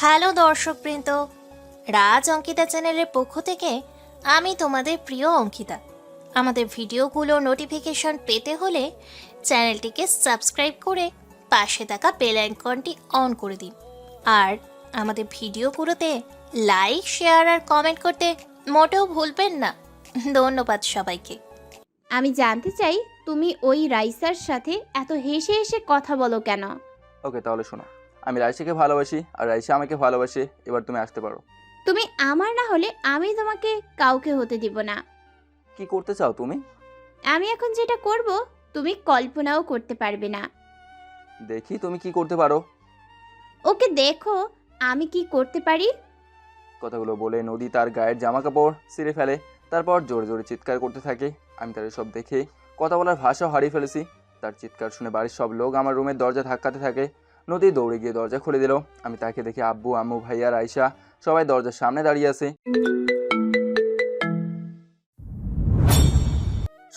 Hello দর্শকবৃন্দ, রাজ অঙ্কিতা চ্যানেলের পক্ষ থেকে আমি তোমাদের প্রিয় অঙ্কিতা। আমাদের ভিডিওগুলো নোটিফিকেশন পেতে হলে চ্যানেলটিকে সাবস্ক্রাইব করে পাশে থাকা বেল আইকনটি অন করে দিন। আর আমাদের ভিডিওগুলোতে লাইক, শেয়ার আর কমেন্ট করতে মোটেও ভুলবেন না। ধন্যবাদ সবাইকে। আমি জানতে চাই তুমি ওই রাইসার সাথে এত হেসে হেসে কথা বলো কেন? ওকে, তাহলে শোনো, আমি রাইসাকে ভালোবাসি আর রাইসা আমাকে ভালোবাসে। এবার তুমি আসতে পারো। তুমি আমার না হলে আমি তোমাকে কাউকে হতে দিব না। কি করতে চাও তুমি? আমি এখন যেটা করব তুমি কল্পনাও করতে পারবে না। দেখি তুমি কি করতে পারো। ওকে দেখো আমি কি করতে পারি। কথাগুলো বলে নদী তার গায়ের জামা কাপড় ছিঁড়ে ফেলে, তারপর জোরে জোরে চিৎকার করতে থাকে। আমি তার সব দেখে কথা বলার ভাষাও হারিয়ে ফেলেছি। তার চিৎকার শুনে বাড়ির সব লোক আমার রুমের দরজা ধাক্কাতে থাকে। নদী দৌড়ে গিয়ে দরজা খুলে দিল। আমি তাকে দেখি আব্বু, আম্মু, ভাইয়া, রাইসা সবাই দরজার সামনে দাঁড়িয়ে আছে।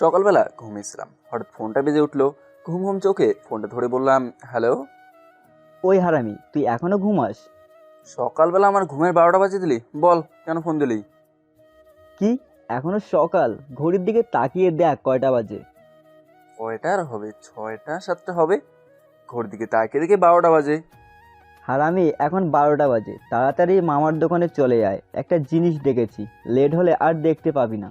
সকালবেলা ঘুমিয়েছিলাম, হঠাৎ ফোনটা বেজে উঠলো। ঘুম ঘুম চোখে ফোনটা ধরে বললাম, হ্যালো। ওই হারামি, তুই এখনো ঘুমাস? সকালবেলা আমার ঘুমের 12টা বাজে দিলি? বল কেন ফোন দিলি? কি, এখনো সকাল? ঘড়ির দিকে তাকিয়ে দেখ কয়টা বাজে। কয়টার হবে? 6টা 7টা হবে। ঘড়ির দিকে তাকিয়ে দেখে 12টা বাজে। হারামি, এখন 12টা বাজে। তাড়াতাড়ি মামার দোকানে চলে আয়, একটা জিনিস দেখেছি, লেট হলে আর দেখতে পাবি না।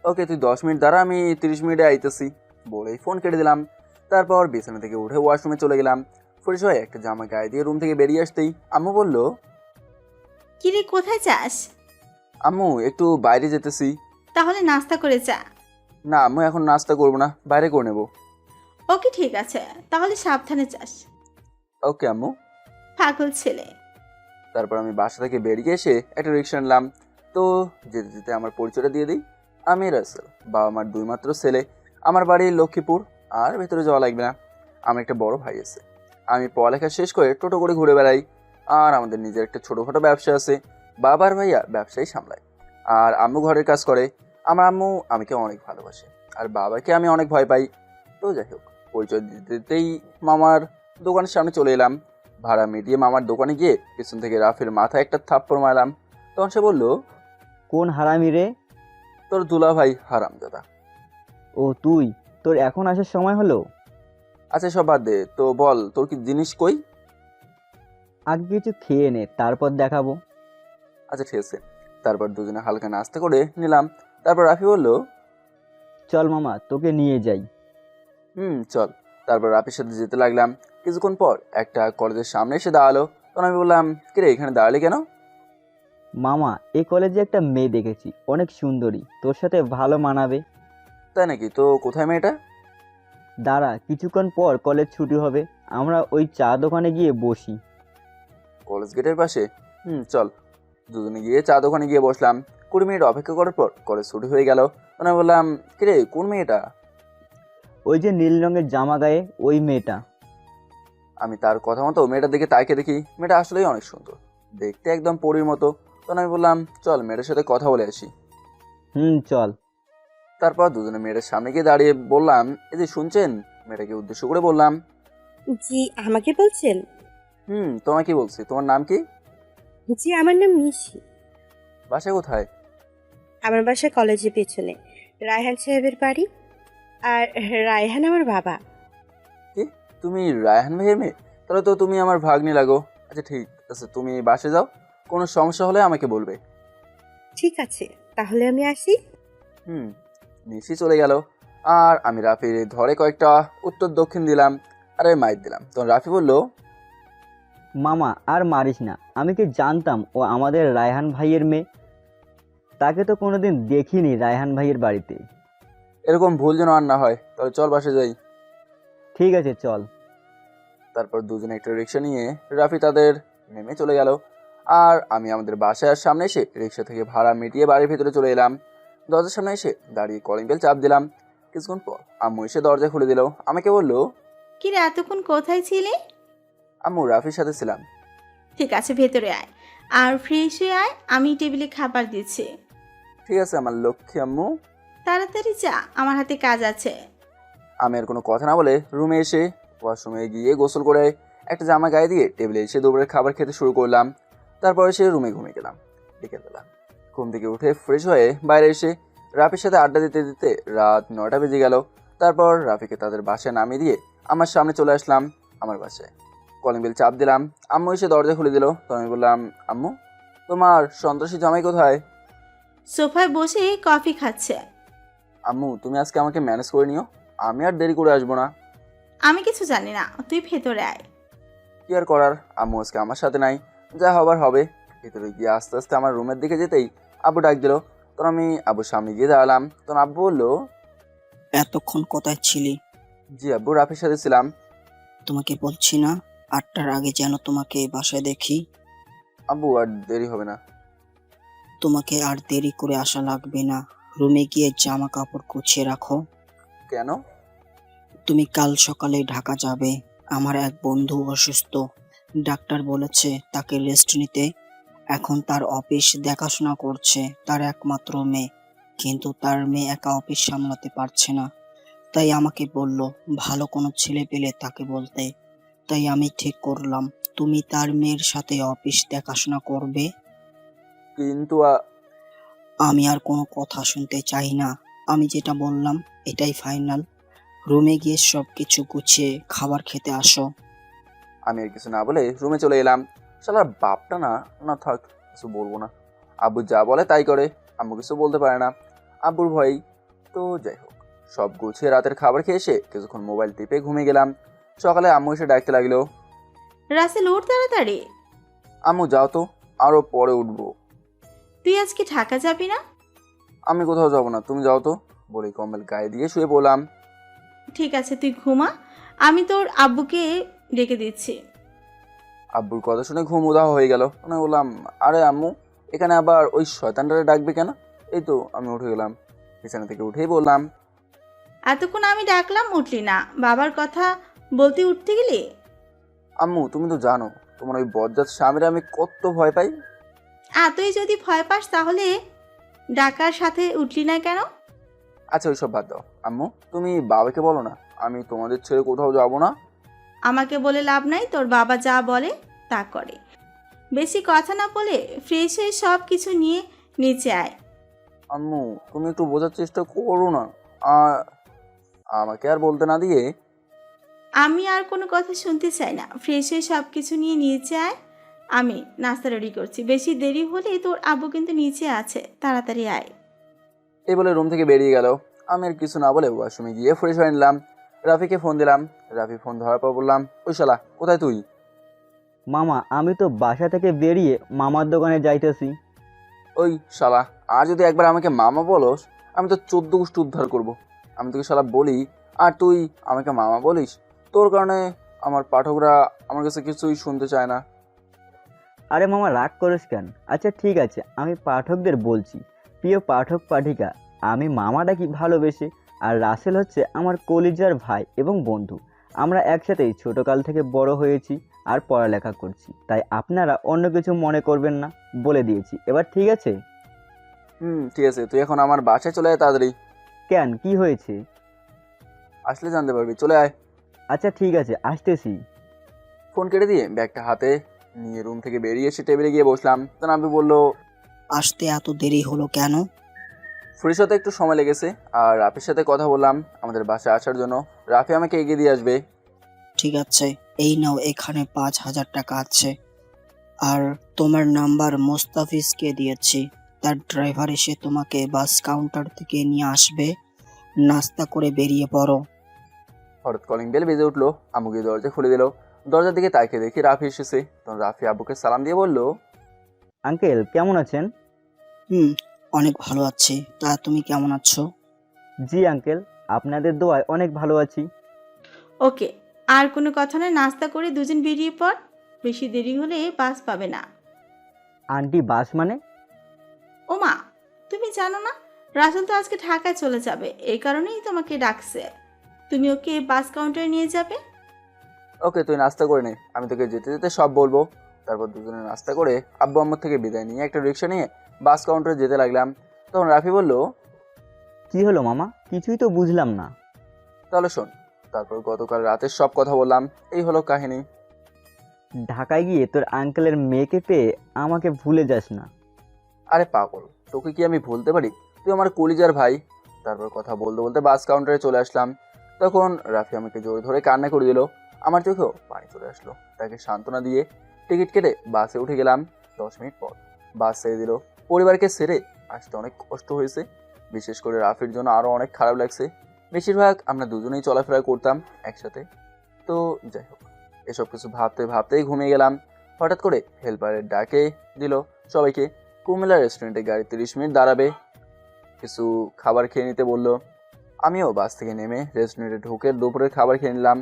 ওকে, তুই 10 মিনিট দাঁড়া, আমি 30 মিনিটে আইতেছি বলেই ফোন কেটে দিলাম। তারপর বিছানা থেকে উঠে ওয়াশরুমে চলে গেলাম। ফ্রেশ হয়ে একটা জামা গায়ে দিয়ে রুম থেকে বেরিয়ে আসতেই আম্মু বলল, কিরে কোথায় যাস? আম্মু একটু বাইরে যেতেছি। তাহলে নাস্তা করে যা। না আম্মু, এখন নাস্তা করবো না, বাইরে করে নেবো। ওকে ঠিক আছে, তাহলে সাবধানে যাস। ওকে আম্মু। পাগল ছেলে। তারপর আমি বাসা থেকে বেরিয়ে এসে একটা রিক্সা নিলাম। তো যেতে যেতে আমার পরিচয়টা দিয়ে দিই, আমি রাসেল, বাবা মার 2 মাত্র ছেলে। আমার বাড়ি লক্ষ্মীপুর, আর ভেতরে যাওয়া লাগবে না। আমার একটা বড় ভাই আছে। আমি পড়ালেখা শেষ করে টোটো করে ঘুরে বেড়াই। আর আমাদের নিজের একটা ছোটোখাটো ব্যবসা আছে। বাবার ভাইয়া ব্যবসায়ী সামলায়, আর আম্মু ঘরের কাজ করে। আমার আম্মু আমাকে অনেক ভালোবাসে, আর বাবাকে আমি অনেক ভয় পাই। তো যাই হোক, পরিচয় দিতে দিতেই মামার দোকানের সামনে চলে এলাম। ভাড়া মিটিয়ে মামার দোকানে গিয়ে পিছন থেকে রাফের মাথায় একটা থাপ্পড় মারলাম। তখন সে বলল, কোন হারামি রে? তোর দুলা ভাই হারামজাদা। ও তুই, তোর এখন আসার সময় হলো? আচ্ছা সব বাদ দে, তো বল তোর কি জিনিস কই? আগে কিছু খেয়ে নে, তারপর দেখাবো। আচ্ছা ঠিক আছে। তারপর দুজনে হালকা নাস্তা করে নিলাম। তারপর রাফি বলল, চল মামা, তোকে নিয়ে যাই। চল। তারপর রাফির সাথে যেতে লাগলাম। কিছুক্ষণ পর একটা কলেজের সামনে এসে দাঁড়ালো। তখন আমি বললাম, কিরে এখানে দাঁড়ালি কেন? মামা, এই কলেজে একটা মেয়ে দেখেছি, অনেক সুন্দরী, তোর সাথে ভালো মানাবে। তাই নাকি? তো কোথায় মেয়েটা? দাঁড়া, কিছুক্ষণ পর কলেজ ছুটি হবে, আমরা ওই চা দোকানে গিয়ে বসি। কলেজ গেটের পাশে? চল। দুজনে গিয়ে চা দোকানে গিয়ে বসলাম। 20 মিনিট অপেক্ষা করার পর কলেজ ছুটি হয়ে গেল। তখন আমি বললাম, কিরে কোন মেয়েটা? ওই যে নীল রঙের জামা গায়ে, ওই মেয়েটা। আমি তার কথা মতো মেয়েটার দিকে তাকিয়ে দেখি মেয়েটা আসলেই অনেক সুন্দর, দেখতে একদম পরীর মতো। তখন আমি বললাম, চল মেয়েটার সাথে কথা বলে আসি। চল। তারপর দুজনে মেয়েটার সামনে গিয়ে দাঁড়িয়ে বললাম, এই যে শুনছেন? মেয়েটাকে উদ্দেশ্য করে বললাম, জি, আমাকে বলছেন? তোমায় কি বলছি। তোমার নাম কি? জি, আমার নাম নিশি। বাসা কোথায়? আমার বাসা কলেজের পেছনে, রায়হান সাহেবের বাড়ি। আর রায়হান আমার বাবা। কি, তুমি রায়হান ভাইয়ের মেয়ে? তাহলে তো তুমি আমার ভাগ্নি লাগো। আচ্ছা ঠিক আছে, তুমি বাসে যাও, কোনো সমস্যা হলে আমাকে বলবে। ঠিক আছে, তাহলে আমি আসি। নিশি চলে গেল। আর আমি রাফির ধরে কয়েকটা উত্তর দক্ষিণ দিলাম, আরে মাইর দিলাম। তখন রাফি বলল, মামা আর মারিস না, আমি কি জানতাম ও আমাদের রায়হান ভাইয়ের মেয়ে? তাকে তো কোনোদিন দেখিনি রায়হান ভাইয়ের বাড়িতে। এরকম ভুল যেন আর না হয়। তাহলে চল বাসে যাই। ঠিক আছে, চল। তারপর দুজনে একটা রিক্সা নিয়ে রাফি তাদের নেমে চলে গেল। আর আমি আমাদের বাসার সামনে এসে রিক্সা থেকে ভাড়া মিটিয়ে বাড়ির ভেতরে চলে এলাম। দরজার সামনে এসে দাঁড়িয়ে কলিং বেল চাপ দিলাম। কিছুক্ষণ পর আম্মু এসে দরজা খুলে দিল। আমাকে বলল, কিরে এতক্ষণ কোথায় ছিলি? আম্মু রাফির সাথে ছিলাম। ঠিক আছে, ভেতরে আয় আর ফ্রেশ হয়ে আয়, আমি টেবিলে খাবার দিচ্ছি। ঠিক আছে আমার লক্ষ্মী আম্মু। তাড়াতাড়ি যা, আমার হাতে কাজ আছে। আমি আর কোনো কথা না বলে রুমে এসে ওয়াশরুমে গিয়ে গোসল করে একটা জামা গায়ে দিয়ে টেবিলে এসে দুপুরের খাবার খেতে শুরু করলাম। তারপরে সে রুমে ঘুমিয়ে গেলাম। বিকেলবেলা ঘুম থেকে উঠে ফ্রেশ হয়ে বাইরে এসে রাফির সাথে আড্ডা দিতে দিতে রাত 9টা বেজে গেল। তারপর রাফিকে তাদের বাসায় নামিয়ে দিয়ে আমার সামনে চলে আসলাম আমার বাসায়। কলিং বেল চাপ দিলাম। আম্মু এসে দরজা খুলে দিল। তো আমি বললাম, আম্মু তোমার সন্ত্রাসী জামাই কোথায়? সোফায় বসে কফি খাচ্ছে। আম্মু তুমি আজকে আমাকে ম্যানেজ করে নিও, আমি আর দেরি করে আসবো না। আমি কিছু জানি না, তুই ভেতরে আয়। কি আর করার, আম্মু আজকে আমার সাথে নাই, যা হবার হবে। ভেতরে গিয়ে আস্তে আস্তে আমার রুমের দিকে যেতেই আব্বু ডাক দিল। তখন আমি আব্বুর সামনে গিয়ে দাঁড়ালাম। তখন আব্বু বললো, এতক্ষণ কোথায় ছিলি? জি আব্বু, রাফির সাথে ছিলাম। তোমাকে বলছি না 8টার আগে যেন তোমাকে বাসায় দেখি। আব্বু আর দেরি হবে না। তোমাকে আর দেরি করে আসা লাগবে না, রুমে গিয়ে জামা কাপড় গুছিয়ে রাখো। কেন? তুমি কাল সকালে ঢাকা যাবে। আমার এক বন্ধু অসুস্থ, ডাক্তার বলেছে তাকে রেস্ট নিতে। এখন তার অফিস দেখাশোনা করছে তার একমাত্র মেয়ে, কিন্তু তার মেয়ে একা অফিস সামলাতে পারছে না। তাই আমাকে বলল ভালো কোনো ছেলে পেলে তাকে বলতে। তাই আমি ঠিক করলাম তুমি তার মেয়ের সাথে অফিস দেখাশোনা করবে। কিন্তু আমি আর কোনো কথা শুনতে চাই না, আমি যেটা বললাম এটাই ফাইনাল। রুমে গিয়ে সব কিছু গুছিয়ে খাবার খেতে আসো। আমি আর কিছু না বলে রুমে চলে এলাম। শালার বাপটা না না থাক, কিছু বলবো না। আব্বু যা বলে তাই করে, আম্মু কিছু বলতে পারে না আব্বুর ভয়। তো যাই হোক, সব গুছিয়ে রাতের খাবার খেয়ে এসে কিছুক্ষণ মোবাইল টিপে ঘুমিয়ে গেলাম। সকালে আম্মু এসে ডাকতে লাগলো, রাসেল উঠ তাড়াতাড়ি। আম্মু যাও তো, আরো পরে উঠবো। তুই আজকে ঢাকা যাবি না? আমি কোথাও যাবো না, তুমি যাও তো, বলে কম্বল গায়ে দিয়ে শুয়ে পড়লাম। ঠিক আছে, তুই ঘুমা, আমি তোর আব্বুকে ডেকে দিচ্ছি। আব্বুর কথা শুনে ঘুম উধাও হয়ে গেল। মানে বললাম, আরে আম্মু এখানে আবার ওই শয়তানটারে ডাকবে কেন? এই তো আমি উঠে গেলাম। বিছানা থেকে উঠেই বললাম, এতক্ষণ আমি ডাকলাম উঠলি না, বাবার কথা বলতে উঠতে গেলি। আম্মু তুমি তো জানো তোমার ওই বজ্জাত স্বামীরা আমি কত ভয় পাই। তুই যদি ভয় পাস তাহলে ডাকার সাথে উঠলি না কেন? আচ্ছা ওইসব বাদ দাও আম্মু, তুমি বাবাকে বলো না আমি তোমাদের ছেড়ে কোথাও যাবো না। আমাকে বলে লাভ নাই, তোর বাবা যা বলে তা করে। বেশি কথা না বলে ফ্রেশ হয়ে সব কিছু নিয়ে নিচে আয়। আম্মু তুমি একটু বোঝার চেষ্টা করো না। আমাকে আর বলতে না দিয়ে আমি আর কোনো কথা শুনতে চাই না, ফ্রেশ হয়ে সব কিছু নিয়ে নিচে আয়। আমি নাস্তা রেডি করছি, বেশি দেরি হলে তোর আব্বু কিন্তু নিচে আছে, তাড়াতাড়ি আয়। এই বলে রুম থেকে বেরিয়ে গেল। আমি আর কিছু না বলে ওয়াশরুমে গিয়ে ফ্রেশ হয়ে নিলাম। রাফিকে ফোন দিলাম। রাফি ফোন ধরার পর বললাম, ওই শালা কোথায় তুই? মামা আমি তো বাসা থেকে বেরিয়ে মামার দোকানে যাইতেছি। ওই শালা আর যদি একবার আমাকে মামা বলোস, আমি তো 14 গোষ্ঠী উদ্ধার করব। আমি তোকে শালা বলি আর তুই আমাকে মামা বলিস, তোর কারণে আমার পাঠকরা আমার কাছে কিছুই শুনতে চায় না। আরে মামা রাগ করিস কেন? আচ্ছা ঠিক আছে, আমি পাঠকদের বলছি, প্রিয় পাঠক পাঠিকা, আমি মামাটা কি ভালোবেসে, আর রাসেল হচ্ছে আমার কলিজার ভাই এবং বন্ধু। আমরা একসাথেই ছোটকাল থেকে বড় হয়েছি আর পড়ালেখা করছি, তাই আপনারা অন্য কিছু মনে করবেন না, বলে দিয়েছি। এবার ঠিক আছে? ঠিক আছে, তুই এখন আমার বাসায় চলে আয় তাড়াতাড়ি। কেন, কি হয়েছে? আসলে জানতে পারবি, চলে আয়। আচ্ছা ঠিক আছে, আসতেছি। ফোন কেটে দিয়ে ব্যাগটা হাতে নিয়ে রুম থেকে বেরিয়ে এসে টেবিলে গিয়ে বসলাম। তখন আব্বু বললো, আসতে এত দেরি হলো কেন? ফ্রেশ হতে একটু সময় লেগেছে আর রাফির সাথে কথা বললাম আমাদের বাসায় আসার জন্য। রাফি আমাকে এগিয়ে দিয়ে আসবে। ঠিক আছে, এই নাও, এখানে 5,000 টাকা আছে। আর তোমার নাম্বার মোস্তাফিজকে দিয়েছি, তার ড্রাইভার এসে তোমাকে বাস কাউন্টার থেকে নিয়ে আসবে। নাস্তা করে বেরিয়ে পড়ো। হঠাৎ কলিং বেল বেজে উঠলো। আম্মু গিয়ে দরজা খুলে দিল। দরজার দিকে তাকিয়ে দেখি রাফি এসেছে। তখন রাফি আব্বুকে সালাম দিয়ে বলল, আঙ্কেল কেমন আছেন? অনেক ভালো আছি, তা তুমি কেমন আছো? জি আঙ্কেল, আপনাদের দোয়ায় অনেক ভালো আছি। ওকে, আর কোনো কথা নয়, নাস্তা করে দুজন বেরিয়ে পড়, বেশি দেরি হলে বাস পাবে না। আন্টি বাস মানে? ওমা, তুমি জানো না রাসেল তো আজকে ঢাকায় চলে যাবে, এই কারণেই তোমাকে ডাকছে। তুমি ওকে বাস কাউন্টারে নিয়ে যাবে। ওকে তুই নাস্তা করে নে, আমি তোকে যেতে যেতে সব বলবো। তারপর দুজনে নাস্তা করে আব্বু আম্মুর থেকে বিদায় নিয়ে একটা রিক্সা নিয়ে বাস কাউন্টারে যেতে লাগলাম। তখন রাফি বলল, কি হলো মামা, কিছুই তো বুঝলাম না। তাহলে শোন। তারপর গতকাল রাতের সব কথা বললাম। এই হলো কাহিনী। ঢাকায় গিয়ে তোর আঙ্কেলের মেয়েকে পেয়ে আমাকে ভুলে যাস না। আরে পাগল, তোকে কি আমি ভুলতে পারি? তুই আমার কলিজার ভাই। তারপর কথা বলতে বলতে বাস কাউন্টারে চলে আসলাম। তখন রাফি আমাকে জোরে ধরে কান্না করে দিল। আমার চোখেও পানি চলে আসলো। তাকে সান্ত্বনা দিয়ে টিকিট কেটে বাসে উঠে গেলাম। 10 মিনিট পর বাস ছেড়ে দিল। পরিবারকে ছেড়ে আসতে অনেক কষ্ট হয়েছে, বিশেষ করে রাফির জন্য আরও অনেক খারাপ লাগছে। বেশিরভাগ আমরা দুজনেই চলাফেরা করতাম একসাথে। তো যাই হোক, এসব কিছু ভাবতে ভাবতেই ঘুমিয়ে গেলাম। হঠাৎ করে হেল্পারের ডাকে দিল সবাইকে কুমিল্লা রেস্টুরেন্টে গাড়ি 30 মিনিট দাঁড়াবে, কিছু খাবার খেয়ে নিতে বললো। আমিও বাস থেকে নেমে রেস্টুরেন্টে ঢুকে দুপুরের খাবার খেয়ে নিলাম।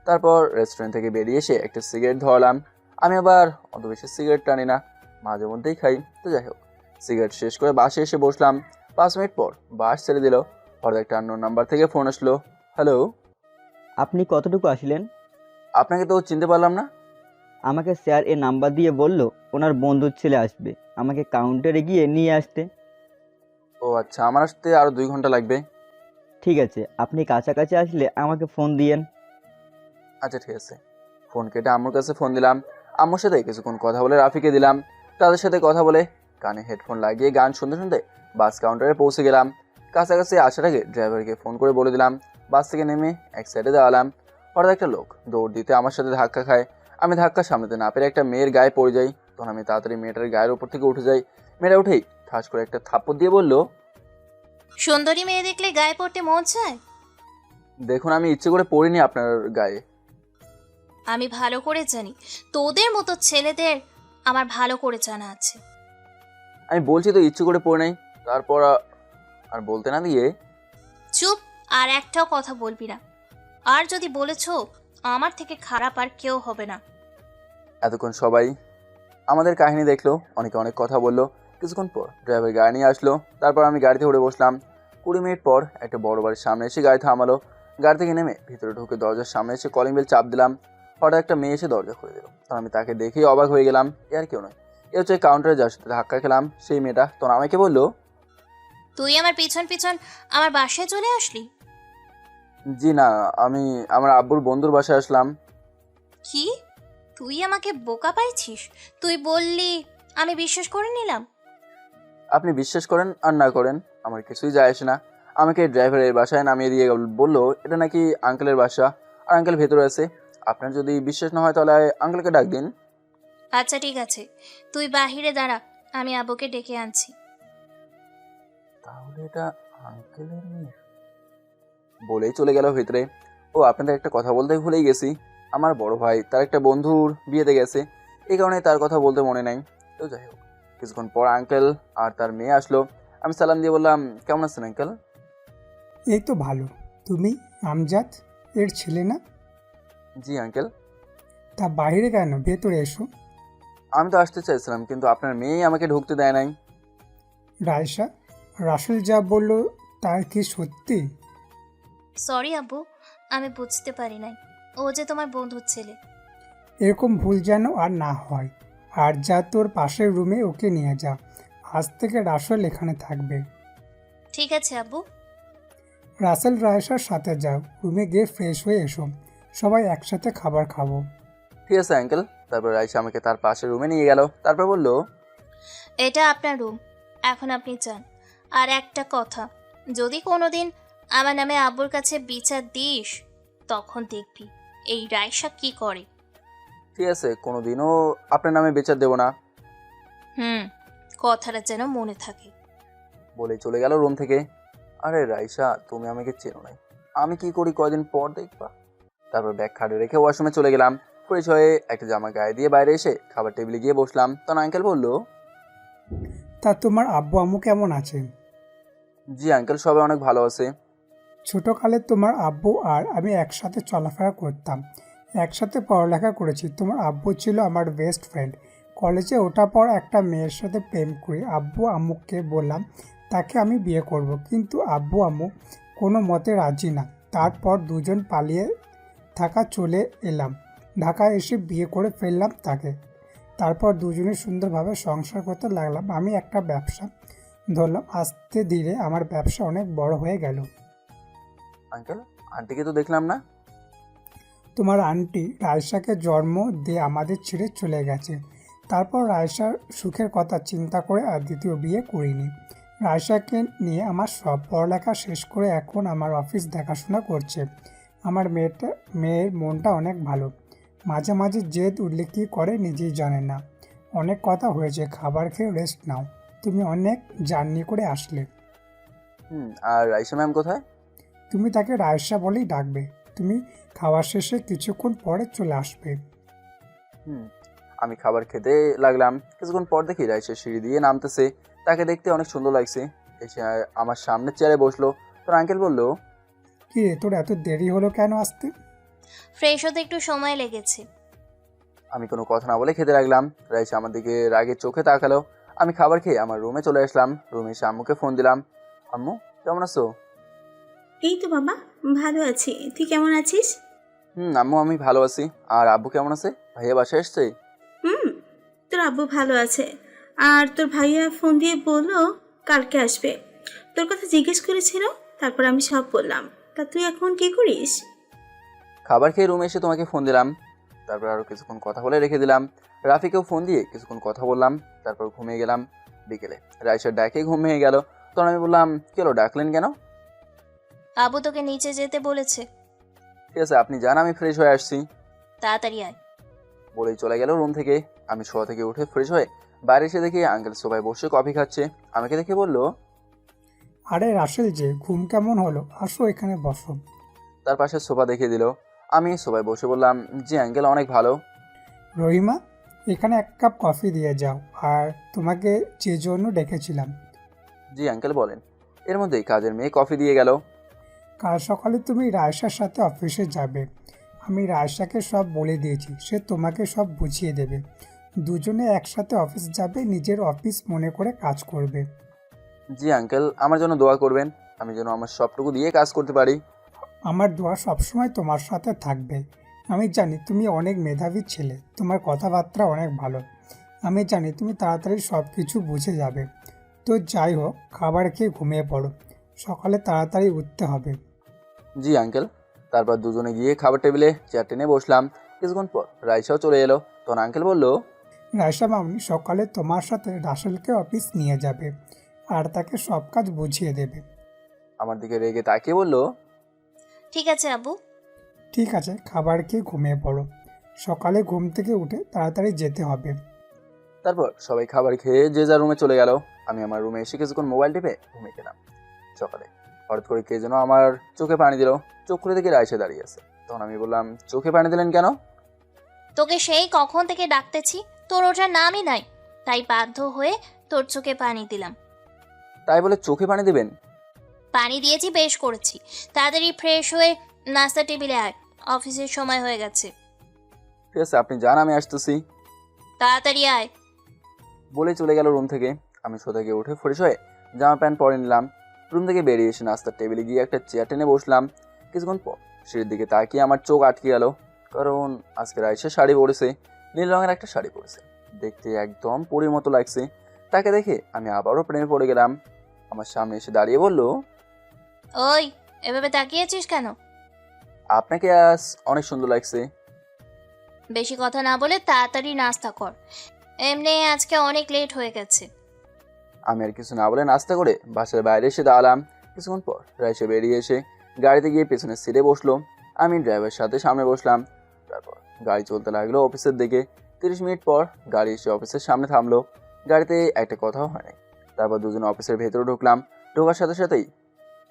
তারপর রেস্টুরেন্ট থেকে বেরিয়ে এসে একটা সিগারেট ধরালাম। আমি আবার অত বেশি সিগারেট টানি না, মাঝে মধ্যেই খাই। তো যাই হোক, সিগারেট শেষ করে বাসে এসে বসলাম। 5 মিনিট পর বাস ছেড়ে দিল। হঠাৎ একটা অন্য নাম্বার থেকে ফোন আসলো। হ্যালো, আপনি কতটুকু আসলেন? আপনাকে তো চিনতে পারলাম না। আমাকে স্যার এ নাম্বার দিয়ে বলল ওনার বন্ধুর ছেলে আসবে, আমাকে কাউন্টারে গিয়ে নিয়ে আসতে। ও আচ্ছা, আমার আসতে আরও 2 ঘন্টা লাগবে। ঠিক আছে, আপনি কাছাকাছি আসলে আমাকে ফোন দিয়েন। আচ্ছা ঠিক আছে। ফোন কেটে আম্মুর কাছে ফোন দিলাম। আম্মুর সাথে কিছুক্ষণ কথা বলে রাফিকে দিলাম। তাদের সাথে কথা বলে কানে হেডফোন লাগিয়ে গান শুনতে শুনতে বাস কাউন্টারে পৌঁছে গেলাম। কাছাকাছি আসার আগে ড্রাইভারকে ফোন করে বলে দিলাম। বাস থেকে নেমে এক সাইডে দাঁড়ালাম। হঠাৎ একটা লোক দৌড় দিতে আমার সাথে ধাক্কা খায়। আমি ধাক্কা সামলাতে না পেরে একটা মেয়ের গায়ে পড়ে যাই। তখন আমি তাড়াতাড়ি মেয়েটার গায়ের উপর থেকে উঠে যাই। মেয়েটা উঠেই ঠাস করে একটা থাপ্পড় দিয়ে বলল, সুন্দরী মেয়ে দেখলে গায়ে পড়তে মন চায়? দেখুন, আমি ইচ্ছে করে পড়িনি আপনার গায়ে। আমি ভালো করে জানি তোদের মতো ছেলেদের আমার ভালো করে জানা আছে। আমি বলছি তো ইচ্ছে করে পড়ে নাই। তারপর আর বলতে না দিয়ে, চুপ, আর একটাও কথা বলবি না। আর যদি বলেছো, আমার থেকে খারাপ আর কেউ হবে না। এতক্ষণ সবাই আমাদের কাহিনী দেখলো, অনেকে অনেক কথা বললো। কিছুক্ষণ পর ড্রাইভার গাড়ি নিয়ে আসলো। তারপর আমি গাড়িতে উঠে বসলাম। 20 মিনিট পর একটা বড় বাড়ির সামনে এসে গাড়ি থামালো। গাড়ি থেকে নেমে ভিতরে ঢুকে দরজার সামনে এসে কলিং বেল চাপ দিলাম। হঠাৎ একটা মেয়ে এসে দরজা খুলে দিল। তখন আমি তাকে দেখেই অবাক হয়ে গেলাম। এ আর কেউ নয়, এ হচ্ছে কাউন্টারে যার সাথে ধাক্কা খেলাম সেই মেয়েটা। তখন আমাকে বললো, তুই আমার পিছন পিছন আমার বাসায় চলে আসলি? জি না, আমি আমার আব্বুর বন্ধুর বাসায় আসলাম। কি? তুই আমাকে বোকা পাইছিস? তুই বললি, আমি বিশ্বাস করে নিলাম। আপনি বিশ্বাস করেন আর না করেন আমার কিছুই যায় আসে না। আমাকে ড্রাইভারের বাসায় নামিয়ে দিয়ে বললো এটা নাকি আঙ্কেলের বাসা, আর আঙ্কেল ভেতরে আছে। আপনার যদি বিশ্বাস না হয় তাহলে আঙ্কেলকে ডাক দিন। আচ্ছা ঠিক আছে, তুই বাহিরে দাঁড়া, আমি আব্বুকে ডেকে আনছি। তাহলে এটা আঙ্কেলের মেয়ে বলেই চলে গেল ভিতরে। ও আপনাদের একটা কথা বলতে ভুলেই গেছি, আমার বড় ভাই তার একটা বন্ধুর বিয়েতে গেছে, এই কারণে তার কথা বলতে মনে নাই। তো যাই হোক, কিছুক্ষণ পর আঙ্কেল আর তার মেয়ে আসলো। আমি সালাম দিয়ে বললাম, কেমন আছেন আঙ্কেল? এই তো ভালো। তুমি আমজাদ এর ছেলে না? জি আঙ্কেল। তা বাইরে কেন, ভেতরে এসো। আমি তো আসতে চাইছিলাম, কিন্তু আপনার মেয়েই আমাকে ঢুকতে দেয় নাই। রায়সা, রাসেল যা বলল তার কি সত্যি? সরি আব্বু, আমি বুঝতে পারি নাই ও যে তোমার বন্ধুর ছেলে। এরকম ভুল যেন আর না হয়। আর যা তোর পাশের রুমে ওকে নিয়ে যা, আজ থেকে রাসেল এখানে থাকবে। ঠিক আছে আব্বু। রাসেল রায়সার সাথে যাও, রুমে গিয়ে ফ্রেশ হয়ে এসো, সবাই একসাথে খাবার খাবো। ঠিক আছে আঙ্কেল। তারপর রাইসা আমাকে তার পাশের রুমে নিয়ে গেল। তারপর বলল, এটা আপনার রুম, এখন আপনি যান। আর একটা কথা, যদি কোনোদিন আমার নামে আব্বুর কাছে বিচার দিস, তখন দেখবি এই রায়সা কি করে। ঠিক আছে, কোনোদিনও আপনার নামে বিচার দেবো না। কথাটা যেন মনে থাকে। বলেই চলে গেল রুম থেকে। আরে রাইসা, তুমি আমাকে চেনো নাই, আমি কি করি কয়দিন পর দেখবা। তারপর ব্যাগ খাটে রেখে ওয়াশরুমে চলে গেলাম। ফ্রেশ হয়ে একটা জামা গায়ে দিয়ে বাইরে এসে খাবার টেবিলে গিয়ে বসলাম। তখন আঙ্কেল বলল, তা তোমার আব্বু আম্মু কেমন আছেন? জি আঙ্কেল, সবাই অনেক ভালো আছে। ছোটোকালে তোমার আব্বু আর আমি একসাথে চলাফেরা করতাম, একসাথে পড়ালেখা করেছি। তোমার আব্বু ছিল আমার বেস্ট ফ্রেন্ড। কলেজে ওঠার পর একটা মেয়ের সাথে প্রেম করি। আব্বু আম্মুকে বললাম তাকে আমি বিয়ে করব, কিন্তু আব্বু আম্মু কোনো মতে রাজি না। তারপর দুজন পালিয়ে থাকা চলে এলাম, ঢাকায় এসে বিয়ে করে ফেললাম তাকে। তারপর দুজনে সুন্দরভাবে সংসার করতে লাগলাম। আমি একটা ব্যবসা ধরলাম, আস্তে ধীরে আমার ব্যবসা অনেক বড় হয়ে গেল। আঙ্কেল, আন্টিকে তো দেখলাম না। তোমার আন্টি রায়সাকে জন্ম দিয়ে আমাদের ছেড়ে চলে গেছে। তারপর রায়সার সুখের কথা চিন্তা করে আর দ্বিতীয় বিয়ে করিনি। রায়সাকে নিয়ে আমার সব পড়ালেখা শেষ করে এখন আমার অফিস দেখাশোনা করছে। আমার মেয়ের মনটা অনেক ভালো। মাঝে মাঝে জেদ উঠলে কী করে নিজেই জানে না। অনেক কথা হয়েছে, খাবার খেয়ে রেস্ট নাও। তুমি অনেক জার্নি করে আসলে। আর রাইসা ম্যাম কোথায়? তুমি তাকে রায়সা বলেই ডাকবে। তুমি খাওয়ার শেষে কিছুক্ষণ পরে চলে আসবে। আমি খাবার খেতে লাগলাম। কিছুক্ষণ পর দেখি রাইসা সিঁড়ি দিয়ে নামতেছে। তাকে দেখতে অনেক সুন্দর লাগছে। এসে আমার সামনের চেয়ারে বসলো। তোর আঙ্কেল বললো, কি রে, তোর এত দেরি হলো কেন আসতে? ফ্রেশ হতে একটু সময় লেগেছে। আমি কোনো কথা না বলে খেতে লাগলাম। রাইসা আমার দিকে রাগে চোখে তাকালো। আমি খাবার খেয়ে আমার রুমে চলে আসলাম। রুমে এসে আম্মুকে ফোন দিলাম। আম্মু কেমন আছো? এই তো বাবা, ভালো আছি। তুই কেমন আছিস? আম্মু আমি ভালো আছি। আর আব্বু কেমন আছে? ভাইয়া বাসায় এসছে? তোর আব্বু ভালো আছে। আর তোর ভাইয়া ফোন দিয়ে বললো কালকে আসবে। তোর কথা জিজ্ঞেস করেছিল, তারপর আমি সব বললাম। তা তুই এখন কি করিস? খাবার খেয়ে রুমে এসে তোমাকে ফোন দিলাম। তারপর আরও কিছুক্ষণ কথা বলে রেখে দিলাম। রাফিকেও ফোন দিয়ে কিছুক্ষণ কথা বললাম। তারপর ঘুমিয়ে গেলাম। বিকেলে রাইসার ডাকে ঘুমিয়ে গেল। তখন আমি বললাম, কেন ডাকলেন কেন? আবু তোকে নিচে যেতে বলেছে। ঠিক আছে, আপনি যান, আমি ফ্রেশ হয়ে আসছি। তাড়াতাড়ি আয়। বলেই চলে গেল রুম থেকে। আমি শোয়া থেকে উঠে ফ্রেশ হয়ে বাইরে এসে দেখি আঙ্কেল সোফায় বসে কফি খাচ্ছে। আমাকে দেখে বলল, আরে রাসেল যে, ঘুম কেমন হলো? আসো এখানে বসো। তার পাশে সোফা দেখিয়ে দিল। আমি সোফায় বসে বললাম, জি আঙ্কেল, অনেক ভালো। রহিমা, এখানে এক কাপ কফি দিয়ে যাও। আর তোমাকে যে জন্য ডেকেছিলাম। জি আঙ্কেল বলেন। এর মধ্যেই কাজের মেয়ে কফি দিয়ে গেল। কাল সকালে তুমি রায়সার সাথে অফিসে যাবে। আমি রায়সাকে সব বলে দিয়েছি, সে তোমাকে সব বুঝিয়ে দেবে। দুজনে একসাথে অফিস যাবে, নিজের অফিস মনে করে কাজ করবে। জি আঙ্কেল, আমার জন্য দোয়া করবেন, আমি যেন আমার সবটুকু দিয়ে কাজ করতে পারি। আমার দোয়া সবসময় তোমার সাথে থাকবে। আমি জানি তুমি অনেক মেধাবী ছেলে, তোমার কথাবার্তা অনেক ভালো। আমি জানি তুমি তাড়াতাড়ি সব কিছু বুঝে যাবে। তো যাই হোক, খাবার খেয়ে ঘুমিয়ে পড়ো, সকালে তাড়াতাড়ি উঠতে হবে। জি আঙ্কেল। তারপর দুজনে গিয়ে খাবার টেবিলে চেয়ার টেনে বসলাম। কিছুক্ষণ পর রাইসাও চলে এলো। তখন আঙ্কেল বলল, রায়সা মামনি সকালে তোমার সাথে রাসেলকে অফিস নিয়ে যাবে আর তাকে সব কাজ বুঝিয়ে দেবে। আমার দিকে রেগে তাকিয়ে বলল, ঠিক আছে আব্বু। ঠিক আছে, খাবার খেয়ে ঘুমিয়ে পড়ো, সকালে ঘুম থেকে উঠে তাড়াতাড়ি যেতে হবে। তারপর সবাই খাবার খেয়ে যে যার রুমে চলে গেল। আমি আমার রুমে এসে কিছুক্ষণ মোবাইল টিপে ঘুমিয়ে গেলাম। সকালে হঠাৎ করে কে যেন আমার চোখে পানি দিল। চোখ খুলে দেখি রাইসা দাঁড়িয়ে আছে। তখন আমি বললাম, চোখে পানি দিলেন কেন? তোকে সেই কখন থেকে ডাকতেছি, তোর ওটার নামই নাই, তাই বাধ্য হয়ে তোর চোখে পানি দিলাম। তাই বলে চোখে পানি দিবেন? পানি দিয়েছি, বেশ করেছি। তাড়াতাড়ি ফ্রেশ হয়ে নাস্তা টেবিলে আয়, অফিসের সময় হয়ে গেছে। ঠিক আছে, আপনি যান, আমি আসতেছি। তাড়াতাড়ি আয়। বলে চলে গেল রুম থেকে। আমি শো থেকে উঠে ফ্রেশ হয়ে জামা প্যান্ট পরে নিলাম। রুম থেকে বেরিয়ে এসে নাস্তার টেবিলে গিয়ে একটা চেয়ার টেনে বসলাম। কিছুক্ষণ পর সিঁড়ির দিকে তাকিয়ে আমার চোখ আটকে গেল, কারণ আজকে রাইসা শাড়ি পরেছে, নীল রঙের একটা শাড়ি পরেছে। দেখতে একদম পরীর মতো লাগছে। তাকে দেখে আমি আবারও প্রেমে পড়ে গেলাম। আমার সামনে এসে দাঁড়িয়ে বলল, ওই, এভাবে তাকিয়েছিস কেন? আপনাকে আজ অনেক সুন্দর লাগছে। বেশি কথা না বলে তাড়াতাড়ি নাস্তা কর, এমনি আজকে অনেক লেট হয়ে গেছে। আমি আর কিছু না বলে নাস্তা করে বাসার বাইরে এসে দাঁড়ালাম। কিছুক্ষণ পর রাইসা বেরিয়ে এসে গাড়িতে গিয়ে পেছনের সিটে বসলো। আমি ড্রাইভারের সাথে সামনে বসলাম। তারপর গাড়ি চলতে লাগলো অফিসের দিকে। 30 মিনিট পর গাড়ি এসে অফিসের সামনে থামলো। গাড়িতে একটা কথাও হয়নি। তারপর দুজনে অফিসের ভেতরে ঢুকলাম। ঢোকার সাথে সাথেই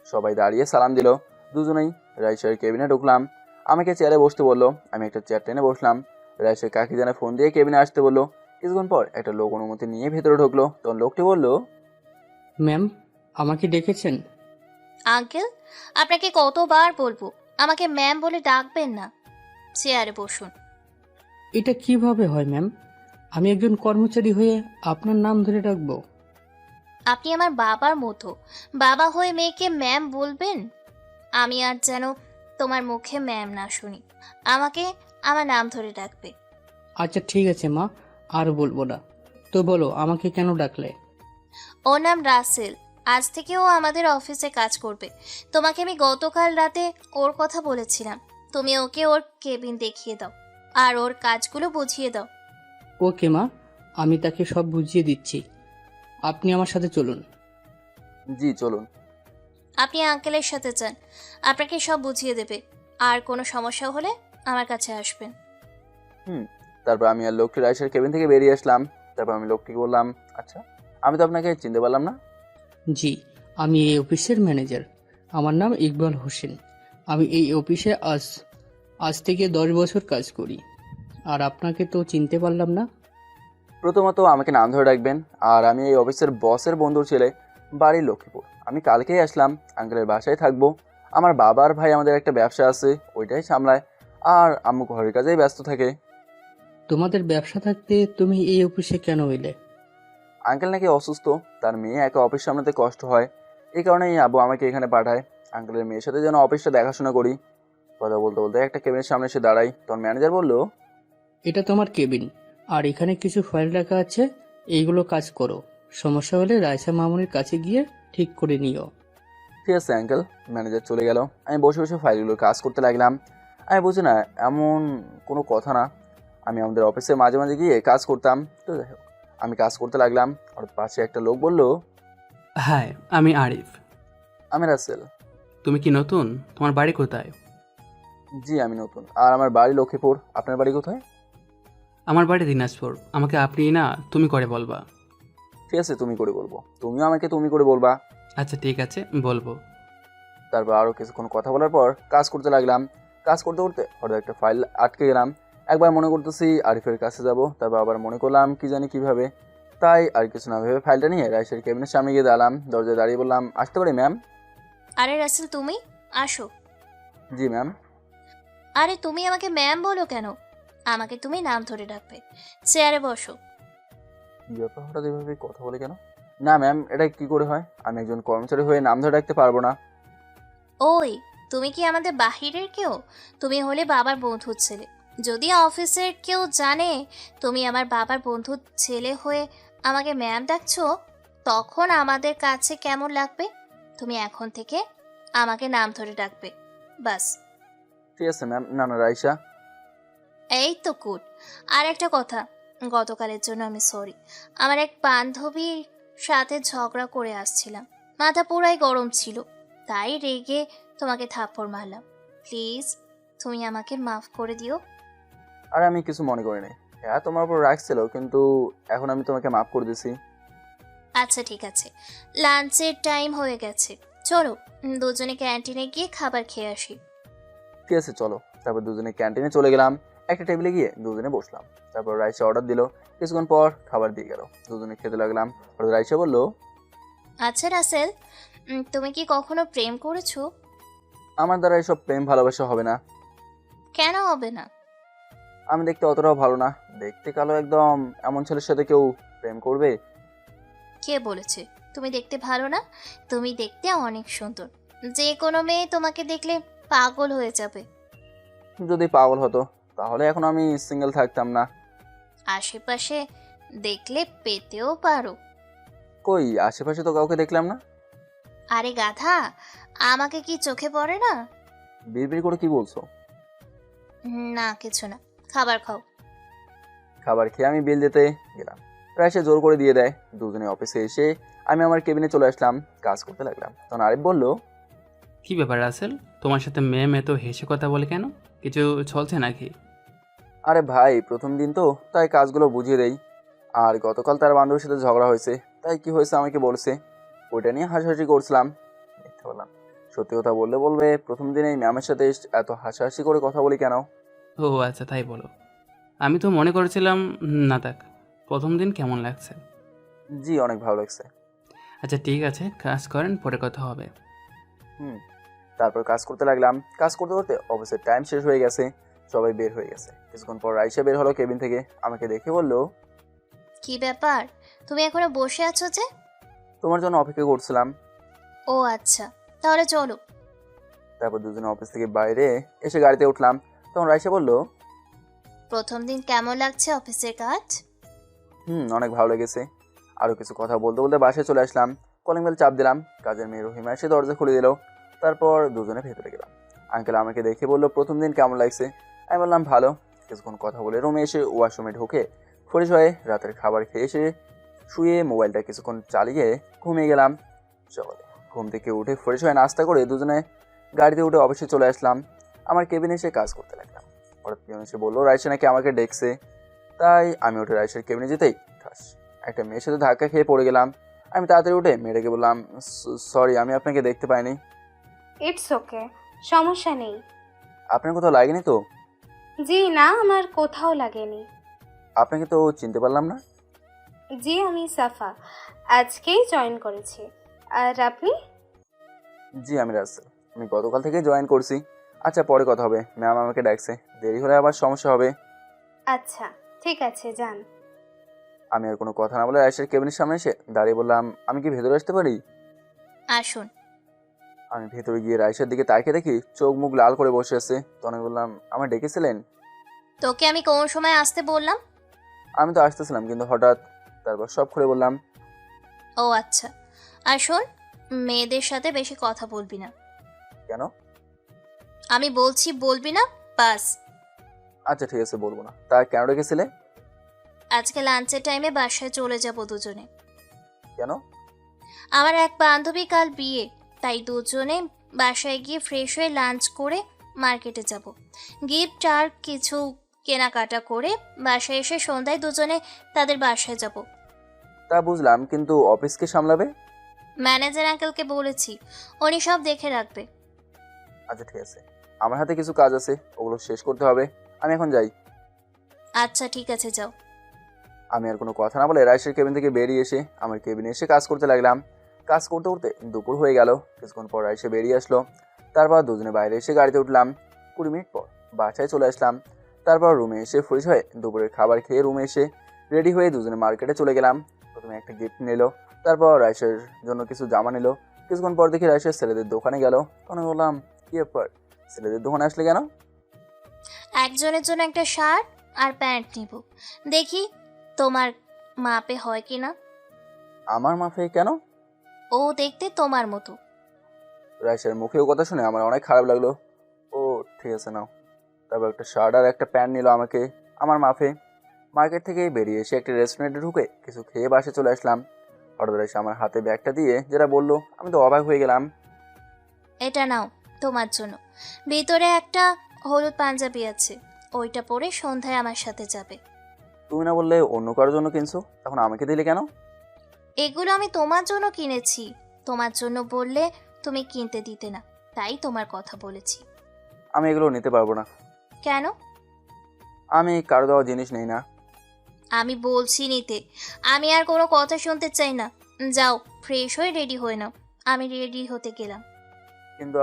সবাই দাঁড়িয়ে সালাম দিল। দুজনেই রাইসার কেবিনে ঢুকলাম। আমাকে চেয়ারে বসতে বললো। আমি একটা চেয়ার টেনে বসলাম। রাইসার কাকি জানে ফোন দিয়ে কেবিনে আসতে বললো। কিছুক্ষণ পর একটা লোক অনুমতি নিয়ে ভেতরে ঢুকলো। তখন লোকটি বলল, ম্যাম, আমাকে ডেকেছেন? আঙ্কেল, আপনাকে কতবার বলবো আমাকে ম্যাম বলে ডাকবেন না। চেয়ারে বসুন। এটা কিভাবে হয় ম্যাম? আমি একজন কর্মচারী হয়ে আপনার নাম ধরে ডাকবো? আপনি আমার বাবার মতো, বাবা হয়ে মেয়েকে ম্যাম বলবেন? আমি আর যেন তোমার মুখে ম্যাম না শুনি, আমাকে আমার নাম ধরে ডাকবে। আচ্ছা ঠিক আছে মা, আর বলবো না। তো বলো, আমাকে কেন ডাকলে? ওর নাম রাসেল, আজ থেকে ও আমাদের অফিসে কাজ করবে। তোমাকে আমি গতকাল রাতে ওর কথা বলেছিলাম, তুমি ওকে ওর কেবিন দেখিয়ে দাও আর ওর কাজগুলো বুঝিয়ে দাও। ওকে মা, আমি তাকে সব বুঝিয়ে দিচ্ছি। আপনি আমার সাথে চলুন। জি চলুন। আপনি আঙ্কেলের সাথে যান, আপনাকে সব বুঝিয়ে দেবে। আর কোনো সমস্যা হলে আমার কাছে আসবেন। তারপর আমি আর লোকটি রাইসের কেবিন থেকে বেরিয়ে আসলাম। তারপর আমি লোকটিকে বললাম, আচ্ছা আমি তো আপনাকে চিনতে পারলাম না। জি, আমি এই অফিসের ম্যানেজার। আমার নাম ইকবাল হোসেন। আমি এই অফিসে আজ থেকে 10 বছর কাজ করি। আর আপনাকে তো চিনতে পারলাম না। প্রথমত আমাকে নাম ধরে রাখবেন। আর আমি এই অফিসের বসের বন্ধুর ছেলে, বাড়ি লক্ষ্মীপুর। আমি কালকেই আসলাম, আঙ্কেলের বাসায় থাকবো। আমার বাবা আর ভাই আমাদের একটা ব্যবসা আছে, ওইটাই সামলায়। আর আম্মু ঘরের কাজেই ব্যস্ত থাকে। তোমাদের ব্যবসা থাকতে তুমি এই অফিসে কেন এলে? আঙ্কেল নাকি অসুস্থ, তার মেয়ে একা অফিস সামলাতে কষ্ট হয়। এই কারণেই আব্বু আমাকে এখানে পাঠায়। আঙ্কেলের মেয়ের সাথে যেন অফিসটা দেখাশোনা করি। কথা বলতে বলতে একটা কেবিনের সামনে এসে দাঁড়াই, তখন ম্যানেজার বলল, এটা তোমার কেবিন, আর এখানে কিছু ফাইল রাখা আছে। এইগুলো কাজ করো। সমস্যা হলে রাইসা মামুনির কাছে গিয়ে ঠিক করে নিও। ঠিক আছে আঙ্কেল। ম্যানেজার চলে গেল। আমি বসে বসে ফাইলগুলো কাজ করতে লাগলাম। আমি বুঝি না, এমন কোনো কথা না। আমি আমাদের অফিসে মাঝে মাঝে গিয়ে কাজ করতাম। তো যাই হোক, আমি কাজ করতে লাগলাম। আর পাশে একটা লোক বলল, হ্যাঁ, আমি আরিফ। আমি রাসেল। তুমি কি নতুন? তোমার বাড়ি কোথায়? জি আমি নতুন, আর আমার বাড়ি লক্ষ্মীপুর। আপনার বাড়ি কোথায়? আমার বাড়ি দিনাজপুর। আমাকে আপনি না তুমি করে বলবা। ঠিক আছে, তুমি করে বলবো। তুমিও আমাকে তুমি করে বলবা। আচ্ছা ঠিক আছে, বলবো। তারপর আরও কিছুক্ষণ কথা বলার পর কাজ করতে লাগলাম। কাজ করতে করতে হঠাৎ একটা ফাইল আটকে গেলাম। একবার মনে করতেছি আরিফের কাছে যাব, তারপর আবার মনে করলাম কি জানি কিভাবে। তাই আর কিছু না ভেবে ফাইলটা নিয়ে রাইসের কেবিনের সামনে গিয়ে দাঁড়ালাম। দরজায় দাঁড়িয়ে বললাম, আসতে পারি ম্যাম? আরে রাসেল, তুমি আসো। জি ম্যাম। আরে তুমি আমাকে ম্যাম বলো কেন? আমাকে তুমি নাম ধরে ডাকবে। চেয়ারে বসো। কি ব্যাপার, হঠাৎ এভাবে কথা বলে কেন? না ম্যাম, এটা কি করে হয়? আমি একজন কর্মচারী হয়ে নাম ধরে রাখতে পারবো না। ওই, তুমি কি আমাদের বাহিরের কেউ? তুমি হলে বাবার বন্ধুর ছেলে। যদি অফিসের কেউ জানে তুমি আমার বাবার বন্ধুর ছেলে হয়ে আমাকে ম্যাম ডাকছো, তখন আমাদের কাছে কেমন লাগবে? তুমি এখন থেকে আমাকে নাম ধরে ডাকবে, বাস। ঠিক আছে ম্যাম। না না রাইসা। এই তো গুড। আর একটা কথা, গতকালের জন্য আমি সরি। আমার এক বান্ধবীর সাথে ঝগড়া করে আসছিলাম, মাথা পুরাই গরম ছিল, তাই রেগে তোমাকে থাপ্পড় মারলাম। প্লিজ তুমি আমাকে মাফ করে দিও। আর আমি কিছু মনে করি নাই। হ্যাঁ তোমার উপর রাখছিল, কিন্তু এখন আমি তোমাকে মাফ করে দিছি। আচ্ছা ঠিক আছে, লাঞ্চের টাইম হয়ে গেছে, চলো দুজনে ক্যান্টিনে গিয়ে খাবার খেয়ে আসি। ঠিক আছে চলো। তারপর দুজনে ক্যান্টিনে চলে গেলাম। একটা টেবিলে গিয়ে দুজনে বসলাম। তারপর রাইসা অর্ডার দিল। কিছুক্ষণ পর খাবার দিয়ে গেল। দুজনে খেতে লাগলাম। রাইসা বলল, আচ্ছা রাসেল, তুমি কি কখনো প্রেম করেছো? আমার দ্বারা এসব প্রেম ভালোবাসা হবে না। কেন হবে না? আমি দেখতে অতটাও ভালো না। দেখতে কালো একদম, এমন ছেলের সাথে কেউ প্রেম করবে? কে বলেছে তুমি দেখতে ভালো না? তুমি দেখতে অনেক সুন্দর, যে কোনো মেয়ে তোমাকে দেখলে পাগল হয়ে যাবে। যদি পাগল হতো তাহলে এখন আমি সিঙ্গেল থাকতাম না। আশেপাশে দেখলে পেতেও পারো। কই আশেপাশে তো কাউকে দেখলাম না। আরে গাধা, আমাকে কি চোখে পড়ে না? বিড়বিড় করে কি বলছো? না কিছু না, খাবার খাও। খাবার খেয়ে আমি বিল দিতে গেলাম। রাইসা জোর করে দিয়ে দেয়। দুজনে অফিসে এসে আমি আমার কেবিনে চলে আসলাম, কাজ করতে লাগলাম। তখন আরিফ বলল, কি ব্যাপার রাসেল, তোমার সাথে ম্যাম এত হেসে কথা বলে কেন? কিছু চলছে নাকি? আরে ভাই প্রথম দিন তো, তাই কাজগুলো বুঝিয়ে দেই। আর গতকাল তার বান্ধবীর সাথে ঝগড়া হয়েছে, তাই কি হয়েছে আমাকে বলছে, ওইটা নিয়ে হাসাহাসি করছিলাম। মিথ্যা বললাম। সত্যি কথা বললে বলবে, প্রথম দিন এই ম্যামের সাথে এত হাসাহাসি করে কথা বলি কেন? ও আচ্ছা, তাই বলো। আমি তো মনে করেছিলাম না থাক। প্রথম দিন কেমন লাগছে? জি অনেক ভালো লাগছে। আচ্ছা ঠিক আছে, কাজ করেন, পরে কথা হবে। তারপর কাজ করতে লাগলাম। কাজ করতে করতে অফিসের টাইম শেষ হয়ে গেছে, সবাই বের হয়ে গেছে। কিছুক্ষণ পর রাইসা বের হলো কেবিন থেকে। আমাকে দেখে বলল, কি ব্যাপার, তুমি এখনো বসে আছো যে? তোমার জন্য অপেক্ষা করছিলাম। ও আচ্ছা, তাহলে চলো। তারপর দুজনে অফিস থেকে বাইরে এসে গাড়িতে উঠলাম। তখন রাইসা বলল, প্রথম দিন কেমন লাগছে অফিসের কাজ? অনেক ভালো লেগেছে। আরও কিছু কথা বলতে বলতে বাসায় চলে আসলাম। কলিং বেল চাপ দিলাম। কাজের মেয়ে রহিমা এসে দরজা খুলে দিল। তারপর দুজনে ভেতরে গেলাম। আঙ্কেল আমাকে দেখে বললো প্রথম দিন কেমন লাগছে। আমি বললাম ভালো। কিছুক্ষণ কথা বলে রুমে এসে ওয়াশরুমে ঢুকে ফ্রেশ হয়ে রাতের খাবার খেয়ে এসে শুয়ে মোবাইলটা কিছুক্ষণ চালিয়ে ঘুমিয়ে গেলাম। সকালে ঘুম থেকে উঠে ফ্রেশ হয়ে নাস্তা করে দুজনে গাড়িতে উঠে অফিসে চলে আসলাম। আমার কেবিনে এসে কাজ করতে লাগলাম। হঠাৎ পিয়ন এসে বললো রাইসা নাকি আমাকে ডেকছে। তাই আমি উঠে রাইসার কেবিনে যেতেই ঠাস একটা মেয়ের সাথে ধাক্কা খেয়ে পড়ে গেলাম। আমি তাড়াতাড়ি উঠে মেয়েটাকে বললাম সরি, আমি আপনাকে দেখতে পাইনি। ইটস ওকে, সমস্যা নেই। আপনার কোথাও লাগেনি তো? জি না, আমার কোথাও লাগেনি। আপনাকে তো চিনতে পারলাম না। জি, আমি সাফা, আজকেই জয়েন করেছি। আর আপনি? জি আমি রাসেল, আমি গতকাল থেকে জয়েন করছি। আচ্ছা পরে কথা হবে, ম্যাম আমাকে ডাকছে, দেরি হলে আবার সমস্যা হবে। আচ্ছা ঠিক আছে, যান। আমি আর কোনো কথা না বলে রাইসের কেবিনের সামনে এসে দাঁড়িয়ে বললাম আমি কি ভেতরে আসতে পারি? আসুন। আমি ভেতরে গিয়ে রাইসের দিকে তাকিয়ে দেখি চোখ মুখ লাল করে বসে আছে। তো আমি বললাম আমার ডেকেছিলেন? তোকে আমি কোন সময় আসতে বললাম? আমি তো আসতেছিলাম কিন্তু হঠাৎ, তারপর সব খুলে বললাম। ও আচ্ছা, আর শোন, মেয়েদের সাথে বেশি কথা বলবি না। কেন? আমি বলছি বলবি না, বাস। আচ্ছা ঠিক আছে বলবো না। তা কেন ডেকেছিলে? আজকে লাঞ্চের টাইমে বাসায় চলে যাব দুজনে। কেন? আমার এক বান্ধবী কাল বিয়ে, তাই দুজনে বাসায় গিয়ে ফ্রেশ হয়ে লাঞ্চ করে মার্কেটে যাব। গিফট আর কিছু কেনাকাটা করে বাসায় এসে সন্ধ্যায় দুজনে তাদের বাসায় যাব। তা বুঝলাম, কিন্তু অফিসকে সামলাবে? ম্যানেজার আঙ্কেলকে বলেছি, উনি সব দেখে রাখবে। আচ্ছা ঠিক আছে, আমার হাতে কিছু কাজ আছে, ওগুলো শেষ করতে হবে। আমি এখন যাই। আচ্ছা ঠিক আছে, যাও। আমি আর কোনো কথা না বলে রাইসের কেবিন থেকে বেরিয়ে এসে আমার কেবিনে এসে কাজ করতে লাগলাম। কাজ করতে করতে দুপুর হয়ে গেল। কিছুক্ষণ পর রাইসে বেরিয়ে আসলো। তারপর দুজনে বাইরে এসে গাড়িতে উঠলাম। 20 মিনিট পর বাসায় চলে আসলাম। তারপর রুমে এসে ফ্রেশ হয়ে দুপুরের খাবার খেয়ে রুমে এসে রেডি হয়ে দুজনে মার্কেটে চলে গেলাম। প্রথমে একটা গিফট নিল, তারপর রাইসের জন্য কিছু জামা নিল। কিছুক্ষণ পর দেখি রাইসের ছেলেদের দোকানে গেল। তখন বললাম কি ব্যাপার, ছেলেদের দোকানে আসলে কেন? একজনের জন্য একটা শার্ট আর প্যান্ট নিব, দেখি তোমার মাপে হয় কিনা। আমার মাফে কেন? ও দেখতে তোমার মতো। রাইসের মুখেও কথা শুনে আমার অনেক খারাপ লাগলো। ও ঠিক আছে নাও। তারপর একটা শার্ট আর একটা প্যান্ট নিল আমাকে আমার মাফে। মার্কেট থেকে বেরিয়ে এসে একটা রেস্টুরেন্টে ঢুকে কিছু খেয়ে বাসে চলে আসলাম। হঠাৎ এসে আমার হাতে ব্যাগটা দিয়ে যেটা বললো, আমি তো অবাক হয়ে গেলাম। এটা নাও তোমার জন্য, ভিতরে একটা হলুদ পাঞ্জাবি আছে, ওইটা পরে সন্ধ্যায় আমার সাথে যাবে। তুমি না বললে অন্য কারোর জন্য কিনছো, তখন আমাকে দিলে কেন? এগুলো আমি তোমার জন্য কিনেছি, তোমার জন্য বললে তুমি কিনতে দিতে না, তাই তোমার কথা বলেছি। আমি এগুলো নিতে পারবো না। কেন? আমি কারো দেওয়া জিনিস নেই না। আমি বলছি নিতে, আমি আর কোনো কথা শুনতে চাই না। যাও ফ্রেশ হয়ে রেডি হয়ে নাও। আমি রেডি হতে গেলাম। কিন্তু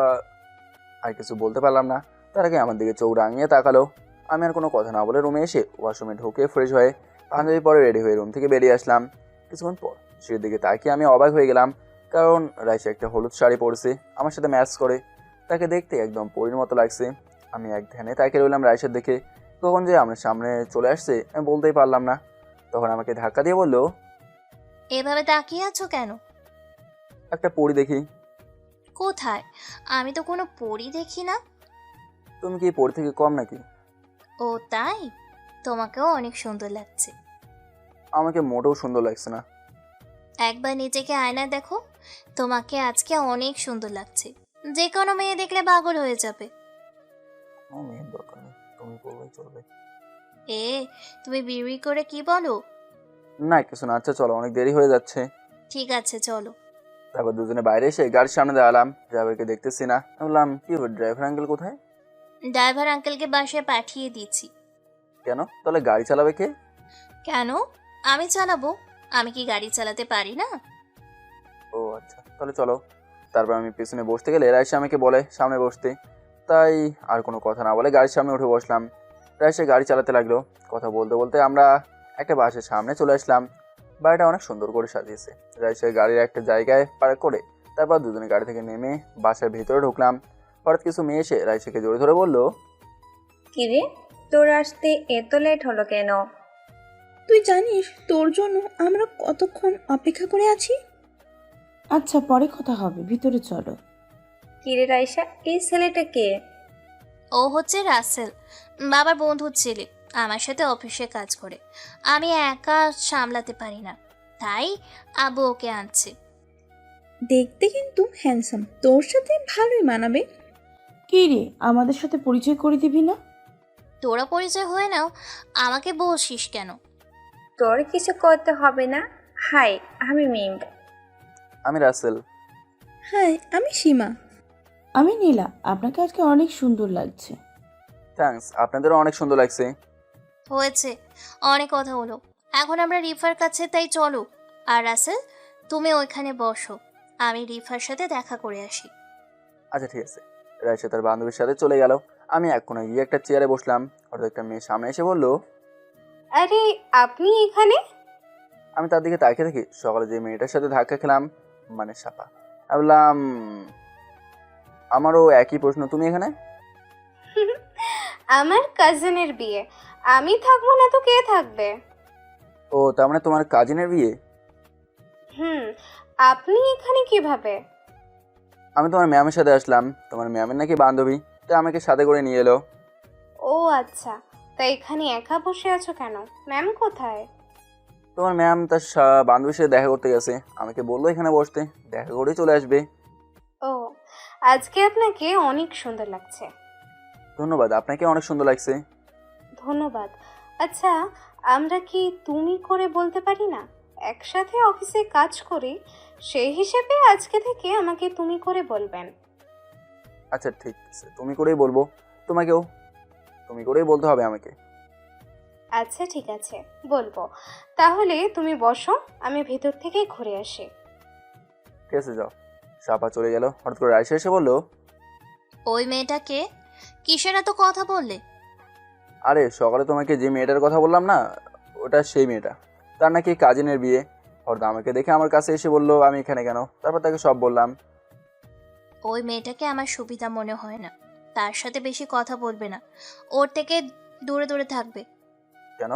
আর কিছু বলতে পারলাম না। তার আগে আমার দিকে চোখ রাঙিয়ে তাকালো। আমি আর কোনো কথা না বলে রুমে এসে ওয়াশরুমে ঢুকে ফ্রেশ হয়ে পাঞ্জাবি পরে রেডি হয়ে রুম থেকে বেরিয়ে আসলাম। কিছুক্ষণ পর সের দিকে তাকিয়ে আমি অবাক হয়ে গেলাম, কারণ রাইসা একটা হলুদ শাড়ি পরেছে, আমার সাথে ম্যাচ করে। তাকে দেখতে একদম পরীর মতো লাগছে। আমি এক ধ্যানে তাকিয়ে রইলাম রাইসার দেখে। কখন যে আমার সামনে চলে আসছে আমি বলতেই পারলাম না। তখন আমাকে ধাক্কা দিয়ে বললো, এভাবে তাকিয়ে আছো কেন? একটা পরী দেখি। কোথায়? আমি তো কোনো পরী দেখি না। তুমি কি পরী থেকে কম নাকি? ও তাই? তোমাকেও অনেক সুন্দর লাগছে। আমাকে মোটেও সুন্দর লাগছে না। একবার নিজেকে আয়নায় দেখো, তোমাকে আজকে অনেক সুন্দর লাগছে। যে কোনো মেয়ে দেখলে পাগল হয়ে যাবে। মেয়ের দরকার নেই, তুমি বললেই চলবে। এ তুমি বিড়ি করে কি বলো? না কিছু না। আচ্ছা চলো, অনেক দেরি হয়ে যাচ্ছে। ঠিক আছে চলো। তারপর দুজনে বাইরে এসে গাড়ির সামনে দাঁড়ালাম। ড্রাইভারকে দেখতেছি না। বললাম কি হবে, ড্রাইভার আঙ্কেল কোথায়? ড্রাইভার আঙ্কেলকে বাসায় পাঠিয়ে দিয়েছি। কেন? তাহলে গাড়ি চালাবে কে? কেন? আমি চালাবো। আমি কি গাড়ি চালাতে পারি না? ও আচ্ছা, তাহলে চলো। তারপর আমি পিছনে বসতে গেলে রাইসা আমাকে বলে সামনে বসতে। তাই আর কোনো কথা না বলে গাড়ির সামনে উঠে বসলাম। রাইসা গাড়ি চালাতে লাগলো। কথা বলতে বলতে আমরা একটা বাসের সামনে চলে আসলাম। বাড়িটা অনেক সুন্দর করে সাজিয়েছে। রাইসা গাড়ির একটা জায়গায় পার্ক করে তারপর দুজনে গাড়ি থেকে নেমে বাসার ভিতরে ঢুকলাম। হঠাৎ কিছু মেয়ে এসে রাইসাকে জড়িয়ে ধরে বললো, কিরে তোর আসতে এত লেট হলো কেন? তুই জানিস তোর জন্য আমরা কতক্ষণ অপেক্ষা করে আছি? আচ্ছা পরে কথা হবে, ভিতরে চলো। কিরে রাইসা, এই ছেলেটা কে? ও হচ্ছে রাসেল, বাবার বন্ধুর ছেলে। আমার সাথে অফিসে কাজ করে। আমি একা সামলাতে পারি না, তাই আব্বু ওকে আনছে। দেখতে কিন্তু হ্যান্ডসাম, তোর সাথে ভালোই মানাবে। কি রে, আমাদের সাথে পরিচয় করে দিবি না? তোরা পরিচয় হয়ে নাও, আমাকে বলছিস কেন? তোর কিছু করতে হবে না। হাই, আমি মিম। আমি রাসেল। হাই, আমি সীমা। আমি নীলা। আপনাকে আজকে অনেক সুন্দর লাগছে। থ্যাঙ্কস, আপনাদেরও অনেক সুন্দর লাগছে। হয়েছে, অনেক কথা হলো। এখন আমরা রিফার কাছে, তাই চলো। আর রাসেল, তুমি ওইখানে বসো, আমি রিফার সাথে দেখা করে আসি। আচ্ছা ঠিক আছে। রাইসা তার বান্ধবীর সাথে চলে গেল। আমি এক কোণে গিয়ে একটা চেয়ারে বসলাম। হঠাৎ একটা মেয়ে সামনে এসে বলল, আরে আপনি এখানে? আমি তার দিকে তাকিয়ে দেখি সকালে যে মেয়েটার সাথে ধাক্কা খেলাম, মানে সাপা। আমি বললাম, আমারও একই প্রশ্ন, তুমি এখানে? আমার কাজিনের বিয়ে, আমি থাকবো না তো কে থাকবে? ও, তার মানে তোমার কাজিনের বিয়ে? হুম, আপনি এখানে কিভাবে? আমি তোমার ম্যামের সাথে আসলাম, তোমার ম্যামের নাকি বান্ধবী, তাই আমাকে সাথে করে নিয়ে এলো। ও আচ্ছা, তা এখানে একা বসে আছো কেন? ম্যাম কোথায়? তোমার ম্যাম তার বান্ধবীর সাথে দেখা করতে গেছে, আমাকে বললো এখানে বসতে, দেখা করেই চলে আসবে। ও, আজকে আপনাকে অনেক সুন্দর লাগছে। ধন্যবাদ, আপনাকে অনেক সুন্দর লাগছে। ধন্যবাদ। আচ্ছা, আমরা কি তুমি করে বলতে পারি না? একসাথে অফিসে কাজ করি, সেই হিসেবে আজকে থেকে আমাকে তুমি করে বলবেন। আচ্ছা ঠিক আছে, তুমি করেই বলবো। তোমাকেও তুমি করেই বলতে হবে আমাকে। আচ্ছা ঠিক আছে, বলবো। তাহলে তুমি বসো, আমি ভেতর থেকে ঘুরে আসি। ঠিক আছে, যাও। সাপা চলে গেল। হঠাৎ করে রাইসা এসে বললো, ওই মেয়েটাকে কিসের এত কথা বললে? আরে সকালে তোমাকে যে মেয়েটার কথা বললাম না, ওটা সেই মেয়েটা। তার নাকি কাজিনের বিয়ে। হঠাৎ আমাকে দেখে আমার কাছে এসে বললো আমি এখানে কেন, তারপর তাকে সব বললাম। ওই মেয়েটাকে আমার সুবিধা মনে হয় না, তার সাথে বেশি কথা বলবে না, ওর থেকে দূরে দূরে থাকবে। কেন?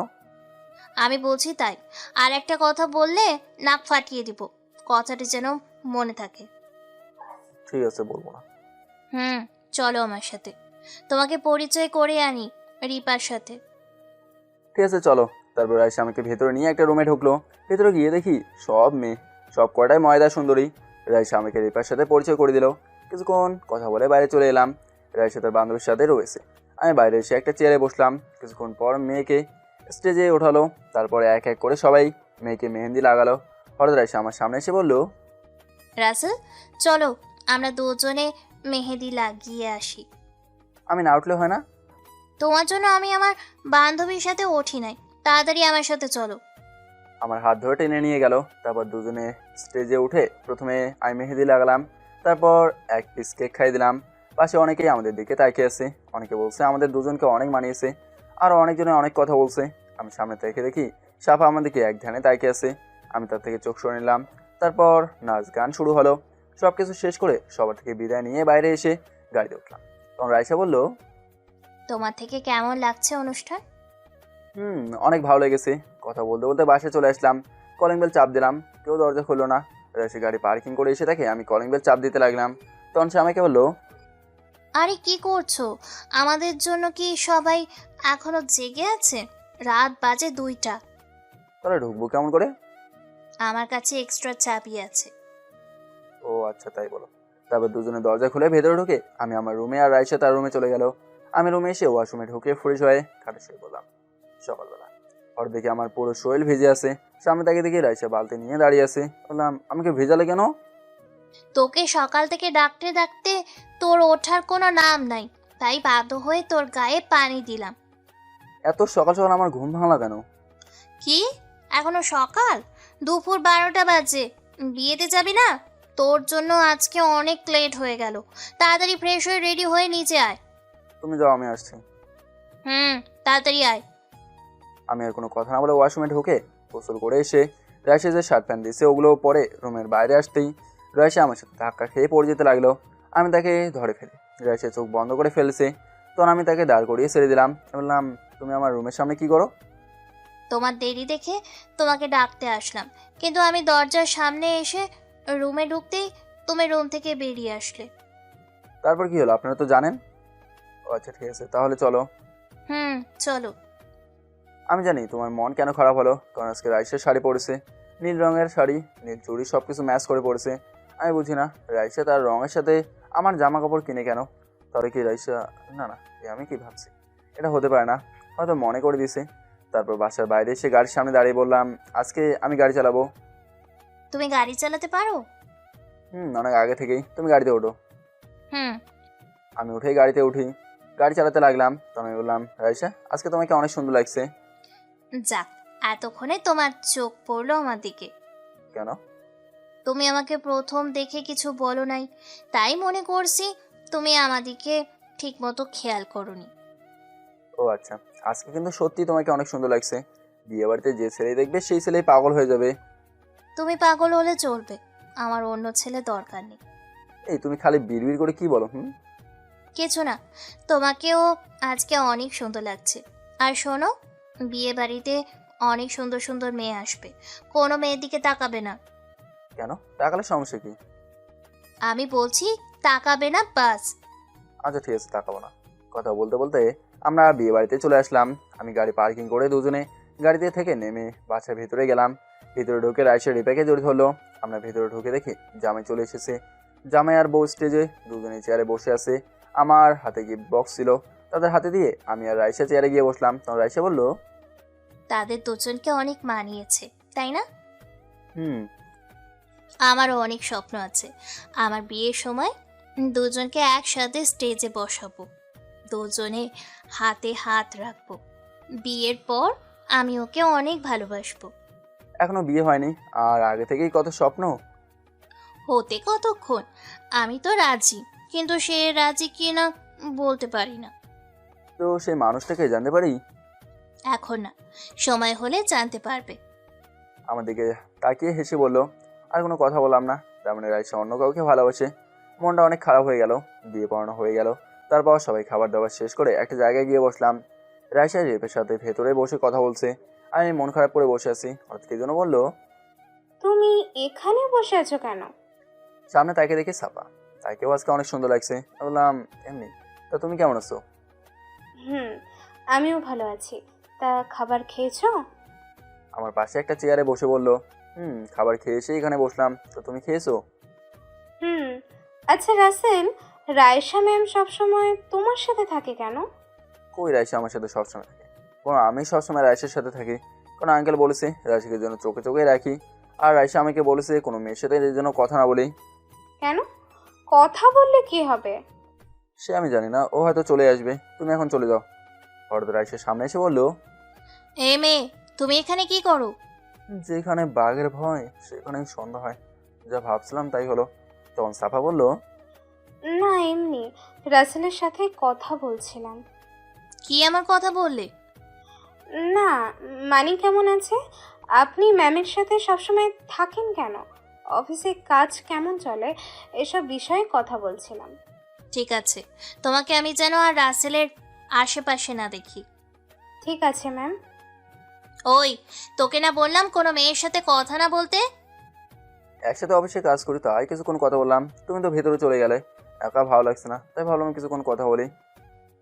আমি বলছি তাই, আর একটা কথা বললে নাক ফাটিয়ে দিব, কথাটি যেন মনে থাকে। ঠিক আছে, বলবো না। চলো আমার সাথে, তোমাকে পরিচয় করে আনি রিপার সাথে। ঠিক আছে চলো। তারপর রাইসা আমাকে ভেতরে নিয়ে একটা রুমে ঢুকলো। ভেতরে গিয়ে দেখি সব মেয়ে, সব কটাই ময়দা সুন্দরী। রাইসা আমাকে রিপার সাথে পরিচয় করে দিল। কিছুক্ষণ কথা বলে বাইরে চলে এলাম। রাইসা তার বান্ধবীর সাথে রয়েছে। আমি বাইরে এসে একটা চেয়ারে বসলাম। কিছুক্ষণ পর মেয়েকে স্টেজে ওঠালো। তারপরে এক এক করে সবাই মেয়েকে মেহেন্দি লাগালো। হঠাৎ রাইসা আমার সামনে এসে বলল, রাসেল, চলো আমরা দুজনে মেহেদি লাগিয়ে আসি। আমি না উঠলে হয় না? তোমার জন্য আমি আমার বান্ধবীর সাথে উঠি নাই, তাড়াতাড়ি আমার সাথে চলো। আমার হাত ধরে টেনে নিয়ে গেল। তারপর দুজনে স্টেজে উঠে প্রথমে আমি মেহেদি লাগালাম, তারপর এক পিস কেক খাই দিলাম। পাশে অনেকেই আমাদের দিকে তাকিয়ে আছে। অনেকে বলছে আমাদের দুজনকে অনেক মানিয়েছে, আর অনেকজনে অনেক কথা বলছে। আমি সামনে থেকে দেখি সাফা আমাদেরকে এক ধ্যানে তাকিয়ে আছে। আমি তার থেকে চোখ সরে নিলাম। তারপর নাচ গান শুরু হলো। সব কিছু শেষ করে সবার থেকে বিদায় নিয়ে বাইরে এসে গাড়িতে উঠলাম। তখন রাইসা বলল, তোমার থেকে কেমন লাগছে অনুষ্ঠান? অনেক ভালো লেগেছে। কথা বলতে বলতে বাসায় চলে আসলাম। কলিং বেল চাপ দিলাম, কেউ দরজা খুললো না। রাইসা গাড়ি পার্কিং করে এসে থাকে আমি কলিং বেল চাপ দিতে লাগলাম। তখন সে আমাকে বললো, আরে কি করছো? আমাদের জন্য কি সবাই এখনো জেগে আছে? রাত বাজে 2টা। তাহলে ঢুকবো কেমন করে? আমার কাছে এক্সট্রা চাবি আছে। ও আচ্ছা, তাই বলো। তারপর দুজনে দরজা খুলে ভেতরে ঢুকে আমি আমার রুমে, আর রাইসা তার রুমে চলে গেল। আমি রুমে এসে ওয়াশরুমে ঢুকে ফ্রেশ হয়ে খাটে শুয়ে পড়লাম। সকালবেলা ওর দেখে আমার পুরো শরীর ভিজে আছে। সামনে তাকে দেখে রাইসা বালতি নিয়ে দাঁড়িয়ে আছে। বললাম, আমাকে ভেজালে কেন? তোকে সকাল থেকে ডাকতে ডাকতে তোর ওঠার কোনো নাম নাই, তাই বাধ্য হয়ে তোর গায়ে পানি দিলাম। এত সকাল সকাল আমার ঘুম ভাঙলা কেন? কি এখনো সকাল? দুপুর 12টা বাজে। বিয়েতে যাবি না? তোর জন্য আজকে অনেক লেট হয়ে গেল। তাড়াতাড়ি ফ্রেশ হয়ে রেডি হয়ে নিচে আয়। তুমি যাও, আমি আসছি। তাড়াতাড়ি আয়। আমি আর কোনো কথা না বলে ওয়াশরুমে ঢুকে গোসল করে এসে রাইসা যে শার্ট প্যান্ট দিয়েছে ওগুলো পরে রুমের বাইরে আসতেই রাইসা আমার সাথে ধাক্কা খেয়ে পড়ে যেতে লাগলো। আমি তাকে ধরে ফেলি। রাইসা চোখ বন্ধ করে ফেলেছে। তখন আমি তাকে দাঁড় করিয়ে ছেড়ে দিলাম। বললাম, তুমি আমার রুমের সামনে কি করো? তোমার দেরি দেখে তোমাকে ডাকতে আসলাম, কিন্তু আমি দরজার সামনে এসে রুমে ঢুকতেই তুমি রুম থেকে বেরিয়ে আসলে। তারপর কি হলো আপনারা তো জানেন। ও আচ্ছা ঠিক আছে, তাহলে চলো। চলো। আমি জানি তোমার মন কেন খারাপ হলো, কারণ আজকে রাইসের শাড়ি পরেছে, নীল রঙের শাড়ি, নীল চুড়ি, সব কিছু ম্যাচ করে পড়েছে। আমি বুঝি না রাইসা তার রঙের সাথে আমার জামা কাপড় কিনে কেন। তাহলে কি রাইসা, না না, আমি কি ভাবছি, এটা হতে পারে না, হয়তো মনে করে দিছে। তারপর বাসার বাইরে এসে গাড়ির সামনে দাঁড়িয়ে বললাম, আজকে আমি গাড়ি চালাবো। তুমি গাড়ি চালাতে পারো? অনেক আগে থেকেই। তুমি গাড়িতে ওঠো। হুম। আমি উঠেই গাড়িতে উঠি, গাড়ি চালাতে লাগলাম। তো আমি বললাম, রাইসা আজকে তোমাকে অনেক সুন্দর লাগছে। যাক, এতক্ষণে তোমার চোখ পড়লো আমার দিকে। কেন? তুমি আমাকে প্রথম দেখে কিছু বলো নাই, তাই মনে করছি তুমি আমাদিকে ঠিক মতো খেয়াল করোনি। ও আচ্ছা, আজকে কিন্তু সত্যি তোমাকে অনেক সুন্দর লাগছে। বিয়ে বাড়িতে যে ছেলে দেখবে সেই ছেলেই পাগল হয়ে যাবে। তুমি পাগল হলে চলবে, আমার অন্য ছেলে দরকার নেই। এই তুমি খালি বিড়বিড় করে কি বলো? কিছু না, তোমাকেও আজকে অনেক সুন্দর লাগছে। আর শোনো, বিয়ে বাড়িতে অনেক সুন্দর সুন্দর মেয়ে আসবে, কোনো মেয়ের দিকে তাকাবে না। কেন? তাকালে সমস্যা কি? আমি বলছি তাকাবে না, বাস। আচ্ছা ঠিক আছে, তাকাবো না। কথা বলতে বলতে আমরা বিয়ে বাড়িতে চলে আসলাম। আমি গাড়ি পার্কিং করে দুজনে গাড়িতে থেকে নেমে বাসার ভিতরে গেলাম। ভিতরে ঢুকে রাইসের রিপাকে জড়িত হলো। আমরা ভিতরে ঢুকে দেখি জামাই চলে এসেছে। জামাই আর বউ স্টেজে দুজনে চেয়ারে বসে আছে। আমার হাতে গিফট বক্স ছিল, তাদের হাতে দিয়ে আমি আর রাইসা চেয়ারে গিয়ে বসলাম। তখন রাইসা বললো, তাদের দুজনকে অনেক মানিয়েছে, তাই না? হুম। আমারও অনেক স্বপ্ন আছে, আমার বিয়ের সময় দুজনকে একসাথে স্টেজে বসাবো, দুজনে হাতে হাত রাখবো। বিয়ের পর আমি ওকে অনেক ভালোবাসবো। এখনো বিয়ে হয়নি আর আগে থেকেই কত স্বপ্ন। হতে কতক্ষণ, আমি তো রাজি, কিন্তু সে রাজি কি না বলতে পারি না। তো সেই মানুষটাকে জানতে পারি? এখন না, সময় হলে জানতে পারবে। আমার দিকে তাকিয়ে হেসে বললো, আর কোনো কথা বললাম না। তার মানে রাইসা অন্য কাউকে ভালোবাসে। মনটা অনেক খারাপ হয়ে গেল। বিয়ে পড়ানো হয়ে গেল। তারপর সবাই খাবার দাবার শেষ করে একটা জায়গায় গিয়ে বসলাম। রাইসা রেপের সাথে ভেতরে বসে কথা বলছে। আমি মন খারাপ করে বসে আছি। হঠাৎ কে যেন বললো, তুমি এখানে বসে আছো কেন? সামনে তাকে দেখে ছাপা, তাকেও আজকে অনেক সুন্দর লাগছে। আমি বললাম, এমনি। তা তুমি কেমন আছো? আমিও ভালো আছি। তা খাবার খেয়েছো? আমার পাশে একটা চেয়ারে বসে বললো, খাবার খেয়ে এসে এখানে বসলাম। তো তুমি খেয়েছো? আচ্ছা রাসেল, রায়শা ম্যাম সবসময় তোমার সাথে থাকে কেন? কই, রাইসা আমার সাথে সবসময় থাকে। কারণ আমি সবসময় রাইসার সাথে থাকি। কারণ আঙ্কেল বলেছে রাইসাকে যেন চোখে চোখে রাখি। আর রাইসা আমাকে বলেছে কোনো মেয়ের সাথে যেন কথা না বলি। কেন? কথা বললে কি হবে? সে আমি জানি না, ও হয়তো চলে আসবে। তুমি এখন চলে যাও। হঠাৎ রাইসার সামনে এসে বললো, এ মেয়ে, তুমি এখানে কি করো? যেখানে বাঘের ভয় সেখানে সন্ধ্যা হয়, যা ভাবছিলাম তাই হলো। তখন সাফা বলল, না এমনি, রাসেলের সাথে কথা বলছিলাম। কি আমার কথা বললে? না, মানি কেমন আছে? আপনি ম্যামের সাথে সবসময় থাকেন কেন? অফিসে কাজ কেমন চলে, এসব বিষয়ে কথা বলছিলাম। ঠিক আছে, তোমাকে আমি যেন আর রাসেলের আশেপাশে না দেখি। ঠিক আছে ম্যাম। ওই, তোকে না বললাম কোনো মেয়ের সাথে কথা না বলতে? একসাথে অফিসে কাজ করি তাই কিছুক্ষণ কথা বললাম। তুমি তো ভেতরে চলে গেলে, একা ভালো লাগছে না, তাই ভাবলাম কিছুক্ষণ কথা বলি।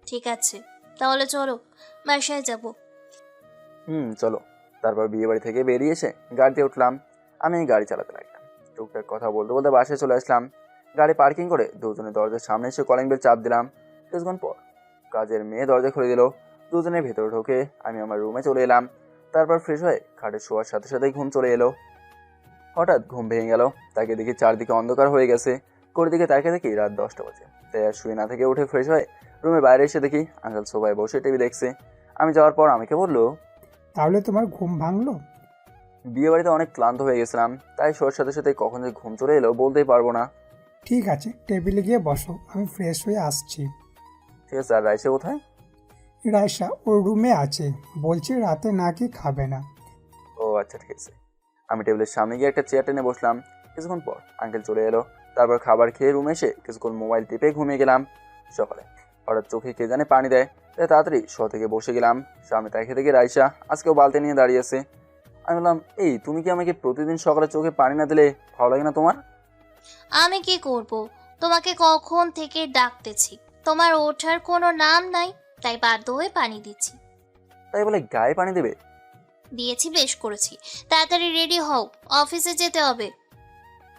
ঠিক আছে, তাহলে চলো বাসায় যাব। চলো। তারপর বিয়ে বাড়ি থেকে বেরিয়ে এসে গাড়িতে উঠলাম। আমি গাড়ি চালাতে লাগলাম। টুকটাক কথা বলতে বলতে বাসায় চলে আসলাম। গাড়ি পার্কিং করে দুজনে দরজার সামনে এসে কলিং বেল চাপ দিলাম। কিছুক্ষণ পর কাজের মেয়ে দরজা খুলে দিল। দুজনে ভেতরে ঢোকে আমি আমার রুমে চলে এলাম। তারপর ফ্রেশ হয়ে খাটে শোয়ার সাথে সাথেই ঘুম চলে এলো। হঠাৎ ঘুম ভেঙে গেল। তাকে দেখি চারদিকে অন্ধকার হয়ে গেছে। করে দিকে তাকে দেখি রাত 10টা বাজে। তাই আর শুয়ে না থেকে উঠে ফ্রেশ হয়ে রুমে বাইরে এসে দেখি আঙ্কেল সোফায় বসে টিভি দেখছে। আমি যাওয়ার পর আমাকে বললো, তাহলে তোমার ঘুম ভাঙলো? বিয়ে বাড়িতে অনেক ক্লান্ত হয়ে গেছিলাম, তাই শোয়ার সাথে সাথে কখন যে ঘুম চলে এলো বলতেই পারবো না। ঠিক আছে, টেবিলে গিয়ে বসো, আমি ফ্রেশ হয়ে আসছি। ঠিক আছে। আর রাইসা কোথায়? রাইসা ওর রুমে আছে, বলছে রাতে নাকি খাবে না। ও আচ্ছা ঠিক আছে। আমি টেবিলের সামনে গিয়ে একটা চেয়ার টেনে বসলাম। কিছুক্ষণ পর আঙ্কেল চলে এলো। তারপর খাবার খেয়ে রুমে এসে কিছুক্ষণ মোবাইল টিপে ঘুমিয়ে গেলাম। সকালে হঠাৎ চোখে কে জানে পানি দেয়, তাই তাড়াতাড়ি শোয়া থেকে বসে গেলাম। সামনে তাকে দেখে রাইসা আজকেও বালতি নিয়ে দাঁড়িয়ে আছে। আমি বললাম, এই তুমি কি আমাকে প্রতিদিন সকালে চোখে পানি না দিলে ভালো লাগে না তোমার? আমি কি করব, তোমাকে কখন থেকে ডাকতেছি, তোমার ওঠার কোনো নাম নাই, তাই বাধ্য হয়ে পানি দিচ্ছি। তাই বলে গায়ে পানি দেবে? দিয়েছি, বেশ করেছি। তাড়াতাড়ি রেডি হও, অফিসে যেতে হবে।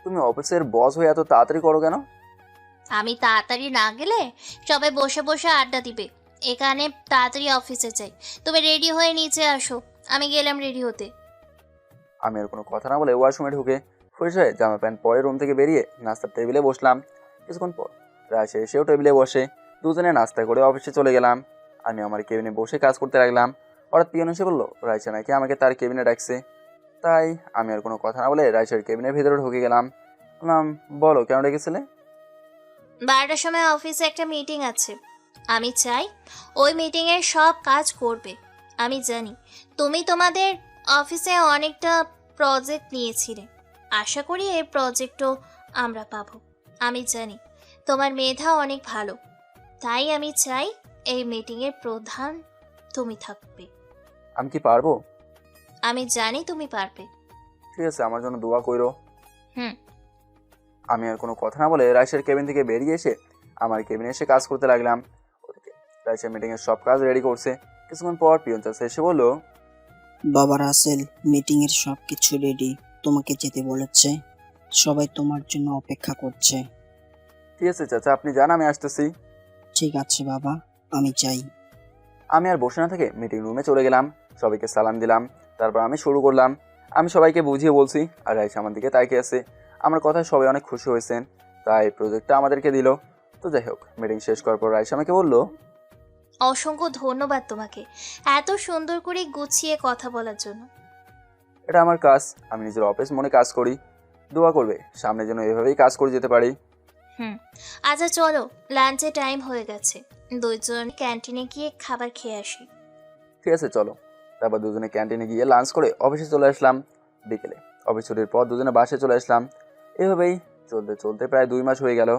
তুমি অফিসের বস হয়ে এত তাড়াতাড়ি করো কেন? আমি তাড়াতাড়ি না গেলে সবাই বসে বসে আড্ডা দিবে। এখানে তাড়াতাড়ি অফিসে যাই, তুমি রেডি হয়ে নিচে আসো। আমি গেলাম রেডি হতে। আমি আর কোনো কথা না বলে ওয়াশরুমে ঢুকে ফ্রেশ হয়ে জামা প্যান্ট পরে রুম থেকে বেরিয়ে নাস্তার টেবিলে বসলাম। কিছুক্ষণ পর রাশে এসেও টেবিলে বসে দুজনে নাস্তা করে অফিসে চলে গেলাম। আমি আমার কেবিনে বসে কাজ করতে লাগলাম। হঠাৎ পিয়ন এসে বললো রাইসা নাকি আমাকে তার কেবিনে ডাকছে। তাই আমি আর কোনো কথা না বলে রাইসার কেবিনের ভেতরে ঢুকে গেলাম। বললাম, বলো কেন ডেকেছিলে? 12টার সময় অফিসে একটা মিটিং আছে। আমি চাই ওই মিটিংয়ের সব কাজ করবে। আমি জানি তুমি তোমাদের অফিসে অনেকটা প্রজেক্ট নিয়েছিলে। আশা করি এই প্রজেক্টও আমরা পাবো। আমি জানি তোমার মেধা অনেক ভালো, তাই আমি চাই এই মিটিংয়ের প্রধান তুমি থাকবে। আমি কি পারবো? আমি জানি তুমি পারবে। ঠিক আছে, আমার জন্য দোয়া কইরো। হুম। আমি আর কোনো কথা না বলে রাইসের কেবিন থেকে বেরিয়ে এসে আমার কেবিনে এসে কাজ করতে লাগলাম। ওদিকে রাইসের মিটিংয়ের সব কাজ রেডি করছে। কিছুক্ষণ পর পিয়ন চাচা এসে বললো, বাবা রাসেল, মিটিং এর সবকিছু রেডি, তোমাকে যেতে বলেছে, সবাই তোমার জন্য অপেক্ষা করছে। ঠিক আছে চাচা, আপনি যান, আমি আসতেছি। ঠিক আছে বাবা, আমি যাই। আমি আর বসে না থেকে মিটিং রুমে চলে গেলাম। সবাইকে সালাম দিলাম। তারপর আমি শুরু করলাম। আমি সবাইকে বুঝিয়ে বলছি আর রাইসা আমার দিকে তাকিয়ে আছে। আমার কথায় সবাই অনেক খুশি হয়েছেন, তাই প্রজেক্টটা আমাদেরকে দিল। তো যাই হোক, মিটিং শেষ করার পর রাইসা আমাকে বললো, অসংখ্য ধন্যবাদ তোমাকে এত সুন্দর করে গুছিয়ে কথা বলার জন্য। এটা আমার কাজ, আমি নিজের অফিস মনে কাজ করি। দোয়া করবে সামনে যেন এভাবেই কাজ করে যেতে পারি। আচ্ছা চলো, লাঞ্চে টাইম হয়ে গেছে, দুইজন ক্যান্টিনে গিয়ে খাবার খেয়ে আসি। ঠিক আছে চলো। তারপর দুজনে ক্যান্টিনে গিয়ে লাঞ্চ করে অফিসে চলে আসলাম। বিকেলে অফিস ছুটির পর দুজনে বাসায় চলে আসলাম। এভাবেই চলতে চলতে প্রায় 2 মাস হয়ে গেল।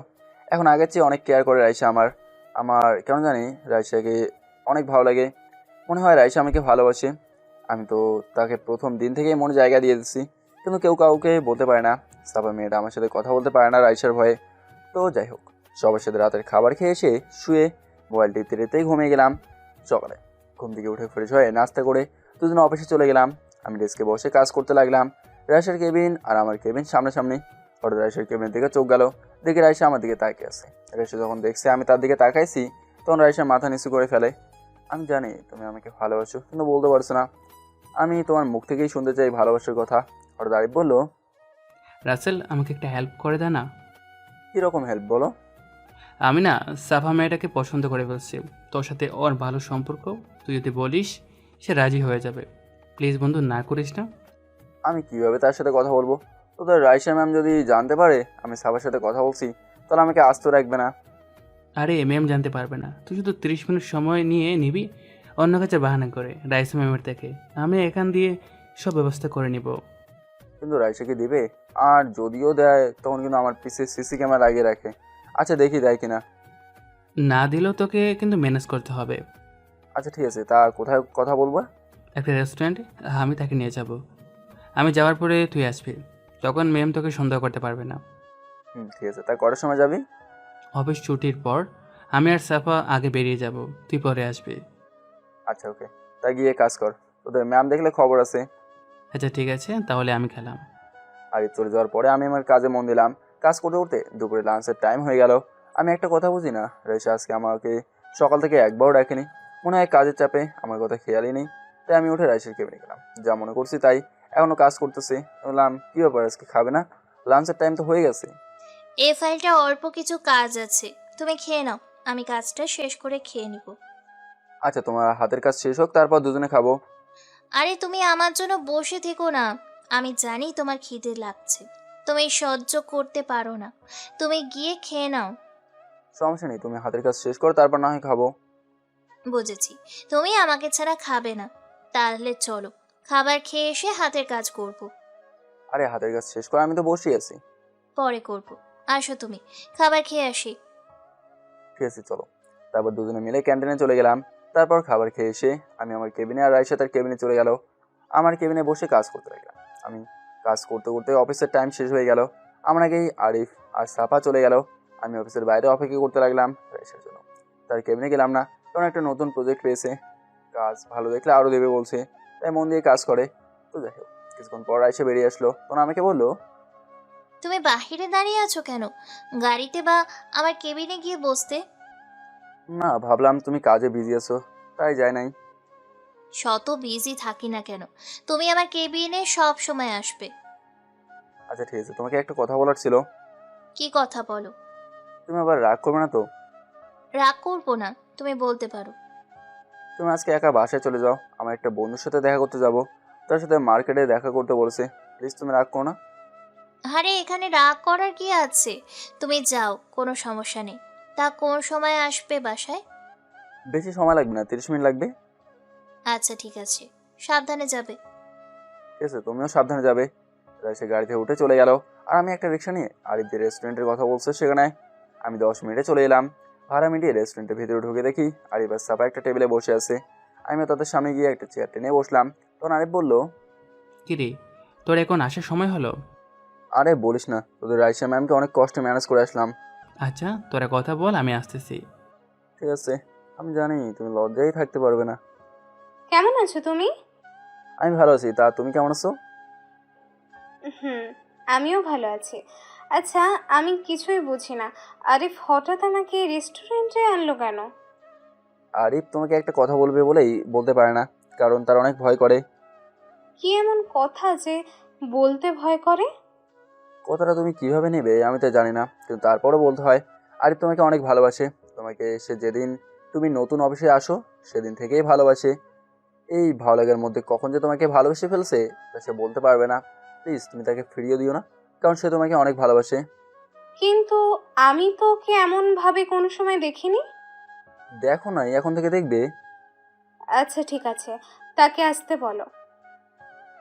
এখন আগের চেয়ে অনেক কেয়ার করে রাইসা আমার কেন জানি রাইসাকে অনেক ভালো লাগে। মনে হয় রাইসা আমাকে ভালোবাসে। আমি তো তাকে প্রথম দিন থেকেই মনে জায়গা দিয়ে দিচ্ছি, কিন্তু কেউ কাউকে বলতে পারে না। সাফা মেয়েটা আমার সাথে কথা বলতে পারে না রাইসার ভয়ে। তো যাই হোক, সবার সাথে রাতের খাবার খেয়ে এসে শুয়ে মোবাইল টিপতে টিপতেই ঘুমিয়ে গেলাম। সকালে ঘুম থেকে উঠে ফ্রেশ হয়ে নাস্তা করে দুজনে অফিসে চলে গেলাম। আমি ডেস্কে বসে কাজ করতে লাগলাম। রাইসার কেবিন আর আমার কেবিন সামনাসামনি। হঠাৎ রাইসার কেবিনের দিকে চোখ গেল, দেখে রাইসা আমার দিকে তাকিয়ে আছে। রাইসা যখন দেখছে আমি তার দিকে তাকাইছি, তখন রাইসা মাথা নিচু করে ফেলে। আমি জানি তুমি আমাকে ভালোবাসো, কিন্তু বলতে পারছো না। আমি তোমার মুখ থেকেই শুনতে চাই ভালোবাসার কথা। হঠাৎ আরিফ বললো, রাসেল, আমাকে একটা হেল্প করে দে না। কীরকম হেল্প বলো? আমি না সাফা মেয়েটাকে পছন্দ করে ফেলছি। তোর সাথে ওর ভালো সম্পর্ক, তুই যদি বলিস সে রাজি হয়ে যাবে। প্লিজ বন্ধু, না করিস না। আমি কিভাবে তার সাথে কথা বলবো? তোদের রাইসা ম্যাম যদি জানতে পারে আমি সাফার সাথে কথা বলছি, তাহলে আমাকে আস্ত রাখবে না। আরে ম্যাম জানতে পারবে না, তুই শুধু 30 মিনিট সময় নিয়ে নিবি অন্য কাছে বাহানা করে রাইসা ম্যামের থেকে। আমি এখান দিয়ে সব ব্যবস্থা করে নিব। কিন্তু রাইসা কি দিবে? আর যদিও দেয় তখন কিন্তু আমার পিছে সিসি ক্যামেরা লাগিয়ে রাখে। আচ্ছা দেখি দেয় কিনা। না দিলেও তোকে কিন্তু ম্যানেজ করতে হবে। আচ্ছা ঠিক আছে, তা কোথায় কথা বলবো? একটা রেস্টুরেন্টে আমি তাকে নিয়ে যাব। আমি যাওয়ার পরে তুই আসবি, তখন ম্যাম তোকে সন্দেহ করতে পারবে না। ঠিক আছে, তা কটার সময় যাবি? অফিস ছুটির পর আমি আর সাফা আগে বেরিয়ে যাব, তুই পরে আসবি। আচ্ছা ওকে, তা গিয়ে কাজ কর, তোদের ম্যাম দেখলে খবর আছে। আচ্ছা ঠিক আছে, তাহলে আমি খেলাম। আর চলে যাওয়ার পরে আমি আমার কাজে মন দিলাম। কাজ করতে করতে দুপুরে লাঞ্চের টাইম হয়ে গেল। আমি একটা কথা বুঝি না, রাইসা আজকে আমাকে সকাল থেকে একবারও ডাকেনি। মনে হয় কাজের চাপে আমার কথা খেয়ালই নেই। তাই আমি উঠে রাইসের কেবিনে গেলাম, যা মনে করছি তাই। এখনও কাজ করতেছি। বললাম, কী ব্যাপার, আজকে খাবে না? লাঞ্চের টাইম তো হয়ে গেছে। এই ফাইলটা অল্প কিছু কাজ আছে, তুমি খেয়ে নাও, আমি কাজটা শেষ করে খেয়ে নিব। আচ্ছা, তোমার হাতের কাজ শেষ হোক, তারপর দুজনে খাবো। আরে তুমি আমার জন্য বসে থেকো না, আমি জানি তোমার খিদে লাগছে, তুমি সহ্য করতে পারো না, তুমি গিয়ে খেয়ে নাও। সমস্যা নেই, তুমি হাতের কাজ শেষ করো, তারপর না হয় খাবো। বুঝেছি, তুমি আমাকে ছাড়া খাবে না, তাহলে চলো খাবার খেয়ে এসে হাতের কাজ করব। আরে হাতের কাজ শেষ করে আমি তো বসেই আছি। পরে করব, আসো তুমি, খাবার খেয়ে আসি। ঠিক আছে চলো। তারপর দুজনে মিলে ক্যান্টিনে চলে গেলাম। তারপর খাবার খেয়ে এসে আমি আমার কেবিনে আর রাইসা তার কেবিনে চলে গেল। আমার কেবিনে বসে কাজ করতে লাগলাম। আমি কাজ করতে করতে অফিসের টাইম শেষ হয়ে গেল। আমার আগেই আরিফ আর সাফা চলে গেল। আমি অফিসের বাইরে অপেক্ষা করতে লাগলাম রাইসার জন্য। তার কেবিনে গেলাম না, কারণ একটা নতুন প্রজেক্ট পেয়েছে, কাজ ভালো দেখলে আরও দেবে বলছে, তাই মন দিয়ে কাজ করে। তো যাই হোক, কিছুক্ষণ পর এসে বেরিয়ে আসলো, তখন আমাকে বললো, তুমি বাহিরে দাঁড়িয়ে আছো কেন? গাড়িতে বা আমার কেবিনে গিয়ে বসতে। না ভাবলাম তুমি কাজে বিজি আছো, তাই যাই নাই। শত বিজি থাকি না কেন, তুমি আমার কেবিনে সব সময় আসবে। আচ্ছা ঠিক আছে, তোমাকে একটা কথা বলার ছিল। কি কথা বলো? তুমি আবার রাগ করবে না তো? রাগ করবো না, তুমি বলতে পারো। তুমি আজকে একা বাসায় চলে যাও, আমার একটা বন্ধুর সাথে দেখা করতে যাব, তার সাথে মার্কেটে দেখা করতে বলেছে। প্লিজ তুমি রাগ করো না। আরে এখানে রাগ করার কি আছে? তুমি যাও, কোনো সমস্যা নেই। তা কোন সময় আসবে বাসায়? বেশি সময় লাগবে না, 30 মিনিট লাগবে। আচ্ছা ঠিক আছে, সাবধানে যাবে। ঠিক আছে, তুমিও সাবধানে যাবে। সে গাড়িতে উঠে চলে গেল, আর আমি একটা রিক্সা নিয়ে আরিফ যে রেস্টুরেন্টের কথা বলছে সেখানে আমি 10 মিনিটে চলে এলাম। ভাড়া মিটিয়ে রেস্টুরেন্টের ভিতরে ঢুকে দেখি আরিফ আর সাফা একটা টেবিলে বসে আছে। আমিও তাদের সামনে গিয়ে একটা চেয়ার টেনে বসলাম। তখন আরিফ বলল, কিরে, তোর এখন আসার সময় হলো? আরে বলিস না, তোদের রাইসা ম্যামকে অনেক কষ্টে ম্যানেজ করে আসলাম। আচ্ছা, তোরা কথা বল, আমি আসতেছি। ঠিক আছে, আমি জানি তুমি লজ্জায় থাকতে পারবে না। কেমন আছো তুমি? আমি ভালো আছি, তা তুমি কেমন আছো? হুম, আমিও ভালো আছি। আচ্ছা, আমি কিছুই বুঝি না, আরিফ হঠাৎ আমাকে রেস্টুরেন্টে আনলো কেন? আরিফ তোমাকে একটা কথা বলবে বলেই বলতে পারে না, কারণ তার অনেক ভয় করে। কি এমন কথা যে বলতে ভয় করে? কথাটা তুমি কিভাবে নেবে আমি তো জানি না, কিন্তু তারপরও বলতে হয়। আরিফ তোমাকে অনেক ভালোবাসে, তোমাকে সে যেদিন তুমি নতুন অফিসে আসো সেদিন থেকেই ভালোবাসে। এই ভালো লাগার মধ্যে কখন যে তোমাকে ভালোবেসে ফেলছে তা সে বলতে পারবে না। প্লিজ তুমি তাকে ফিরিয়ে দিও না, কারণ সে তোমাকে অনেক ভালোবাসে। কিন্তু আমি তো ওকে এমন ভাবে কোনো সময় দেখিনি। দেখো না, এখন থেকে দেখবে। আচ্ছা ঠিক আছে, তাকে আসতে বলো।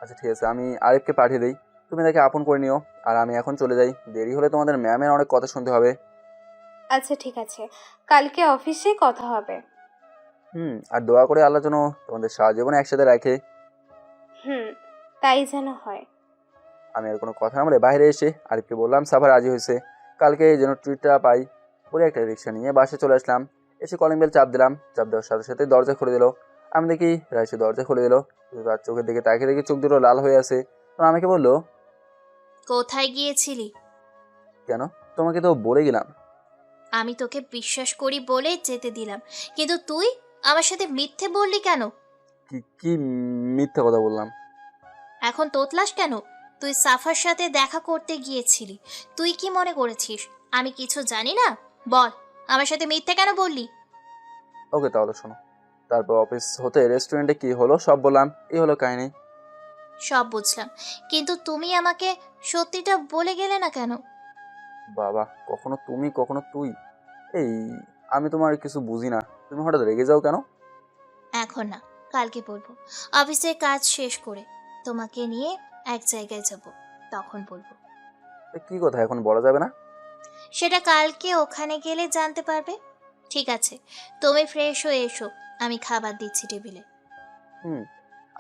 আচ্ছা ঠিক আছে, আমি আরিফকে পাঠিয়ে দিই, তুমি তাকে আপন করে নিও। আর আমি এখন চলে যাই, দেরি হলে তোমাদের ম্যামের অনেক কথা শুনতে হবে। আচ্ছা ঠিক আছে, কালকে অফিসে কথা হবে। আর দোয়া করে আল্লাহ যেন তোমাদের সারা জীবনে একসাথে রাখে। হুম, তাই যেন হয়। আমি আর কোনো কথা না বলে বাইরে এসে আরিফকে বললাম সাফা রাজি হয়েছে, কালকে যেন ট্রিটটা পাই। পরে একটা রিক্সা নিয়ে বাসে চলে আসলাম। এসে কলিং বেল চাপ দিলাম, চাপ দেওয়ার সাথে সাথে দরজা খুলে দিল। আমি দেখি রাইসে দরজা খুলে দিল, তার চোখের দিকে তাকিয়ে দেখি চোখ দুটো লাল হয়ে আছে। তো আমাকে বললো, কোথায় গিয়েছিলি? কেন? তোমাকে তো বলে গেলাম। আমি তোকে বিশ্বাস করি বলে যেতে দিলাম, কিন্তু তুই আমার সাথে মিথ্যে বললি কেন? কি কি মিথ্যা কথা বললাম? এখন তোতলাস কেন? তুই সাফার সাথে দেখা করতে গিয়েছিলি, তুই কি মনে করেছিস আমি কিছু জানি না? বল, আমার সাথে মিথ্যে কেন বললি? ওকে তাহলে শোনো, তারপর অফিস হতে রেস্টুরেন্টে কি হলো সব বললাম। এই হলো কাহিনী। সব বুঝলাম, কিন্তু তুমি আমাকে সত্যিটা বলে গেলে না কেন? বাবা, কখনো তুমি কখনো তুই। এই, আমি তোমার কিছু বুঝি না, তুমি হঠাৎ রেগে যাও কেন? এখন না, কালকে বলবো। অফিসের কাজ শেষ করে তোমাকে নিয়ে এক জায়গায় যাব, তখন বলবো। কি কথা এখন বলা যাবে না? সেটা কালকে ওখানে গেলে জানতে পারবে। ঠিক আছে, তুমি ফ্রেশ হয়ে এসো, আমি খাবার দিচ্ছি টেবিলে। হুম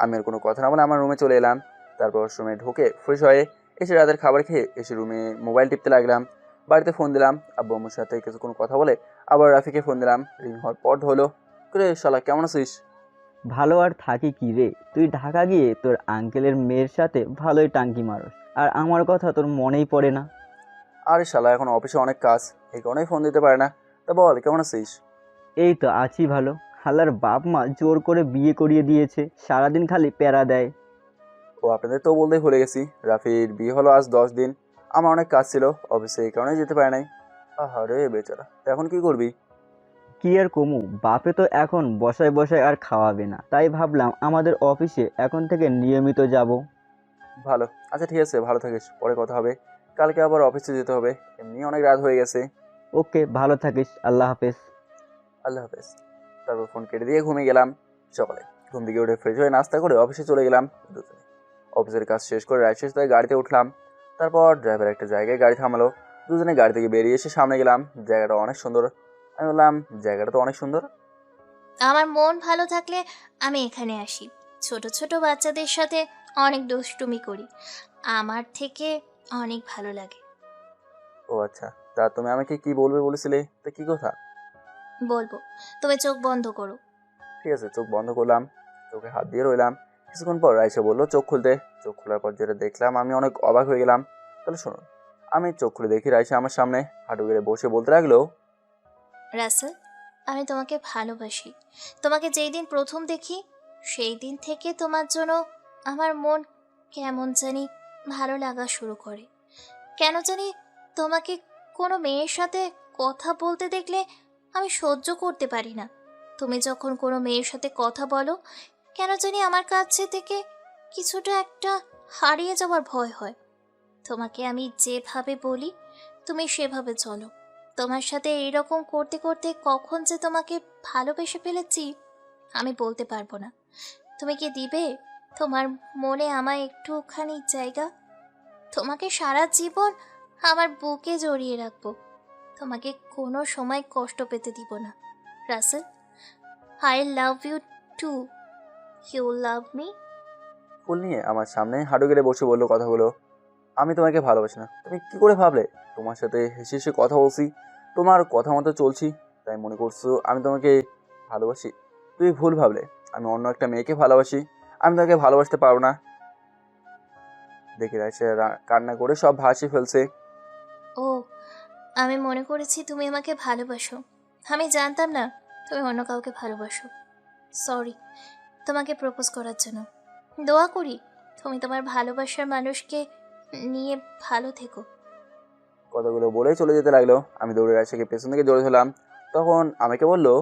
আমি আর কোনো কথা না বলে আমার রুমে চলে এলাম। তারপর রুমে ঢুকে ফ্রেশ হয়ে এসে রাতের খাবার খেয়ে এসে রুমে মোবাইল টিপতে লাগলাম। বাড়িতে ফোন দিলাম, আব্বু আম্মুর সাথে কিছুক্ষণ কথা বলে আবার রাফিকে ফোন দিলাম। রিং হওয়ার পর হলো, রে শালা কেমন আছিস? ভালো আর থাকি কি রে, তুই ঢাকা গিয়ে তোর আঙ্কেলের মেয়ের সাথে ভালোই টাঙ্কি মারস, আর আমার কথা তোর মনেই পড়ে না। আরে শালা এখন অফিসে অনেক কাজ, এই কারণেই ফোন দিতে পারে না। তা বল কেমন আছিস? এই তো আছি ভালো। হালার বাপ মা জোর করে বিয়ে করিয়ে দিয়েছে, সারাদিন খালি প্যারা দেয়। ও আপনাদের তো বলতেই ভুলে গেছি, রাফির বিয়ে হলো আজ 10 দিন। আমার অনেক কাজ ছিল অফিসে, এই কারণেই যেতে পারে নাই। আহারে বেচারা, তা এখন কি করবি? কি আর কমু, বাপে তো এখন বসায় বসায় আর খাওয়াবে না, তাই ভাবলাম আমাদের অফিসে এখন থেকে নিয়মিত যাব। ভালো, আচ্ছা ঠিক আছে, ভালো থাকিস, পরে কথা হবে। কালকে আবার অফিসে যেতে হবে, এমনি অনেক রাত হয়ে গেছে। ওকে, ভালো থাকিস, আল্লাহ হাফেজ। আল্লাহ হাফেজ। তারপর ফোন কেটে দিয়ে ঘুমিয়ে গেলাম। সকালে ঘুম থেকে উঠে ফ্রেশ হয়ে নাস্তা করে অফিসে চলে গেলাম দুজনে। অফিসের কাজ শেষ করে রাইট তাই গাড়িতে উঠলাম। তারপর ড্রাইভার একটা জায়গায় গাড়ি থামালো, দুজনে গাড়ি থেকে বেরিয়ে এসে সামনে গেলাম। জায়গাটা অনেক সুন্দর। আমি বললাম, জায়গাটা তো অনেক সুন্দর। আমার মন ভালো থাকলে আমি এখানে আসি, ছোট ছোট বাচ্চাদের সাথে অনেক দুষ্টুমি করি, আমার থেকে অনেক ভালো লাগে। ও আচ্ছা, তা তুমি আমাকে কি বলবে বলেছিলে, তা কি কথা? বলবো। তুমি চোখ বন্ধ করো। ঠিক আছে, চোখ বন্ধ করলাম, চোখে হাত দিয়ে রইলাম। কিছুক্ষণ পর রাইসা বললো চোখ খুলতে। চোখ খোলার পর যেটা দেখলাম আমি অনেক অবাক হয়ে গেলাম। তাহলে শুনুন। আমি চোখ খুলে দেখি রাইসা আমার সামনে হাঁটু গেড়ে বসে বলতে লাগলো, রাসেল, আমি তোমাকে ভালোবাসি। তোমাকে যেই দিন প্রথম দেখি সেই দিন থেকে তোমার জন্য আমার মন কেমন জানি ভালো লাগা শুরু করে। কেন জানি তোমাকে কোনো মেয়ের সাথে কথা বলতে দেখলে আমি সহ্য করতে পারি না। তুমি যখন কোনো মেয়ের সাথে কথা বলো কেন জানি আমার কাছে থেকে কিছুটা একটা হারিয়ে যাওয়ার ভয় হয়। তোমাকে আমি যেভাবে বলি তুমি সেভাবে চলো। তোমার সাথে এইরকম করতে করতে কখন যে তোমাকে ভালোবেসে ফেলেছি আমি বলতে পারবো না। তুমি কি দিবে তোমার মনে আমায় একটুখানি জায়গা? তোমাকে সারা জীবন আমার বুকে জড়িয়ে রাখবো। তোমাকে কোনো সময় কষ্ট পেতে দিব না। Rasel, I love you too. You love me? ফুল নিয়ে আমার সামনে হাঁটু গেড়ে বসে বললো কথাগুলো। আমি তোমাকে ভালোবাসি না তুমি কি করে ভাবলে? তোমার সাথে হেসে হেসে কথা বলছি, তোমার কথা মতো চলছি, তাই মনে করছো আমি তোমাকে ভালোবাসি? তুমি ভুল ভাবলে। আমি অন্য একটা মেয়েকে ভালোবাসি। আমি তোমাকে ভালোবাসতে পারবো না। দেখে রাইসা কান্না করে সব ভাসিয়ে ফেলছে। ও, আমি মনে করেছি তুমি আমাকে ভালোবাসো। আমি জানতাম না তুমি অন্য কাউকে ভালোবাসো। সরি তোমাকে প্রপোজ করার জন্য। দোয়া করি তুমি তোমার ভালোবাসার মানুষকে নিয়ে ভালো থেকো। কথাগুলো বলে চলে যেতে লাগলো। আমি দৌড়ে রাইসাকে পেছন থেকে জড়িয়ে ধরলাম। তখন আমাকে বললো,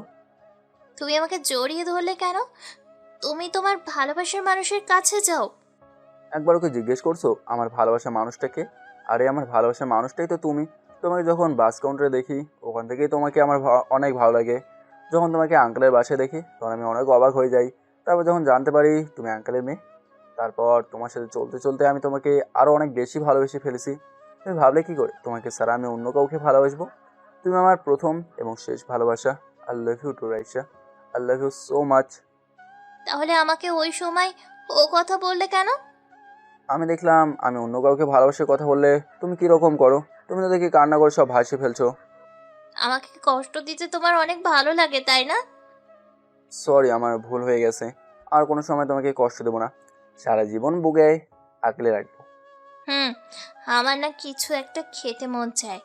তুমি আমাকে জড়িয়ে ধরলে কেন? তুমি তোমার ভালোবাসার মানুষের কাছে যাও। একবার ওকে জিজ্ঞেস করছো আমার ভালোবাসার মানুষটাকে? আরে আমার ভালোবাসার মানুষটাই তো তুমি। তোমাকে যখন বাস কাউন্টারে দেখি ওখান থেকেই তোমাকে আমার অনেক ভালো লাগে। যখন তোমাকে আঙ্কেলের বাসায় দেখি তখন আমি অনেক অবাক হয়ে যাই। তারপর যখন জানতে পারি তুমি আঙ্কেলের মেয়ে, তারপর তোমার সাথে চলতে চলতে আমি তোমাকে আরও অনেক বেশি ভালোবেসে ফেলেছি। তুমি ভাবলে কি করে তোমাকে ছাড়া আমি অন্য কাউকে ভালোবাসবো? তুমি আমার প্রথম এবং শেষ ভালোবাসা। I love you too Raisa. I love you so much. তাহলে আমাকে ওই সময় ও কথা বললে কেন? আমি দেখলাম আমি অন্য কাউকে ভালোবাসার কথা বললে তুমি কীরকম করো। তুমি তো দেখি কান্না করে সব ভাসিয়ে ফেলছো। আমাকে কষ্ট দিতে তোমার অনেক ভালো লাগে তাই না? সরি, আমার ভুল হয়ে গেছে। আর কোনো সময় তোমাকে কষ্ট দেবো না। সারা জীবন বুকে আগলে রাখবো। হুম, আমার না কিছু একটা খেতে মন চায়।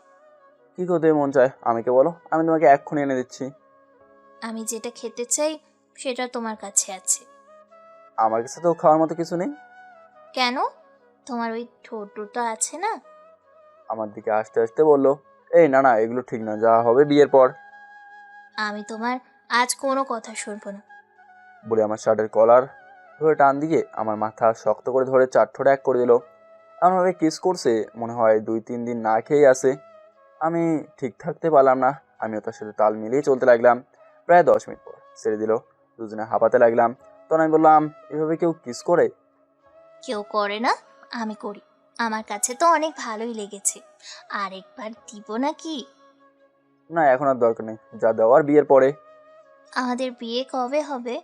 কী করতে মন চায় আমাকে বলো, আমি তোমাকে এক্ষুনি এনে দিচ্ছি। আমি যেটা খেতে চাই সেটা তোমার কাছে আছে। আমার কাছে তো খাওয়ার মতো কিছু নেই। কেন? তোমার ওই ঠোঁট দুটো আছে না? আমার দিকে আস্তে আস্তে বললো, এই না না, এগুলো ঠিক না, যা হবে বিয়ের পর। আমি তোমার আজ কোনো কথা শুনবো না। বলে আমার শার্টের কলার ধরে টান দিয়ে আমার মাথা শক্ত করে ধরে চার ঠোঁট এক করে দিল। এমনভাবে কিস করছে মনে হয় 2-3 দিন না খেয়েই আছে। আমি ঠিক থাকতে পারলাম না। আমিও তার সাথে তাল মিলিয়ে চলতে লাগলাম। প্রায় 10 মিনিট পর ছেড়ে দিল। দুজনে হাঁপাতে লাগলাম। তখন আমি বললাম, এভাবে কেউ কিস করে? কেউ করে না, আমি করি। আমার কাছে তো অনেক ভালোই লেগেছে। আরেকবার দিব নাকি? না, এখন আর দরকার নেই, যা দেওয়ার বিয়ের পরে। আমাদের বিয়ে কবে হবে?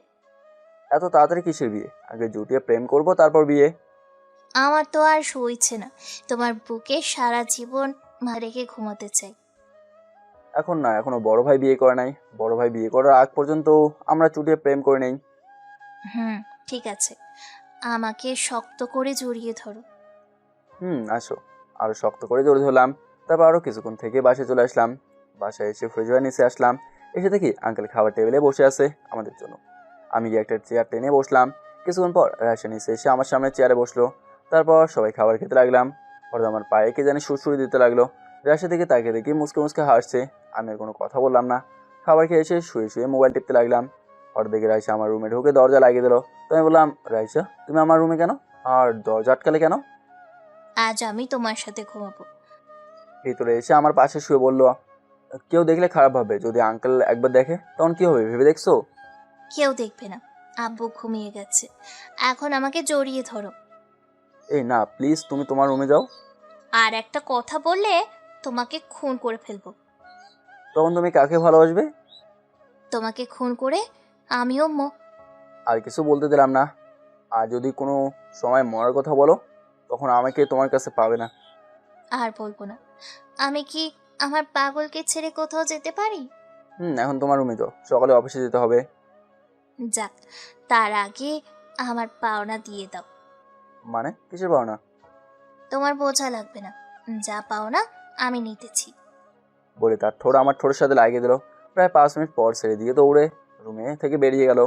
এত তাড়াতাড়ি কিসের বিয়ে? আগে জুটিয়ে প্রেম করব, তারপর বিয়ে। আমার তো আর সইছে না তোমার বুকে সারা জীবন মা রেখে ঘুমাতে চাই। এখন না, এখনো বড় ভাই বিয়ে করে নাই। বড় ভাই বিয়ে করার আগ পর্যন্ত আমরা চুটিয়ে প্রেম করে নেই। হুম, ঠিক আছে, আমাকে শক্ত করে জড়িয়ে ধরো। আসো। আরো শক্ত করে জড়িয়ে ধরলাম। তারপর আরো কিছুক্ষণ থেকে বাসায় চলে আসলাম। বাসায় এসে ফ্রিজের নিচে আসলাম। এসে দেখি আঙ্কেল খাবার টেবিলে বসে আছে আমাদের জন্য। আমি গিয়ে একটা চেয়ার টেনে বসলাম। কিছুক্ষণ পর রায়সা নিচে এসে আমার সামনে চেয়ারে বসলো। তারপর সবাই খাবার খেতে লাগলাম। হঠাৎ আমার পায়ে কে জানি সুড়সুড়ি দিতে লাগলো। রায়সা দিকে তাকিয়ে দেখি মুসকে মুসকে হাসছে। আমি আর কোনো কথা বললাম না। খাবার খেয়ে এসে শুয়ে শুয়ে মোবাইল টিপতে লাগলাম। হঠাৎ দেখে রায়সা আমার রুমে ঢুকে দরজা লাগিয়ে দিল। তো আমি বললাম, রায়সা তুমি আমার রুমে কেন? আর দরজা আটকালে কেন? আজ আমি তোমার সাথে ঘুমাবো। ভিতরে এসে আমার পাশে শুয়ে বলল, কেউ দেখলে খারাপ ভাববে, যদি আঙ্কেল একবার দেখে তখন কি হবে ভেবে দেখছো? কেউ দেখবে না, আব্বু ঘুমিয়ে গেছে। এখন আমাকে জড়িয়ে ধরো। এই না, প্লিজ তুমি তোমার রুমে যাও। আর একটা কথা বললে তোমাকে খুন করে ফেলবো। তখন তুমি কাকে ভালোবাসবে? তোমাকে খুন করে আমিও আর কিছু বলতে দিলাম না। আর যদি কোনো সময় মরার কথা বলো তখন আমাকে তোমার কাছে পাবে না। আর বলবো না। আমি কি আমার পাগলকে ছেড়ে কোথাও যেতে পারি? এখন তোমার রুমে তো, সকালে অফিসে যেতে হবে। যাক, তার আগে আমার পাওনা দিয়ে দাও। মানে কিসের পাওনা? তোমার বোঝা লাগবে না, যা পাওনা আমি নিতেছি। বলে তার ঠোঁট আমার ঠোঁটের সাথে লাগিয়ে দিল। প্রায় 5 মিনিট পর ছেড়ে দিয়ে দৌড়ে রুমে থেকে বেরিয়ে গেল।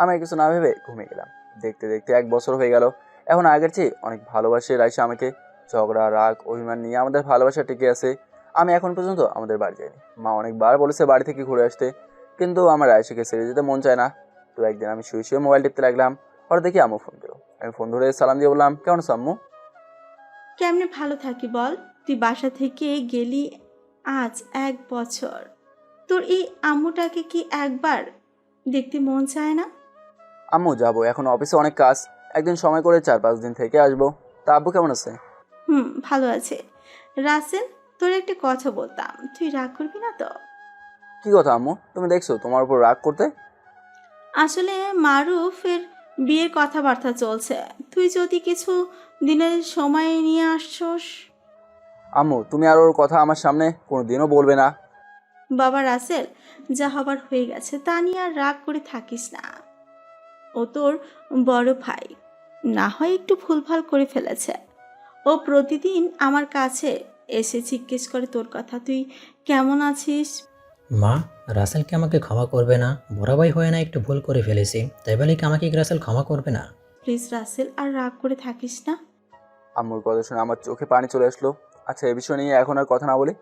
আমি কিছু না ভেবে ঘুমিয়ে গেলাম। দেখতে দেখতে 1 বছর হয়ে গেল। এখন আগের চেয়ে অনেক ভালোবাসে রাইসা আমাকে। ঝগড়া, রাগ, অভিমান নিয়ে আমাদের ভালোবাসা টিকে আছে। আমি এখন পর্যন্ত আমাদের বাড়ি যাইনি। মা অনেকবার বলেছে বাড়ি থেকে ঘুরে আসতে, কিন্তু আমার রাইসাকে ছেড়ে যেতে মন চায় না। তো একদিন আমি শুয়ে শুয়ে মোবাইল টিপতে লাগলাম। হঠাৎ দেখি আম্মু ফোন দিল। আমি ফোন ধরে সালাম দিয়ে বললাম, কেমন আছো আম্মু? কেমনে ভালো থাকি বল? তুই বাসা থেকে গেলি আজ 1 বছর। তোর এই আম্মুটাকে কি একবার দেখতে মন চায় না? আম্মু যাবো, এখন অফিসে অনেক কাজ, একদিন সময় করে 4-5 দিন থেকে আসবো। তা আব্বু কেমন আছে? ভালো আছে। রাসেল, তোর একটা কথা বলতাম, তুই রাগ করবি না তো? কি কথা আম্মু? তুমি দেখছো তোমার উপর রাগ করতে? আসলে মারুফের বিয়ের কথাবার্তা চলছে, তুই যদি কিছু দিনের সময় নিয়ে আসছস। আম্মু তুমি আর ওর কথা আমার সামনে কোনোদিনও বলবে না। বাবা রাসেল, যা হবার হয়ে গেছে, তা নিয়ে আর রাগ করে থাকিস না। ও তোর বড় ভাই, না হয় একটু ভুলভাল করে ফেলেছে। ও প্রতিদিন আমার কাছে এসে জিজ্ঞেস করে তোর কথা, তুই কেমন আছিস। মা, রাসেল কি আমাকে ক্ষমা করবে না? বড় ভাই হয়ে না একটু ভুল করে ফেলেছি, তাই বলে কি আমাকে রাসেল ক্ষমা করবে না? প্লিজ রাসেল, আর রাগ করে থাকিস না। আম্মুর কথা শুনে আমার চোখে পানি চলে আসলো। আচ্ছা, এই বিষয় নিয়ে এখন আর কথা না বলি।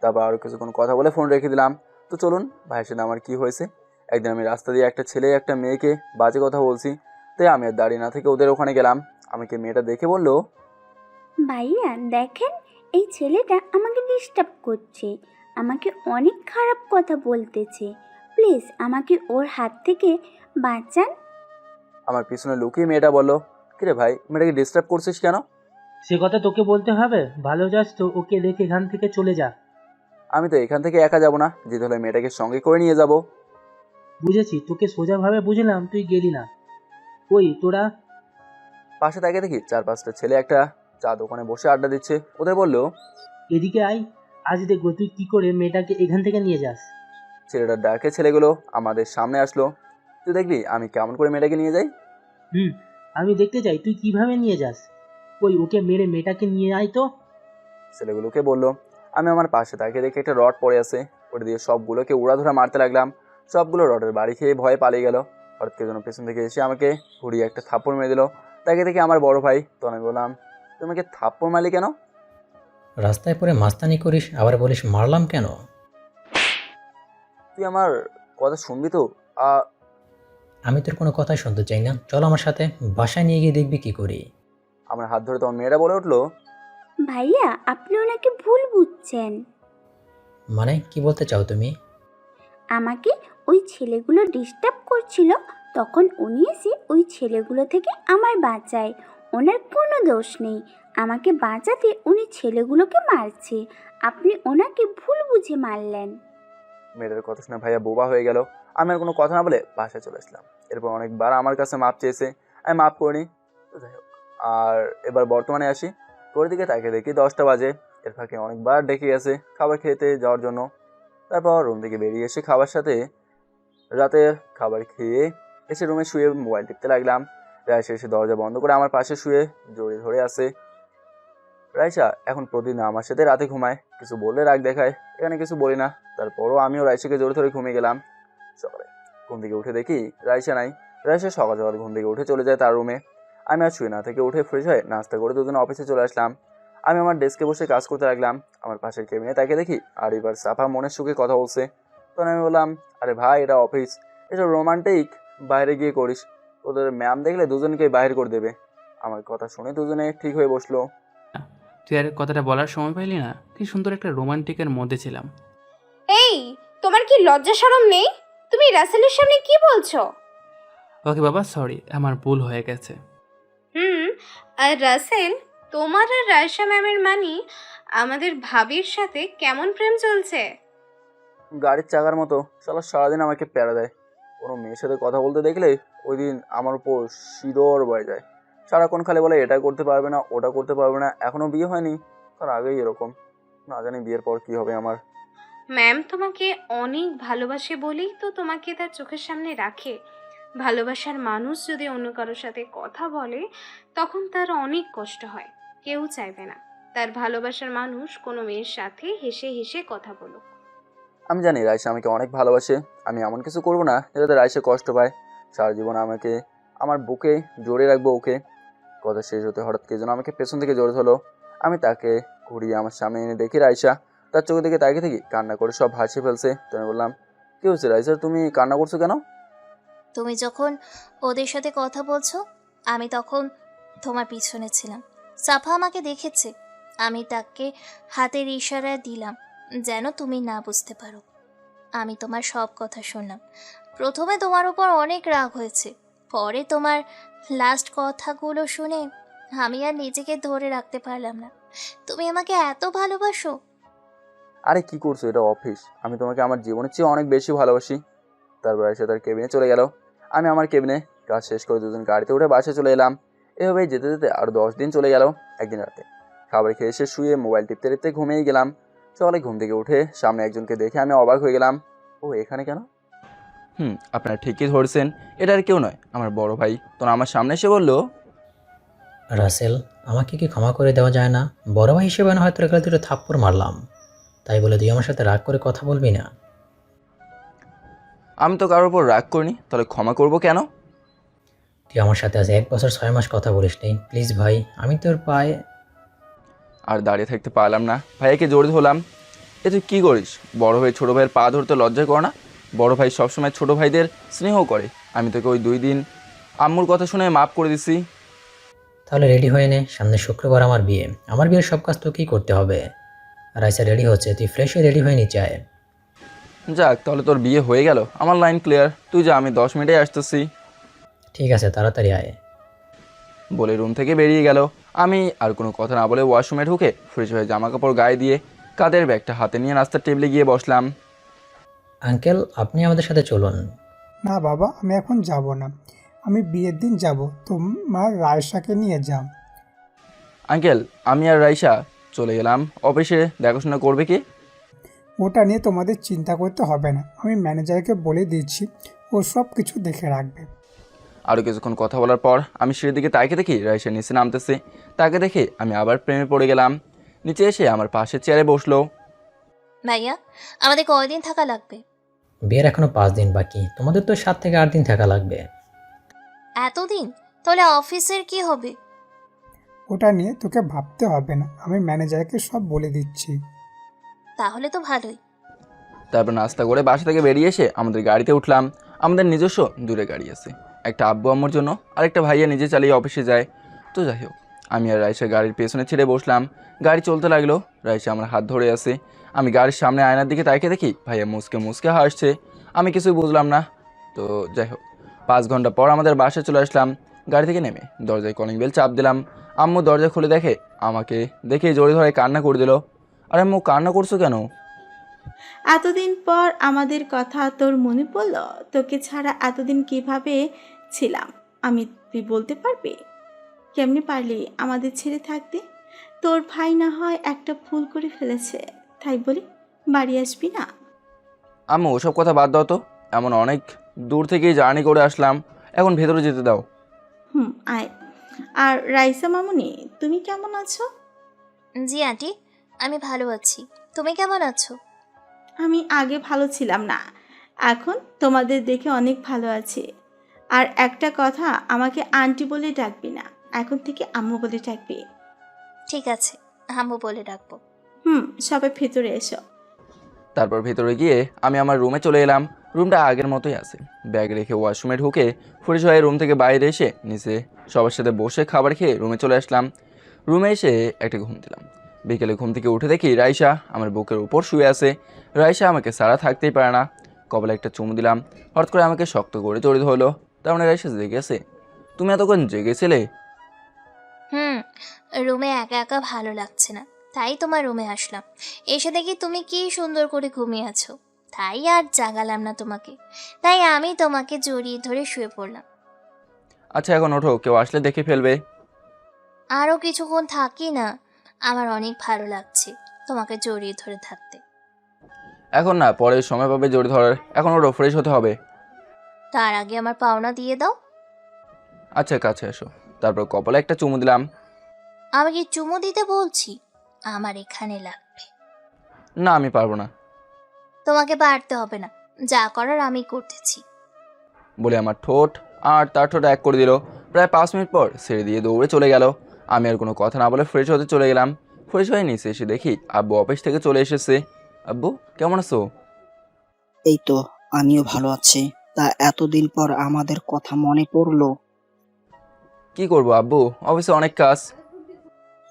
তারপর আরও কিছুক্ষণ কথা বলে ফোন রেখে দিলাম। তো চলুন ভাইয়ের সাথে আমার কি হয়েছে। একদিন আমি রাস্তা দিয়ে একটা ছেলে একটা মেয়েকে বাজে কথা বলছি, তাই আমি আর দাঁড়িয়ে না থেকে ওদের ওখানে গেলাম। আমাকে মেয়েটা দেখে বললো, ভাইয়া দেখেন, এই ছেলেটা আমাকে ডিস্টার্ব করছে, আমাকে অনেক খারাপ কথা বলতেছে, প্লিজ আমাকে ওর হাত থেকে বাঁচান। আমার পিছনে লুকিয়ে মেয়েটা বললো, কিরে ভাই, মেয়েটাকে ডিস্টার্ব করছিস কেন? সে কথা তোকে বলতে হবে? ভালো যাস তো ওকে রেখে এখান থেকে চলে যা। আমি তো এখান থেকে একা যাবো না, যেতে হলে মেয়েটাকে সঙ্গে করে নিয়ে যাব। বুঝেছি, তোকে সোজাভাবে বুঝলাম, তুই গেলি না। ওই তোরা? পাশে তাকিয়ে দেখি 4-5টা ছেলে একটা চা দোকানে বসে আড্ডা দিচ্ছে। ওদের বললো, এদিকে আয়, আজ দেখবো তুই কি করে মেয়েটাকে এখান থেকে নিয়ে যাস। ছেলেটার ডাকে ছেলেগুলো আমাদের সামনে আসলো। তুই দেখবি আমি কেমন করে মেয়েটাকে নিয়ে যাই। আমি দেখতে চাই তুই কিভাবে নিয়ে যাস। ওই ওকে মেরে মেয়েটাকে নিয়ে আয় তো। ছেলেগুলোকে বললো। আমি আমার পাশে তাকিয়ে দেখি একটা রড পড়ে আছে, ওটা দিয়ে সবগুলোকে উড়াধুরা মারতে লাগলাম। সবগুলো রডের বাড়ি খেয়ে ভয়ে পালিয়ে গেল। হঠাৎ কেউ যেন পেছন থেকে এসে আমাকে ঘুরিয়ে একটা থাপ্পড় মেরে দিল। তাকে দেখে আমার বড় ভাই। তো আমি বললাম, তোমাকে থাপ্পড় মারলি কেন? রাস্তায় পরে মাস্তানি করিস, আবার বলিস মারলাম কেন? তুই আমার কথা শুনবি তো? আমি তোর কোনো কথাই শুনতে চাই না, চল আমার সাথে, বাসায় নিয়ে গিয়ে দেখবি কি করি। আমার হাত ধরে তখন মেয়েরা বলে উঠলো, ভাইয়া আপনি ওনাকে ভুল বুঝছেন। মানে কি বলতে চাও তুমি? আমাকে ওই ছেলেগুলো ডিস্টার্ব করছিল, তখন উনি এসে ওই ছেলেগুলো থেকে আমায় বাঁচায়। ওনার কোনো দোষ নেই, আমাকে বাঁচাতে উনি ছেলেগুলোকে মারছে, আপনি ওনাকে ভুল বুঝে মারলেন। মেয়েটার কথা শুনে ভাইয়া বোবা হয়ে গেল। আমি আর কোনো কথা না বলে বাসায় চলে আসলাম। এরপর অনেকবার আমার কাছে মাপ চেয়েছে, আমি মাপ করিনি। তো যাই হোক, আর এবার বর্তমানে আসি। তোর দিকে তাকে দেখি 10টা বাজে। এর ফাঁকে অনেকবার ডেকে গেছে খাবার খেতে যাওয়ার জন্য। তারপর রুম থেকে বেরিয়ে এসে খাবার সাথে রাতের খাবার খেয়ে এসে রুমে শুয়ে মোবাইল টিপতে লাগলাম। রাইসা এসে দরজা বন্ধ করে আমার পাশে শুয়ে জড়িয়ে ধরে আছে। রাইসা এখন প্রতিদিন আমার সাথে রাতে ঘুমায়, কিছু বললে রাগ দেখায়। এখানে কিছু বলি না, তারপরও আমিও রাইসাকে জোরে ধরে ঘুমিয়ে গেলাম। সকালে ঘুম থেকে উঠে দেখি রাইসা নাই। রাইসা সকাল সকাল ঘুম থেকে উঠে চলে যায় তার রুমে। আমি আর শুয়ে না থেকে উঠে ফ্রেশ হয়ে নাস্তা করে দুজনে অফিসে চলে আসলাম। আমি আমার ডেস্কে বসে কাজ করতে লাগলাম। আমার পাশের কেবিনে তাকে দেখি আর এবার সাফা মনের সুখে কথা বলছে। তখন আমি বললাম, আরে ভাই এটা অফিস, এটা রোমান্টিক বাইরে গিয়ে করিস, ওদের ম্যাম দেখলে দুজনকে বাইরে করে দেবে। আমার কথা শুনে দুজনে ঠিক হয়ে বসলো। তুই আর কথাটা বলার সময় পাইলি না? কি সুন্দর একটা রোমান্টিকের মধ্যে ছিলাম। এই, তোমার কি লজ্জা শরম নেই? তুমি রাসেলের সামনে কি বলছো? ওকে বাবা, সরি, আমার ভুল হয়ে গেছে। আর রাসেল, তোমার আর রায়শা ম্যামের আমাদের ভাবির সাথে কেমন প্রেম চলছে? গাড়ির চাকার মতো, শালা সারাদিন আমাকে প্যারা দেয়। কোনো মেয়ের সাথে কথা বলতে দেখলে ওই দিন আমার উপর শিরোর বয়ে যায়। সারাক্ষণ খালি বলে এটা করতে পারবে না, ওটা করতে পারবে না। এখনও বিয়ে হয়নি, তার আগেই এরকম। না জানি বিয়ের পর কি হবে আমার। ম্যাম তোমাকে অনেক ভালোবাসে বলেই তো তোমাকে তার চোখের সামনে রাখে। ভালোবাসার মানুষ যদি অন্য কারোর সাথে কথা বলে তখন তার অনেক কষ্ট হয়। কেউ চাইবে না তার ভালোবাসার মানুষ কোনো মেয়ের সাথে হেসে হেসে কথা বলুক। আমি জানি রাইসা আমাকে অনেক ভালোবাসে। আমি এমন কিছু করবো না যাতে রাইসা কষ্ট পায়। সারা জীবন আমাকে আমার বুকে জড়িয়ে রাখবো ওকে। কথা শেষ হতে হঠাৎ কে যেন আমাকে পেছন থেকে জড়িয়ে হলো। আমি তাকে ঘুরিয়ে আমার সামনে এনে দেখি রাইসা তার চোখে দিকে তাকিয়ে থেকে কান্না করে সব হাসি ফেলছে। তো আমি বললাম, কি হয়েছে রাইসা, তুমি কান্না করছো কেন? তুমি যখন ওদের সাথে কথা বলছো আমি তখন তোমার পিছনে ছিলাম। সাফা আমাকে দেখেছে। আমি তাকে হাতের ইশারায় দিলাম যেন তুমি না বুঝতে পারো। আমি তোমার সব কথা শুনলাম। প্রথমে তোমার উপর অনেক রাগ হয়েছে, পরে তোমার লাস্ট কথাগুলো শুনে আমি আর নিজেকে ধরে রাখতে পারলাম না। তুমি আমাকে এত ভালোবাসো। আরে কি করছো, এটা অফিস। আমি তোমাকে আমার জীবনের চেয়ে অনেক বেশি ভালোবাসি। তারপর এসে তার কেবিনে চলে গেল। আমি আমার কেবিনে কাজ শেষ করে দুজন গাড়িতে উঠে বাসে চলে এলাম। এভাবেই যেতে যেতে আরও 10 দিন চলে গেল। একদিন রাতে খাবার খেয়ে এসে শুয়ে মোবাইল টিপতে টিপতে ঘুমিয়েই গেলাম। সকালে ঘুম থেকে উঠে সামনে একজনকে দেখে আমি অবাক হয়ে গেলাম। ও এখানে কেন? আপনারা ঠিকই ধরছেন, এটা আর কেউ নয়, আমার বড় ভাই। তো আমার সামনে এসে বলল, রাসেল, আমাকে কি ক্ষমা করে দেওয়া যায় না? বড় ভাই হিসেবে না হয়তো এখানে দুটো থাপ্পড় মারলাম, তাই বলে তুই আমার সাথে রাগ করে কথা বলবি না? আমি তো কারোর উপর রাগ করিনি, তাহলে ক্ষমা করবো কেন? তুই আমার সাথে আজ 1 বছর 6 মাস কথা বলিস নি। প্লিজ ভাই, আমি তোর পায়ে। আর দাঁড়িয়ে থাকতে পারলাম না, ভাইয়াকে জড়িয়ে ধরলাম। এ তুই কী করিস? বড় ভাই ছোটো ভাইয়ের পা ধরতে লজ্জা কর না? বড় ভাই সবসময় ছোটো ভাইদের স্নেহ করে। আমি তোকে ওই 2 দিন আম্মুর কথা শুনে মাফ করে দিছি। তাহলে রেডি হয়ে নে, সামনে শুক্রবার আমার বিয়ে। আমার বিয়ের সব কাজ তোকেই করতে হবে। রাইসা রেডি হচ্ছে, তুই ফ্রেশ হয়ে রেডি হয়ে নিচে আয়। যাক, তাহলে তোর বিয়ে হয়ে গেল। আমার লাইন ক্লিয়ার, তুই যা, আমি 10 মিনিটে আসতেছি। ঠিক আছে, তাড়াতাড়ি আয়। বলে রুম থেকে বেরিয়ে গেল। আমি আর কোনো কথা না বলে ওয়াশরুমে ঢুকে ফ্রেশ হয়ে জামা কাপড় গায়ে দিয়ে কাদের ব্যাগটা হাতে নিয়ে নাস্তার টেবিলে গিয়ে বসলাম। আঙ্কেল, আপনি আমাদের সাথে চলুন। না বাবা, আমি এখন যাব না। আমি বিয়ের দিন যাব, তোমার রায়সাকে নিয়ে যাও। আঙ্কেল, আমি আর রাইসা চলে গেলাম। অফিসে দেখাশোনা করবে কি? ওটা নিয়ে তোমাদের চিন্তা করতে হবে না, আমি ম্যানেজারকে বলে দিচ্ছি, ও সব কিছু দেখে রাখবে। আরও কিছুক্ষণ কথা বলার পর আমি সিঁড়ির দিকে তাকিয়ে দেখি রাইসা নিচে নামতেছে। তাকে দেখে আমি আবার প্রেমে পড়ে গেলাম। নিচে এসে আমার পাশের চেয়ারে বসলো। ভাইয়া, আমাদের কয়দিন থাকা লাগবে? বিয়ের এখনো 5 দিন বাকি, তোমাদের তো 7 থেকে 8 দিন থাকা লাগবে। এতদিন? তাহলে অফিসের কি হবে? ওটা নিয়ে তোকে ভাবতে হবে না, আমি ম্যানেজারকে সব বলে দিচ্ছি। তাহলে তো ভালোই। তারপর নাস্তা করে বাসা থেকে বেরিয়ে এসে আমাদের গাড়িতে উঠলাম। আমাদের নিজস্ব দূরে গাড়ি আছে, একটা আব্বু আম্মুর জন্য, আরেকটা ভাইয়া নিজে চালিয়ে অফিসে যায়। তো যাই হোক, আমি আর রাইসা গাড়ির পেছনে ছেড়ে বসলাম। গাড়ি চলতে লাগলো, রাইসা আমার হাত ধরে আছে। আমি গাড়ির সামনে আয়নার দিকে তাকিয়ে দেখি ভাইয়া মুসকে মুসকে হাসছে। আমি কিছুই বুঝলাম না। তো যাই হোক, 5 ঘন্টা পর আমাদের বাসায় চলে আসলাম। গাড়ি থেকে নেমে দরজায় কলিং বেল চাপ দিলাম। আম্মু দরজা খুলে দেখে আমাকে দেখে জড়িয়ে ধরে কান্না করে দিল। আরে আম্মু, কান্না করছো কেন? এতদিন পর আমাদের কথা তোর মনে পড়ল? তোকে ছাড়া এতদিন কিভাবে ছিলাম আমি, তুই বলতে পারবি? কেমনে পারলি আমাদের ছেড়ে থাকতে? তোর ভাই না হয় একটা ভুল করে ফেলেছে, তাই বলি বাড়ি আসবি না? আম্মু, ওসব কথা বাদ দাও তো। এমন অনেক দূর থেকেই জার্নি করে আসলাম, এখন ভেতরে যেতে দাও। আয়। আর রাইসা মামুনি, তুমি কেমন আছো? জি আন্টি, আমি ভালো আছি। তুমি কেমন আছো? আমি আগে ভালো ছিলাম না, এখন তোমাদের দেখে অনেক ভালো আছি। আর একটা কথা, আমাকে আন্টি বলে ডাকবি না, এখন থেকে আম্মু বলে ডাকবি। ঠিক আছে, আম্মু বলে ডাকবো। সবাই ভেতরে এসো। তারপর ভেতরে গিয়ে আমি আমার রুমে চলে এলাম। রুমটা আগের মতোই আছে। ব্যাগ রেখে ওয়াশরুমে ঢুকে ফ্রেশ হয়ে রুম থেকে বাইরে এসে নিচে সবার সাথে বসে খাবার খেয়ে রুমে চলে আসলাম। রুমে এসে একটা ঘুম দিলাম। বিকেলে ঘুম থেকে উঠে দেখি রাইসা আমার বুকের উপর শুয়ে আছে। রাইসা আমাকে সারা থাকতেই পারে না। কপালে একটা চুমু দিলাম। হঠাৎ করে আমাকে শক্ত করে জড়িয়ে ধরলো। তার মানে রাইসা জেগেছে। তুমি এতক্ষণ জেগেছিলে? রুমে একা একা ভালো লাগছে না, তাই তোমার রুমে আসলাম। এসে দেখি তুমি কি সুন্দর করে ঘুমিয়ে আছো, তাই আর জাগালাম না তোমাকে। তাই আমি তোমাকে জড়িয়ে ধরে শুয়ে পড়লাম। আচ্ছা, এখন ওঠো, কেউ আসলে দেখে ফেলবে। আরও কিছুক্ষণ থাকি না, আমার অনেক ভালো লাগছে তোমাকে জড়িয়ে ধরে থাকতে। এখন না, পরে সময় পাবে জড়ি ধরার। এখন ওটা ফ্রেশ হতে হবে। তার আগে আমার পাওনা দিয়ে দাও। আচ্ছা, কাছে এসো। তারপর কপালে একটা চুমু দিলাম। আমি কি চুমু দিতে বলছি? আমার এখানে লাগবে। না, আমি পারবো না তোমাকে পারতে হবে না, যা করার আমি করতেছি। বলে আমার ঠোঁট আর তার ঠোঁট এক করে দিল। প্রায় 5 মিনিট পর ছেড়ে দিয়ে দৌড়ে চলে গেল। আমি আর কোনো কথা না বলে ফ্রেশ হতে চলে গেলাম। ফ্রেশ হয়ে নিচে এসে দেখি আব্বু অফিস থেকে চলে এসেছে। আব্বু, কেমন আছো? এই তো, আমিও ভালো আছি। তা এতদিন পর আমাদের কথা মনে পড়লো? কি করবো আব্বু, অফিসে অনেক কাজ।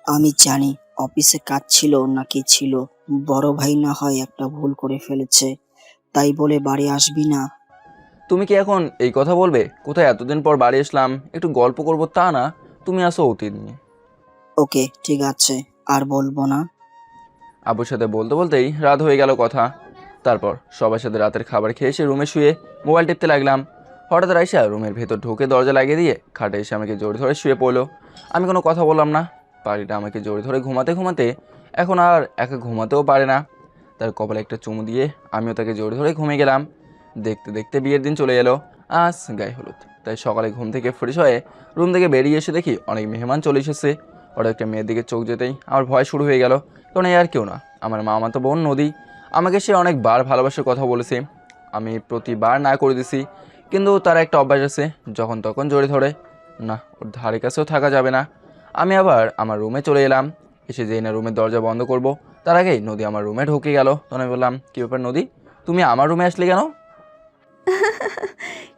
আমি জানি অফিসে কাজ ছিল নাকি ছিল, বড় ভাই না হয় একটা ভুল করে ফেলেছে, তাই বলে বাড়ি আসবি না? তুমি কি এখন এই কথা বলবে? কোথায় এতদিন পর বাড়ি আসলাম, একটু গল্প করবো তা না, তুমি আসো অতীত নিয়ে। ওকে, ঠিক আছে, আর বলবো না। আব্বুর সাথে বলতে বলতেই রাত হয়ে গেল কথা। তারপর সবার সাথে রাতের খাবার খেয়ে এসে রুমে শুয়ে মোবাইল টিপতে লাগলাম। হঠাৎ রাইসা রুমের ভেতর ঢুকে দরজা লাগিয়ে দিয়ে খাটে এসে আমাকে জড়ি ধরে শুয়ে পড়লো। আমি কোনো কথা বললাম না। পাখিটা আমাকে জড়ি ধরে ঘুমাতে ঘুমাতে এখন আর একা ঘুমাতেও পারে না। তার কপালে একটা চুমু দিয়ে আমিও তাকে জড়ি ধরে ঘুমিয়ে গেলাম। দেখতে দেখতে বিয়ের দিন চলে এলো। আজ গায়ে হলুদ, তাই সকালে ঘুম থেকে ফ্রেশ হয়ে রুম থেকে বেরিয়ে এসে দেখি অনেক মেহমান চলে এসেছে। ওরা একটা মেয়ের দিকে চোখ যেতেই আমার ভয় শুরু হয়ে গেল, কারণ এই আর কেউ না, আমার মামাতো বোন নদী। আমাকে সে অনেকবার ভালোবাসার কথা বলেছে, আমি প্রতিবার না করে দিছি, কিন্তু তার একটা অভ্যাস আছে, যখন তখন জড়ি ধরে। না, ওর ধারে কাছেও থাকা যাবে না। আমি আবার আমার রুমে চলে এলাম। এসে যেই না রুমের দরজা বন্ধ করব, তার আগেই নদী আমার রুমে ঢুকে গেল। তখন আমি বললাম, কী ব্যাপার নদী, তুমি আমার রুমে আসলে কেন?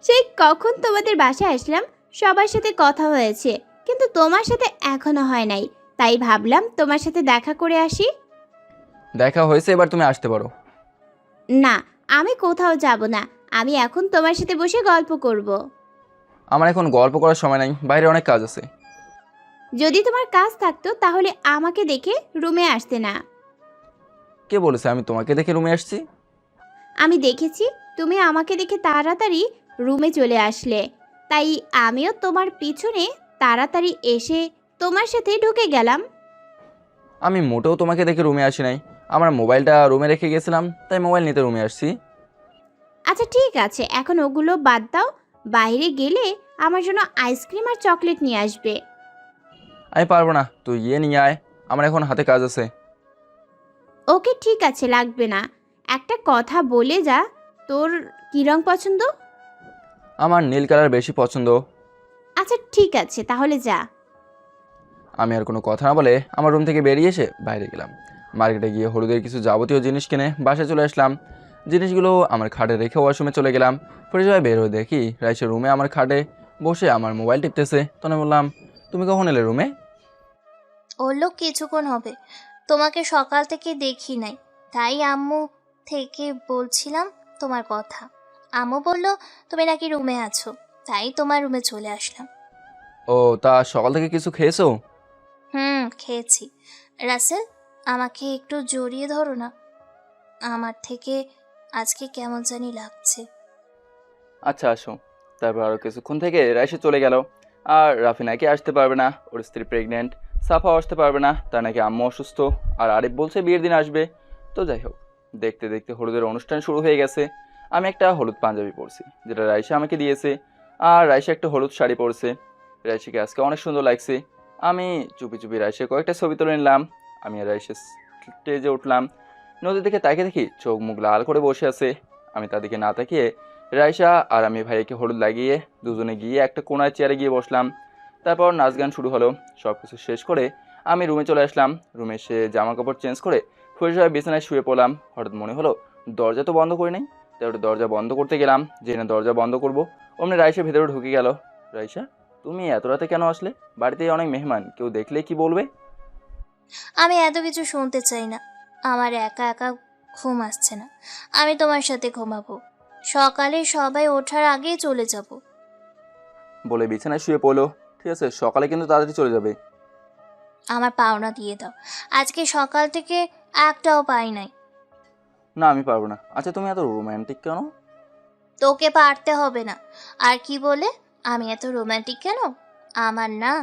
সেই কখন তোমাদের বাসায় আসলাম, সবার সাথে কথা হয়েছে, কিন্তু তোমার সাথে এখনো হয় নাই, তাই ভাবলাম তোমার সাথে দেখা করে আসি। দেখা হয়েছে, এবার তুমি আসতে পারো। না, আমি কোথাও যাব না, আমি এখন তোমার সাথে বসে গল্প করব। আমার এখন গল্প করার সময় নাই, বাইরে অনেক কাজ আছে। যদি তোমার কাজ থাকতো তাহলে আমাকে দেখে রুমে আসতে না। কে বলেছে আমি তোমাকে দেখে রুমে আসছি? আমি দেখেছি তুমি আমাকে দেখে তাড়াতাড়ি রুমে চলে আসলে, তাই আমিও তোমার পিছনে তাড়াতাড়ি এসে তোমার সাথে ঢুকে গেলাম। আমি মোটেও তোমাকে দেখে রুমে আসি নাই, আমার মোবাইলটা রুমে রেখে গেছিলাম, তাই মোবাইল নিতে রুমে আসছি। আচ্ছা ঠিক আছে, এখন ওগুলো বাদ দাও, বাইরে গেলে আমার জন্য আইসক্রিম আর চকলেট নিয়ে আসবে। আমি পারবো না, তুই গিয়ে নিয়ে আয়, আমার এখন হাতে কাজ আছে। ওকে ঠিক আছে, লাগবে না। একটা কথা বলে যা, তোর কী রং পছন্দ? আমার নীল কালার বেশি পছন্দ। আচ্ছা ঠিক আছে, তাহলে যা। আমি আর কোনো কথা না বলে আমার রুম থেকে বেরিয়ে এসে বাইরে গেলাম। মার্কেটে গিয়ে হলুদের কিছু যাবতীয় জিনিস কিনে বাসায় চলে আসলাম। জিনিসগুলো আমার খাটে রেখে ওয়াশরুমে চলে গেলাম। ফ্রেশ হয়ে বের হয়ে দেখি রাইসের রুমে আমার খাটে বসে আমার মোবাইল টিপতেছে। তখন আমি বললাম, তুমি কখন এলে রুমে? ওর লোক কিছুক্ষণ হবে, তোমাকে সকাল থেকে দেখি নাই, তাই আম্মু থেকে বলছিলাম তোমার কথা। আম্মু বলল তুমি নাকি রুমে আছো, তাই তোমার রুমে চলে আসলাম। ও, তা সকাল থেকে কিছু খেয়েছো? খেয়েছি। রাসেল, আমাকে একটু জড়িয়ে ধরো না, আমার থেকে আজকে কেমন জানি লাগছে। আচ্ছা আসো। তারপর আরও কিছুক্ষণ থেকে রাইসে চলে গেল। আর রাফি নাকি আসতে পারবে না, ওর স্ত্রী প্রেগনেন্ট, সাফাও আসতে পারবে না, তার নাকি আম্মু অসুস্থ, আর আরিফ বলছে বিয়ের দিন আসবে। তো যাই হোক, দেখতে দেখতে হলুদের অনুষ্ঠান শুরু হয়ে গেছে। আমি একটা হলুদ পাঞ্জাবি পরছি, যেটা রাইসা আমাকে দিয়েছে, আর রাইসা একটা হলুদ শাড়ি পরছে। রাইসাকে আজকে অনেক সুন্দর লাগছে। আমি চুপি চুপি রাইসে কয়েকটা ছবি তুলে নিলাম। আমি আর রাইসে স্টেজে উঠলাম। নদীর দিকে তাকিয়ে দেখি চোখ মুখ লাল করে বসে আছে। আমি তাদেরকে না তাকিয়ে রাইসা আর আমি ভাইয়াকে হলুদ লাগিয়ে দুজনে গিয়ে একটা কোনায় চেয়ারে গিয়ে বসলাম। তারপর নাচ গান শুরু হলো। সব কিছু শেষ করে আমি রুমে চলে আসলাম। রুমে এসে জামা কাপড় চেঞ্জ করে ফ্রেশ হয়ে বিছানায় শুয়ে পড়লাম। হঠাৎ মনে হলো দরজা তো বন্ধ করি নাই, তাই ওটা দরজা বন্ধ করতে গেলাম। যে না দরজা বন্ধ করবো, অমনি রাইসা ভেতরে ঢুকে গেল। রাইসা, তুমি এত রাতে কেন আসলে? বাড়িতে অনেক মেহমান, কেউ দেখলে কি বলবে? আমি এত কিছু শুনতে চাই না, আমার একা একা ঘুম আসছে না, আমি তোমার সাথে ঘুমাবো, সকালে সবাই ওঠার আগেই চলে যাব। বলে বিছানায় শুয়ে পড়লো। ঠিক আছে, সকালে কিন্তু তাড়াতাড়ি চলে যাবে। আমার পাওনা দিয়ে দাও, আজকে সকাল থেকে একটাও পাই নাই। না, আমি পারবো না। আচ্ছা, তুমি এত রোম্যান্টিক কেন? তোকে পারতে হবে না। আর কি বলে আমি এত রোমান্টিক কেন? আমার না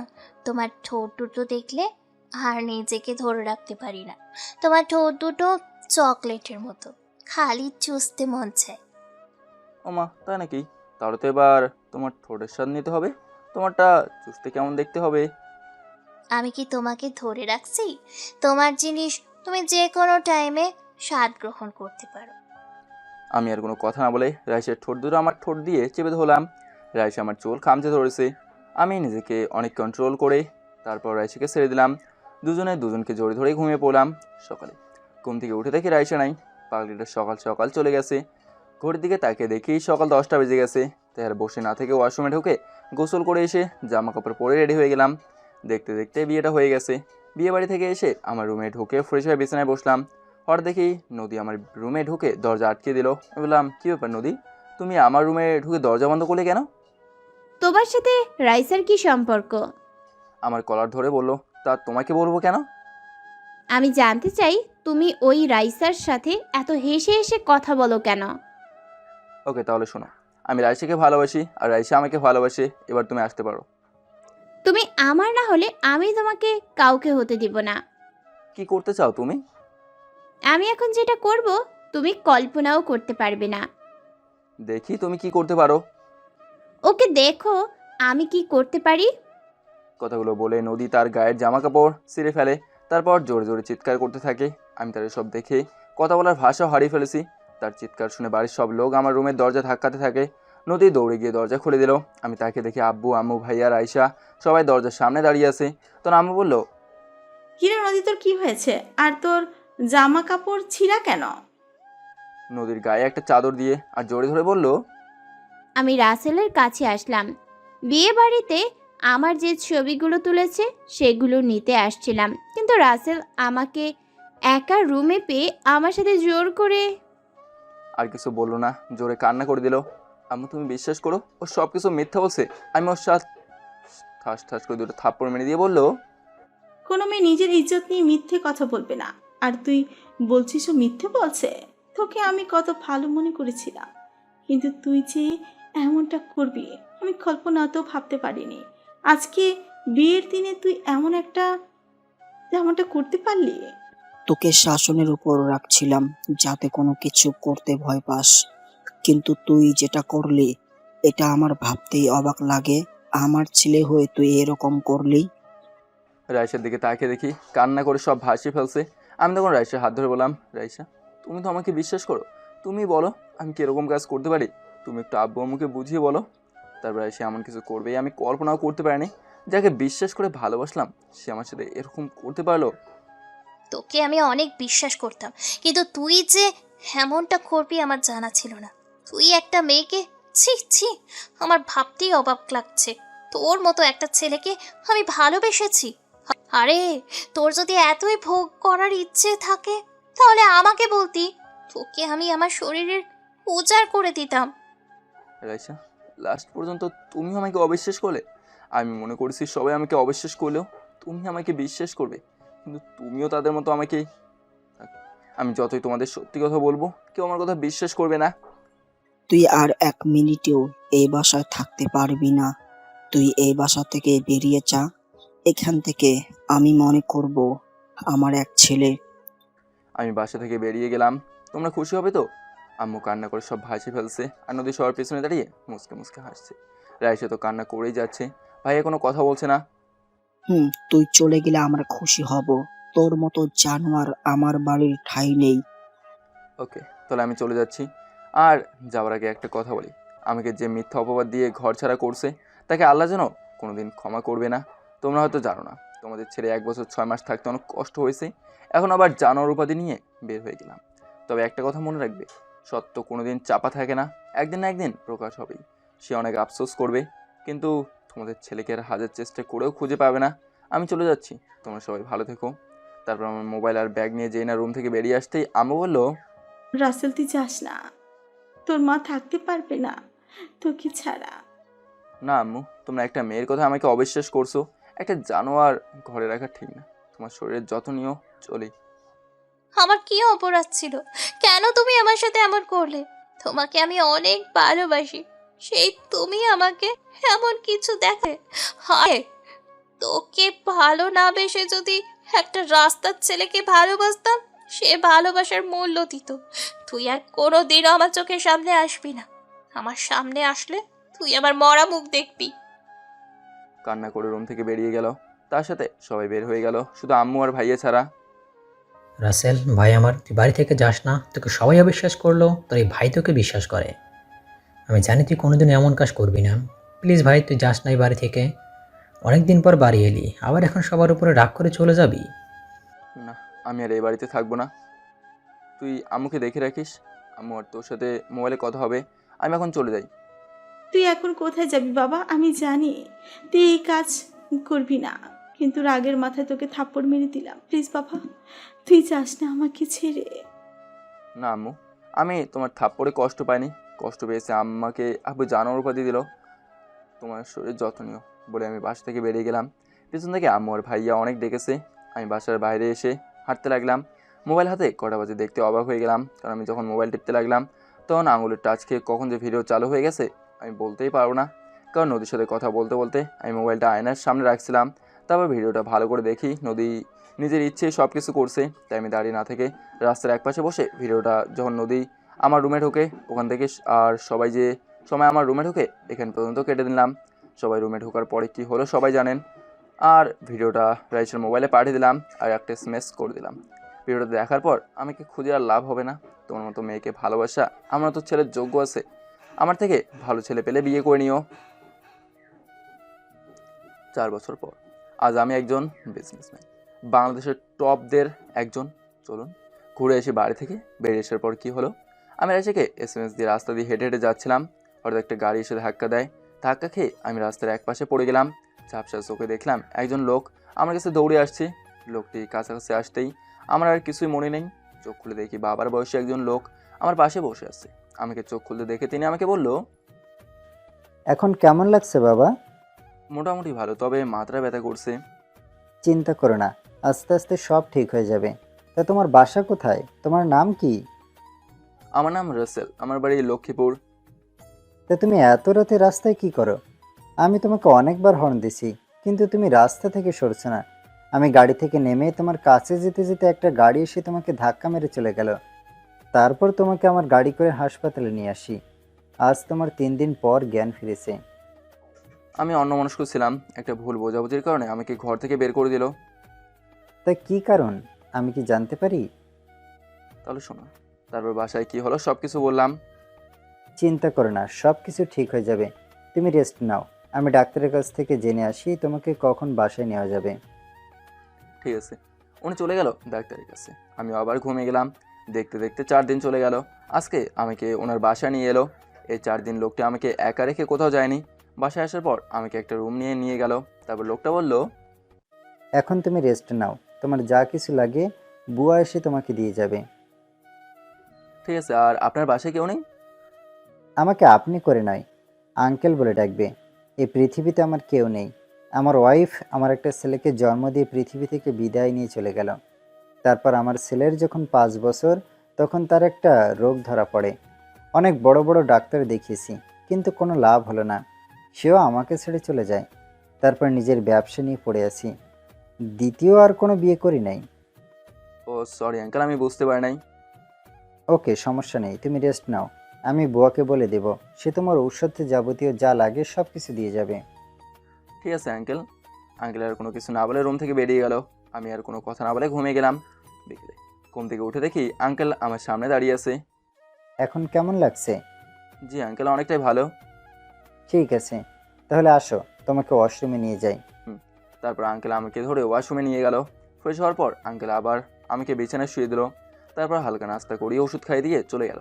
তোমার ঠোঁট দুটো দেখলে আর নিজেকে ধরে রাখতে পারি না। তোমার ঠোঁট দুটো চকলেটের মতো, খালি চুষতে মন চায়। ও মা, তাই নাকি? তাহলে তো এবার তোমার ঠোঁটের স্বাদ নিতে হবে। তোমারটা চুষতে কেমন দেখতে হবে? আমি কি তোমাকে ধরে রাখছি? তোমার জিনিস তুমি যে কোনো টাইমে স্বাদ গ্রহণ করতে পারো। আমি আর কোনো কথা না বলে রাইসের ঠোঁট দুটো আমার ঠোঁট দিয়ে চেপে ধরলাম। রাইস আমার চুল খামচে ধরেছে। আমি নিজেকে অনেক কন্ট্রোল করে তারপর রাইসকে ছেড়ে দিলাম। দুজনকে জড়িয়ে ধরে ঘুমিয়ে পড়লাম। সকালে ঘুম থেকে উঠে দেখি রাইসা নাই। পাগলিটা সকাল সকাল চলে গেছে। ঘড়ির দিকে তাকে দেখি সকাল 10টা বেজে গেছে। তাই আর বসে না থেকে ওয়াশরুমে ঢুকে গোসল করে এসে জামা কাপড় পরে রেডি হয়ে গেলাম। দেখতে দেখতে বিয়েটা হয়ে গেছে। বিয়ে বাড়ি থেকে এসে আমার রুমে ঢুকে ফ্রেশ হয়ে বিছানায় বসলাম। হঠাৎ দেখি নদী আমার রুমে ঢুকে দরজা আটকে দিল। আমি বললাম, কী ব্যাপার নদী, তুমি আমার রুমে ঢুকে দরজা বন্ধ করলে কেন? তোমার সাথে রাইসার কি সম্পর্ক? আমার কলার ধরে বলল, তা তোমাকে বলবো কেন? আমি জানতে চাই তুমি ওই রাইসার সাথে এত হেসে হেসে কথা বলো কেন? ওকে, তাহলে শোনো, আমি রাইসাকে ভালোবাসি আর রাইসা আমাকে ভালোবাসে। এবার তুমি আসতে পারো। তুমি আমার না হলে আমি তোমাকে কাউকে হতে দিব না। কি করতে চাও তুমি? আমি এখন যেটা করব তুমি কল্পনাও করতে পারবে না। দেখি তুমি কি করতে পারো। ওকে দেখো আমি কি করতে পারি। কথাগুলো বলে নদী তার গায়ের জামা কাপড় ছিঁড়ে ফেলে। তারপর জোরে জোরে চিৎকার করতে থাকে। আমি তার সব দেখে কথা বলার ভাষাও হারিয়ে ফেলেছি। তার চিৎকার শুনে বাড়ির সব লোক আমার রুমের দরজা ধাক্কাতে থাকে। নদী দৌড়ে গিয়ে দরজা খুলে দিল। আমি তাকে দেখি আব্বু, আম্মু, ভাইয়া, রাইসা সবাই দরজার সামনে দাঁড়িয়ে আছে। তখন আম্মু বলল, কিরে নদী, তোর কি হয়েছে? আর তোর জামা কাপড় ছিঁড়া কেন? নদীর গায়ে একটা চাদর দিয়ে আর জোরে ধরে বলল, আমি রাসেলের কাছে আসলাম। বিয়ে বাড়িতে আমার যে ছবিগুলো তুলেছে সেগুলো নিতে আসছিলাম, কিন্তু রাসেল আমাকে একা রুমে পেয়ে আমার সাথে জোর করে। আর কিছু বললো না, জোরে কান্না করে দিল। আম্মু, তুমি বিশ্বাস করো, ও সব কিছু মিথ্যা বলছে। আমি ওর সাথে ঠাস ঠাস করে দুটো থাপ্পড় মেরে দিয়ে বলল, কোনো মেয়ে নিজের ইজ্জত নিয়ে মিথ্যে কথা বলবে না। আর তুই বলছিস ও মিথ্যে বলছে? তোকে আমি কত ভালো মনে করেছিলাম, কিন্তু তুই যে এমনটা করবি আমি কল্পনাতেও ভাবতে পারিনি। আজকে বিয়ের দিনে তুই এমনটা করতে পারলি। তোকে শাসনের উপর রাখছিলাম যাতে কোনো কিছু করতে ভয় পাস, কিন্তু তুই যেটা করলি এটা আমার ভাবতেই অবাক লাগে। আমার ছেলে হয়ে তুই এরকম করলি। রাইসার দিকে তাকে দেখি কান্না করে সব ভাসিয়ে ফেলছে। আমি তখন রাইসার হাত ধরে বললাম, রাইসা, তুমি তো আমাকে বিশ্বাস করো, তুমি বলো আমি কীরকম কাজ করতে পারি। তুমি একটু আব্বু আম্মুকে বুঝিয়ে বলো। তারপর রাইসা এমন কিছু করবে আমি কল্পনাও করতে পারিনি। যাকে বিশ্বাস করে ভালোবাসলাম সে আমার সাথে এরকম করতে পারলো। তোকে আমি অনেক বিশ্বাস করতাম, কিন্তু তুই যে এমনটা করবি আমার জানা ছিল না। তুই একটা মেয়েকে, ছি ছি, আমার ভাবতেই অবাক লাগছে। তোর মতো একটা ছেলেকে আমি ভালোবেসেছি। আরে তোর যদি এতই ভোগ করার ইচ্ছে থাকে তাহলে আমাকে বলতি, তোকে আমি আমার শরীরের উজাড় করে দিতাম। রাইসা, লাস্ট পর্যন্ত তুমি আমাকে অবিশ্বাস করলে। আমি মনে করছি সবাই আমাকে অবিশ্বাস করলেও তুমি আমাকে বিশ্বাস করবে, কিন্তু তুমিও তাদের মতো আমাকে। আমি যতই তোমাদের সত্যি কথা বলবো কেউ আমার কথা বিশ্বাস করবে না। তুই আর এক মিনিটেও এই বাসায় থাকতে পারবি না। তুই এই বাসা থেকে বেরিয়ে যা। এখান থেকে আমি মনে করব আমার এক ছেলে। আমি বাসা থেকে বেরিয়ে গেলাম। তোমরা খুশি হবে তো? আম্মু কান্না করে সব ভাসিয়ে ফেলছে আর নদী সবার পেছনে দাঁড়িয়ে মুসকে মুসকে হাসছে। রাইসা তো কান্না করেই যাচ্ছে। ভাইয়া কোনো কথা বলছে না। তুই চলে গেলে আমরা খুশি হব। তোর মতো জানোয়ার আমার বাড়ির ঠাঁই নেই। ওকে, তাহলে আমি চলে যাচ্ছি। আর যাওয়ার আগে একটা কথা বলি, আমাকে যে মিথ্যা অপবাদ দিয়ে ঘর ছাড়া করছে তাকে আল্লাহ যেন কোনোদিন ক্ষমা করবে না। তোমরা হয়তো জানো না, তোমাদের ছেলে 1 বছর 6 মাস থাকতে অনেক কষ্ট হয়েছে। এখন আবার জানোয়ার উপাধি নিয়ে বের হয়ে গেলাম। তবে একটা কথা মনে রাখবে, সত্য কোনোদিন চাপা থাকে না, একদিন না একদিন প্রকাশ হবেই। সে অনেক আফসোস করবে, কিন্তু তোমাদের ছেলেকে আর হাজার চেষ্টা করেও খুঁজে পাবে না। আমি চলে যাচ্ছি, তোমরা সবাই ভালো থেকো। তারপর আমার মোবাইল আর ব্যাগ নিয়ে যেই না রুম থেকে বেরিয়ে আসতেই আম্মু বলল, রাসেল তুই যাস না, তোর মা থাকতে পারবে না তোকে ছাড়া। না আম্মু, তোমরা একটা মেয়ের কথা আমাকে অবিশ্বাস করছো। একটা জানোয়ার ঘরে রাখা ঠিক না। তোমার শরীরের যত্ন নিও, চলি। আমার কি অপরাধ ছিল? কেন তুমি আমার সাথে এমন করলে? তোমাকে আমি অনেক ভালোবাসি, সেই তুমি আমাকে এমন কিছু দেখে। হায়, তোকে ভালো না বেসে যদি একটা রাস্তার ছেলেকে ভালোবাসতাম সে ভালোবাসার মূল্য দিত। তুই আর কোনো দিনও আমার চোখের সামনে আসবি না। আমার সামনে আসলে তুই আমার মরা মুখ দেখবি। কান্না করে রুম থেকে বেরিয়ে গেল। তার সাথে সবাই বের হয়ে গেল, শুধু আম্মু আর ভাইয়া ছাড়া। রাসেল ভাই আমার, তুই বাড়ি থেকে যাস না, তোকে সবাই অবিশ্বাস করলো, তোর এই ভাই তোকে বিশ্বাস করে। আমি জানি তুই কোনোদিন এমন কাজ করবি না। প্লিজ ভাই, তুই যাস না এই বাড়ি থেকে। অনেক দিন পর বাড়ি এলি, আবার এখন সবার উপরে রাগ করে চলে যাবি? না, আমি আর এই বাড়িতে থাকবো না। তুই আম্মুকে দেখে রাখিস, আম্মু আর তোর সাথে মোবাইলে কথা হবে। আমি এখন চলে যাই। তুই এখন কোথায় যাবি বাবা? আমি জানি তুই এই কাজ করবি না, কিন্তু রাগের মাথায় তোকে থাপ্পড় মেরে দিলাম। প্লিজ বাবা, তুই যাস না আমাকে ছেড়ে। না আম্মু, আমি তোমার থাপ্পড়ে কষ্ট পাইনি, কষ্ট পেয়েছে আম্মাকে আব্বু জানোয়ার উপাধি দিল। তোমার শরীর যত্ন নিও বলে আমি বাসা থেকে বেরিয়ে গেলাম। পিছন থেকে আম্মু আর ভাইয়া অনেক ডেকেছে। আমি বাসার বাইরে এসে হাঁটতে লাগলাম। মোবাইল হাতে কটা বাজে দেখতে অবাক হয়ে গেলাম, কারণ আমি যখন মোবাইল টিপতে লাগলাম তখন আঙুলের টাচ খেয়ে কখন যে ভিডিও চালু হয়ে গেছে আমি বলতেই পারবো না। কারণ নদীর সাথে কথা বলতে বলতে আমি মোবাইলটা আয়নার সামনে রাখছিলাম। তারপর ভিডিওটা ভালো করে দেখি নদী নিজের ইচ্ছে সব কিছু করছে। তাই আমি দাঁড়িয়ে না থেকে রাস্তার একপাশে বসে ভিডিওটা যখন নদী আমার রুমে ঢোকে ওখান থেকে আর সবাই যে সময় আমার রুমে ঢোকে এখান পর্যন্ত কেটে দিলাম। সবাই রুমে ঢোকার পরে কী হলো সবাই জানেন। আর ভিডিওটা রাইসের মোবাইলে পাঠিয়ে দিলাম আর একটা এসএমএস করে দিলাম। ভিডিওটা দেখার পর আমাকে খুঁজে আর লাভ হবে না। তোমার মতো মেয়েকে ভালোবাসা আমার মতো ছেলের যোগ্য আছে, আমার থেকে ভালো ছেলে পেলে বিয়ে করে নিও। 4 বছর পর আজ আমি একজন বিজনেসম্যান, বাংলাদেশের টপদের একজন। চলুন ঘুরে এসে বাড়ি থেকে বেরিয়ে আসার পর কী হলো, আমি রাইসাকে এসএমএস দিয়ে রাস্তা দিয়ে হেঁটে হেঁটে যাচ্ছিলাম। হঠাৎ একটা গাড়ি এসে ধাক্কা দেয়। ধাক্কা খেয়ে আমি রাস্তার এক পাশে পড়ে গেলাম। ঝাপসা চোখে দেখলাম একজন লোক আমার কাছে দৌড়ে আসছে। লোকটি কাছাকাছি আসতেই আমার আর কিছুই মনে নেই। চোখ খুলে দেখি বাবার বয়সী একজন লোক আমার পাশে বসে আছে। আমাকে চোখ খুলতে দেখে তিনি আমাকে বলল, এখন কেমন লাগছে বাবা? মোটামুটি ভালো, তবে মাথাটা ব্যথা করছে। চিন্তা করো না, আস্তে আস্তে সব ঠিক হয়ে যাবে। তা তোমার বাসা কোথায়? তোমার নাম কি? আমার নাম রাসেল, আমার বাড়ি লক্ষ্মীপুর। তা তুমি এত রাতে রাস্তায় কি করো? আমি তোমাকে অনেকবার হর্ন দিছি, কিন্তু তুমি রাস্তা থেকে সরছো না। আমি গাড়ি থেকে নেমে তোমার কাছে যেতে যেতে একটা গাড়ি এসে তোমাকে ধাক্কা মেরে চলে গেল। তারপর তোমাকে আমার গাড়ি করে হাসপাতালে নিয়ে আসি। আজ তোমার 3 দিন পর জ্ঞান ফিরেছে। আমি অন্যমনস্ক ছিলাম, একটা ভুল বোঝাবুঝির কারণে আমাকে ঘর থেকে বের করে দিল। তা কি কারণ আমি কি জানতে পারি? তাহলে শোনো, তারপর বাসায় কি হলো সব কিছু বললাম। চিন্তা করো না, সব কিছু ঠিক হয়ে যাবে। তুমি রেস্ট নাও, আমি ডাক্তারের কাছ থেকে জেনে আসি তোমাকে কখন বাসায় নেওয়া যাবে। ঠিক আছে। উনি চলে গেল ডাক্তারের কাছে, আমি আবার ঘুমিয়ে গেলাম। দেখতে দেখতে 4 দিন চলে গেল। আজকে আমাকে ওনার বাসায় নিয়ে এলো। এই 4 দিন লোকটা আমাকে একা রেখে কোথাও যায়নি। বাসায় আসার পর আমাকে একটা রুম নিয়ে গেল। তারপর লোকটা বলল, এখন তুমি রেস্ট নাও, তোমার যা কিছু লাগে বুয়া এসে তোমাকে দিয়ে যাবে। ঠিক আছে। আর আপনার বাসায় কেউ নেই? আমাকে আপনি করে নয়, আঙ্কেল বলে ডাকবে। এই পৃথিবীতে আমার কেউ নেই। আমার ওয়াইফ আমার একটা ছেলেকে জন্ম দিয়ে পৃথিবী থেকে বিদায় নিয়ে চলে গেল। তারপর আমার ছেলের যখন 5 বছর তখন তার একটা রোগ ধরা পড়ে। অনেক বড় বড় ডাক্তার দেখিয়েছি, কিন্তু কোনো লাভ হলো না। সেও আমাকে ছেড়ে চলে যায়। তারপর নিজের ব্যবসা নিয়ে পড়ে আছি। দ্বিতীয় আর কোনো বিয়ে করি নাই। ও সরি আঙ্কেল, আমি বুঝতে পারি নাই। ওকে, সমস্যা নেই, তুমি রেস্ট নাও। আমি বুয়াকে বলে দেব, সে তোমার ঔষধে যাবতীয় যা লাগে সব কিছু দিয়ে যাবে। ঠিক আছে আঙ্কেল। আঙ্কেল আর কোনো কিছু না বলে রুম থেকে বেরিয়ে গেল। আমি আর কোনো কথা না বলে ঘুমিয়ে গেলাম। বিকেলে ঘুম থেকে উঠে দেখি আঙ্কেল আমার সামনে দাঁড়িয়ে আছে। এখন কেমন লাগছে? জি আঙ্কেল, অনেকটাই ভালো। ঠিক আছে, তাহলে আসো, তোমাকে ওয়াশরুমে নিয়ে যাই। তারপর আঙ্কেল আমাকে ধরে ওয়াশরুমে নিয়ে গেল। ফ্রেশ হওয়ার পর আঙ্কেল আবার আমাকে বিছানায় শুয়ে দিল। তারপর হালকা নাস্তা করিয়ে ওষুধ খাইয়ে দিয়ে চলে গেল।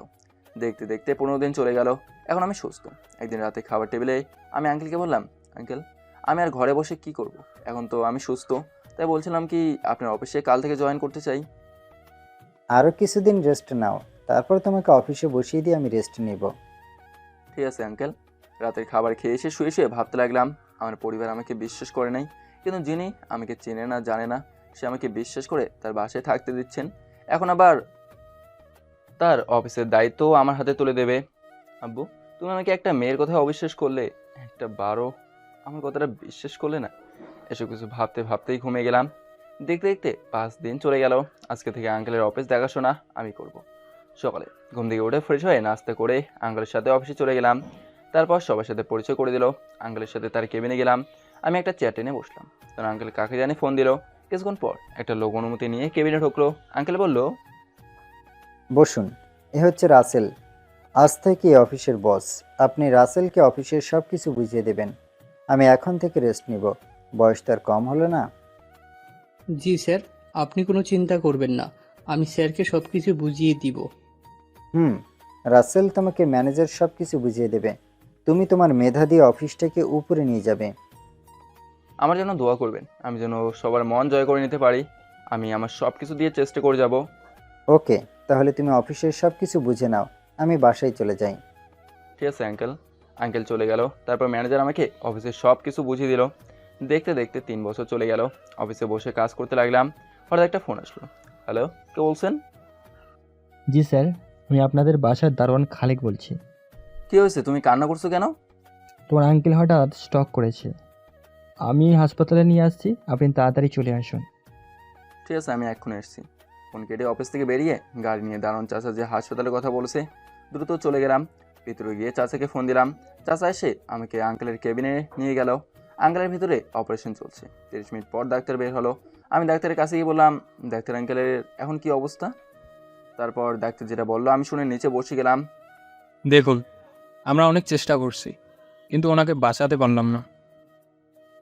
দেখতে দেখতে 15 দিন চলে গেল। এখন আমি সুস্থ। একদিন রাতে খাবার টেবিলে আমি আঙ্কেলকে বললাম, আঙ্কেল আমি আর ঘরে বসে কি করব, এখন তো আমি সুস্থ, তাই বলছিলাম কি আপনার অফিসে কাল থেকে জয়েন করতে চাই। আরও কিছুদিন রেস্ট নাও, তারপর তোমাকে অফিসে বসিয়ে দিয়ে আমি রেস্ট নেব। ঠিক আছে আঙ্কেল। রাতের খাবার খেয়ে এসে শুয়ে শুয়ে ভাবতে লাগলাম, আমার পরিবার আমাকে বিশ্বাস করে নাই, কিন্তু যিনি আমাকে চেনে না জানে না সে আমাকে বিশ্বাস করে তার বাসায় থাকতে দিচ্ছেন। এখন আবার তার অফিসের দায়িত্বও আমার হাতে তুলে দেবে। আব্বু, তুমি আমাকে একটা মেয়ের কথা অবিশ্বাস করলে, একটা 12 আমার কথাটা বিশ্বাস করলে না। এসব কিছু ভাবতে ভাবতেই ঘুমিয়ে গেলাম। দেখতে দেখতে 5 দিন চলে গেল। আজকে থেকে আঙ্কেলের অফিস দেখাশোনা আমি করব। সকালে ঘুম থেকে উঠে ফ্রেশ হয়ে নাস্তা করে আঙ্কেলের সাথে অফিসে চলে গেলাম। তারপর সবার সাথে পরিচয় করে দিল। আঙ্কেলের সাথে তার কেবিনে গেলাম। আমি একটা চেয়ার টেনে বসলাম। তখন আঙ্কেল কাকে জানি ফোন দিল। কিছুক্ষণ পর একটা লোক অনুমতি নিয়ে কেবিনে ঢুকলো। আঙ্কেল বলল, বসুন, এ হচ্ছে রাসেল, আজ থেকে এই অফিসের বস। আপনি রাসেলকে অফিসের সব কিছু বুঝিয়ে দেবেন। আমি এখন থেকে রেস্ট নিব। বয়স তার কম হলো না। জি স্যার, আপনি কোনো চিন্তা করবেন না, আমি স্যারকে সব কিছু বুঝিয়ে দিব। রাসেল তোমাকে ম্যানেজার সব কিছু বুঝিয়ে দেবে। তুমি তোমার মেধা দিয়ে অফিসটাকে উপরে নিয়ে যাবে। আমার জন্য দোয়া করবেন, আমি যেন সবার মন জয় করে নিতে পারি। আমি আমার সব কিছু দিয়ে চেষ্টা করে যাব। ওকে, তাহলে তুমি অফিসের সব কিছু বুঝে নাও, আমি বাসায় চলে যাই। ঠিক আছে আঙ্কেল। আঙ্কেল চলে গেল। তারপর ম্যানেজার আমাকে অফিসের সব কিছু বুঝিয়ে দিল। দেখতে দেখতে 3 বছর চলে গেল। অফিসে বসে কাজ করতে লাগলাম। হঠাৎ একটা ফোন আসলো। হ্যালো, কে বলছেন? জি স্যার, আমি আপনাদের বাসার দারোয়ান খালেক বলছি। কী হয়েছে, তুমি কান্না করছো কেন? তোমার আঙ্কেল হঠাৎ স্ট্রোক করেছে, আমি হাসপাতালে নিয়ে আসছি, আপনি তাড়াতাড়ি চলে আসুন। ঠিক আছে, আমি এক্ষুনি এসেছি। ফোন কেটে অফিস থেকে বেরিয়ে গাড়ি নিয়ে দারুণ চাচা যে হাসপাতালের কথা বলেছে দ্রুত চলে গেলাম। ভিতরে গিয়ে চাচাকে ফোন দিলাম। চাচা এসে আমাকে আঙ্কেলের কেবিনে নিয়ে গেল। আঙ্কেলের ভিতরে অপারেশন চলছে। 30 মিনিট পর ডাক্তার বের হলো। আমি ডাক্তারের কাছে গিয়ে বললাম, ডাক্তার আঙ্কেলের এখন কি অবস্থা? তারপর ডাক্তার যেটা বললো আমি শুনে নিচে বসে গেলাম। দেখুন, আমরা অনেক চেষ্টা করছি, কিন্তু ওনাকে বাঁচাতে পারলাম না।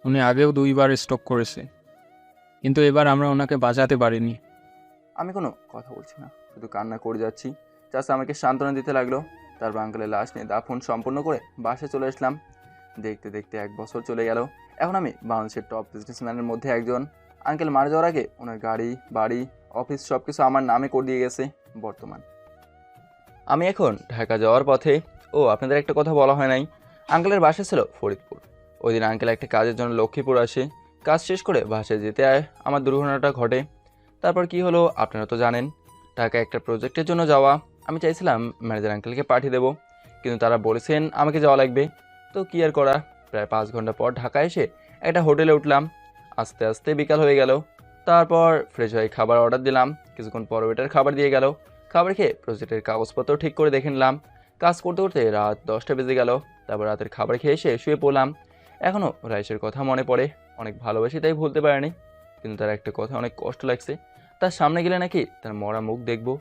উনি আগেও 2 বার স্ট্রোক করেছে, কিন্তু এবার আমরা ওনাকে বাঁচাতে পারিনি। আমি কোনো কথা বলছি না, শুধু কান্না করে যাচ্ছি। চাচা আমাকে সান্ত্বনা দিতে লাগলো। তারপর আঙ্কেলের লাশ নিয়ে দাফন সম্পন্ন করে বাসায় চলে আসলাম। দেখতে দেখতে 1 বছর চলে গেল। এখন আমি বাংলাদেশের টপ বিজনেসম্যানের মধ্যে একজন। আঙ্কেল মারা যাওয়ার আগে ওনার গাড়ি, বাড়ি, অফিস সব কিছু আমার নামে করে দিয়ে গেছে। বর্তমান আমি এখন ঢাকা যাওয়ার পথে। আপনাদের একটা কথা বলা হয় নাই, আঙ্কেলের বাসা ছিল ফরিদপুর। ওই দিন আঙ্কেল একটা কাজের জন্য লক্ষ্মীপুর আসে। কাজ শেষ করে বাসায় যেতে আমার দুর্ঘটনাটা ঘটে। তারপর কি হলো আপনারা তো জানেন। ঢাকায় একটা প্রজেক্টের জন্য যাওয়া। আমি চাইছিলাম ম্যানেজার আঙ্কেলকে পাঠিয়ে দেবো, কিন্তু তারা বলেছেন আমাকে যাওয়া লাগবে। তো কি আর করা, প্রায় 5 ঘন্টা পর ঢাকায় এসে একটা হোটেলে উঠলাম। আস্তে আস্তে বিকাল হয়ে গেল। তারপর ফ্রেশ হয়ে খাবার অর্ডার দিলাম। কিছুক্ষণ পর ওয়েটার খাবার দিয়ে গেল। খাবার খেয়ে প্রজেক্টের কাগজপত্র ঠিক করে দেখে নিলাম। কাজ করতে করতে রাত 10টা বেজে গেল। তারপর রাতের খাবার খেয়ে এসে শুয়ে পড়লাম। এখনও রাইসের কথা মনে পড়ে। অনেক ভালোবাসি তাই ভুলতে পারিনি, কিন্তু তার একটা কথা অনেক কষ্ট লাগছে। তার সামনে গেলে নাকি তার মরা মুখ দেখবো।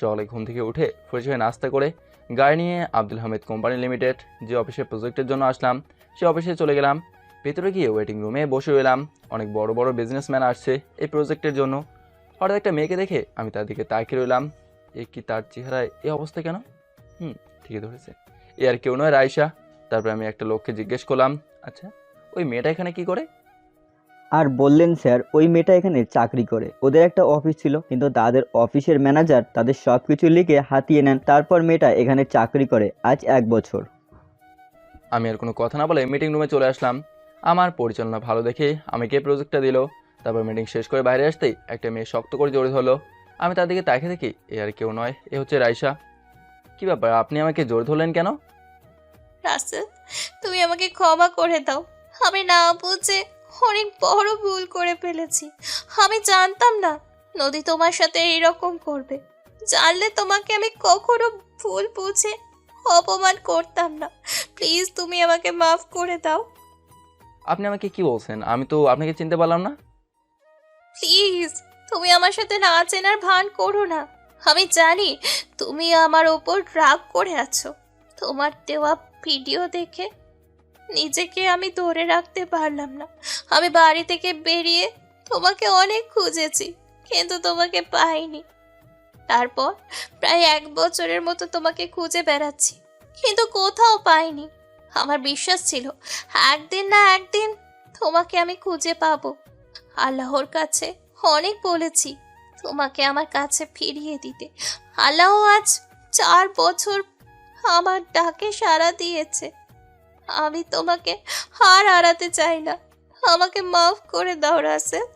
সকালে ঘুম থেকে উঠে ফ্রেশ হয়ে নাস্তা করে গাড়ি নিয়ে আব্দুল হামিদ কোম্পানি লিমিটেড যে অফিসে প্রজেক্টের জন্য আসলাম সে অফিসে চলে গেলাম। ভেতরে গিয়ে ওয়েটিং রুমে বসে রইলাম। অনেক বড় বড় বিজনেসম্যান আসছে এই প্রজেক্টের জন্য। হঠাৎ একটা মেয়েকে দেখে আমি তার দিকে তাকিয়ে রইলাম। এ কি, তার চেহারায় এই অবস্থা কেন? ঠিকই ধরেছে, এ আর কেউ নয়, রাইসা। তারপর আমি একটা লোককে জিজ্ঞেস করলাম, আচ্ছা ওই মেয়েটা এখানে কি করে? আর বললেন স্যার, ওই মেয়েটা এখানে চাকরি করে। ওদের একটা অফিস ছিল, কিন্তু তাদের অফিসের ম্যানেজার তাদের সব কিছু লিখে হাতিয়ে নেন। তারপর মেয়েটা এখানে চাকরি করে আজ 1 বছর। আমি আর কোনো কথা না বলে মিটিং রুমে চলে আসলাম। আমার পরিচালনা ভালো দেখে আমাকে প্রজেক্টটা দিল। তারপর মিটিং শেষ করে বাইরে আসতেই একটা মেয়ে শক্ত করে জড়িত হলো। আমি তার দিকে তাকিয়ে দেখি এ আর কেউ নয়, এ হচ্ছে রাইসা। কি ব্যাপার, আপনি আমাকে জোর ধরলেন কেন? রাসেল, তুমি আমাকে ক্ষমা করে দাও। আমি না বুঝে অনেক বড় ভুল করে ফেলেছি। আমি জানতাম না নদী তোমার সাথে এইরকম করবে। জানলে তোমাকে আমি কখনো ভুল বুঝে অপমান করতাম না। প্লিজ তুমি আমাকে মাফ করে দাও। আপনি আমাকে কি বলছেন? আমি তো আপনাকে চিনতে পারলাম না। প্লিজ তুমি আমার সাথে না চেনার ভান করো না। আমি জানি তুমি আমার ওপর রাগ করে আছো। তোমার দেওয়া ভিডিও দেখে নিজেকে আমি ধরে রাখতে পারলাম না। আমি বাড়ি থেকে বেরিয়ে তোমাকে অনেক খুঁজেছি, কিন্তু তোমাকে পাইনি। তারপর প্রায় 1 বছরের মতো তোমাকে খুঁজে বেড়াচ্ছি, কিন্তু কোথাও পাইনি। আমার বিশ্বাস ছিল একদিন না একদিন তোমাকে আমি খুঁজে পাবো। আল্লাহর কাছে অনেক বলেছি তোমাকে আমার কাছে ফিরিয়ে দিতে। আল্লাহ আজ 4 বছর আমার ডাকে সাড়া দিয়েছে। আমি তোমাকে আর হারাতে চাই না। আমাকে মাফ করে দাও রাসেল।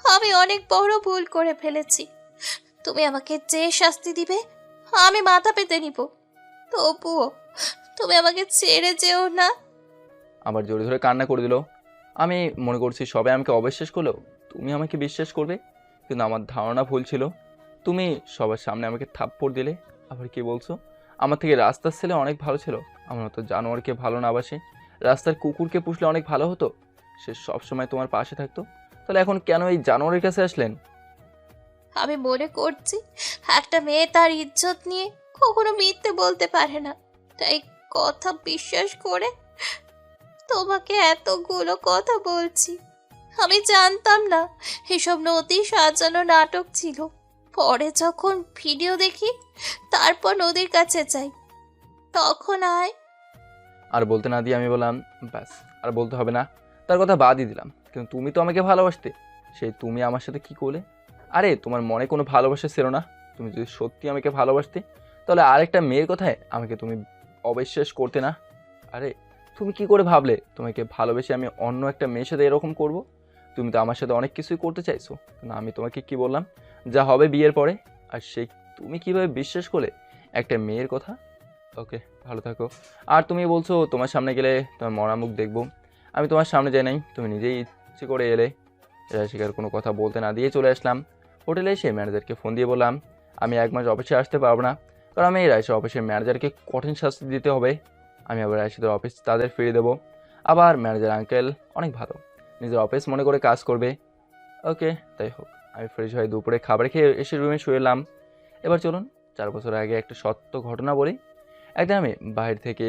আমি অনেক বড় ভুল করে ফেলেছি। তুমি আমাকে যে শাস্তি দিবে আমি মাথা পেতে নিব। তবুও তুমি আমাকে ছেড়ে যেও না। আবার জোরে ধরে কান্না করে দিল। আমি মনে করছি সবাই আমাকে অবিশ্বাস করলেও তুমি আমাকে বিশ্বাস করবে, কিন্তু আমার ধারণা ভুল ছিল। তুমি সবার সামনে আমাকে থাপ্পড় দিলে, আবার কি বলছো আমার থেকে রাস্তার ছেলে অনেক ভালো ছিল। আমার মতো জানোয়ারকে ভালো না বাসে, রাস্তার কুকুরকে পুষলে অনেক ভালো হতো, সে সবসময় তোমার পাশে থাকতো। তাহলে এখন কেন এই জানোয়ারের কাছে আসলেন? আমি মনে করছি একটা মেয়ে তার ইজ্জত নিয়ে কখনো মিথ্যে বলতে পারে না, তাই কথা বিশ্বাস করে তোমাকে এতগুলো কথা বলছি। আমি জানতাম না এসব নদী সাজানো নাটক ছিল। পরে যখন ভিডিও দেখি, তারপর নদীর কাছে যাই, তখন আর বলতে না দিয়ে আমি বললাম, ব্যাস আর বলতে হবে না, তার কথা বাদই দিলাম। কিন্তু তুমি তো আমাকে ভালোবাসতে, সেই তুমি আমার সাথে কি করলে? আরে তোমার মনে কোনো ভালোবাসা ছিল না? তুমি যদি সত্যি আমাকে ভালোবাসতে, তাহলে আরেকটা মেয়ের কথায় আমাকে তুমি অবিশ্বাস করতে না। আরে তুমি কি করে ভাবলে তোমাকে ভালোবেসে আমি অন্য একটা মেয়ের সাথে এরকম করব? তুমি তো আমার সাথে অনেক কিছুই করতে চাইছো, না আমি তোমাকে কি বললাম যা হবে বিয়ের পরে, আর সেই তুমি কিভাবে বিশ্বাস করলে একটা মেয়ের কথা? ওকে, ভালো থাকো। আর তুমি বলছো তোমার সামনে গেলে তোমার মরা মুখ দেখবো, আমি তোমার সামনে যাই নাই, তুমি নিজেই ইচ্ছে করে এলে। রাশিকার কোনো কথা বলতে না দিয়ে চলে আসলাম। হোটেলে এসে ম্যানেজারকে ফোন দিয়ে বললাম আমি 1 মাস অফিসে আসতে পারবো না, কারণ আমি রাইসের অফিসের ম্যানেজারকে কঠিন শাস্তি দিতে হবে। আমি আবার রাইসের অফিস তাদের ফিরিয়ে দেবো। আবার ম্যানেজার আঙ্কেল অনেক ভালো, নিজের অফিস মনে করে কাজ করবে। ওকে, তাই হোক। আমি ফ্রেশ হয়ে দুপুরে খাবার খেয়ে এসে রুমে শুয়ে এলাম। এবার চলুন 4 বছর আগে একটা সত্য ঘটনা বলি। একদিন আমি বাইরে থেকে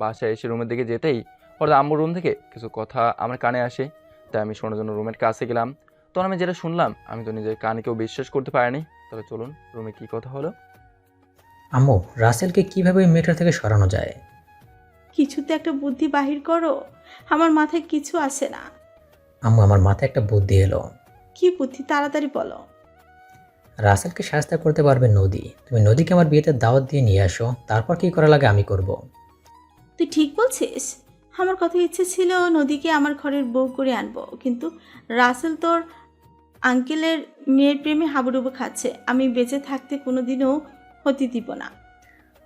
বাসায় এসে রুমের দিকে যেতেই হঠাৎ আম্মুর রুম থেকে কিছু কথা আমার কানে আসে, তাই আমি শোনার জন্য রুমের কাছে গেলাম। তখন আমি যেটা শুনলাম আমি তো নিজের কানে কেউ বিশ্বাস করতে পারিনি। তাহলে চলুন রুমে কী কথা হলো। আম্মু, রাসেলকে কিভাবে ওই মেয়েটার থেকে সরানো যায়? কিছুতে একটা বুদ্ধি বাহির করো, আমার মাথায় কিছু আসে না। আম্মু, আমার মাথায় একটা বুদ্ধি এলো। কি বুদ্ধি, তাড়াতাড়ি বলো। রাসেলকে সাহায্য করতে পারবে নদী। তুমি নদীকে আমার বিয়েতে দাওয়াত দিয়ে নিয়ে আসো, তারপর কি করা লাগে আমি করব। তুই ঠিক বলছিস। আমার কথা ইচ্ছে ছিল নদীকে আমার ঘরের বউ করে আনবো, কিন্তু রাসেল তোর আঙ্কেলের মেয়ের প্রেমে হাবুডুবু খাচ্ছে। আমি বেঁচে থাকতে কোনোদিনও হতে দিব না।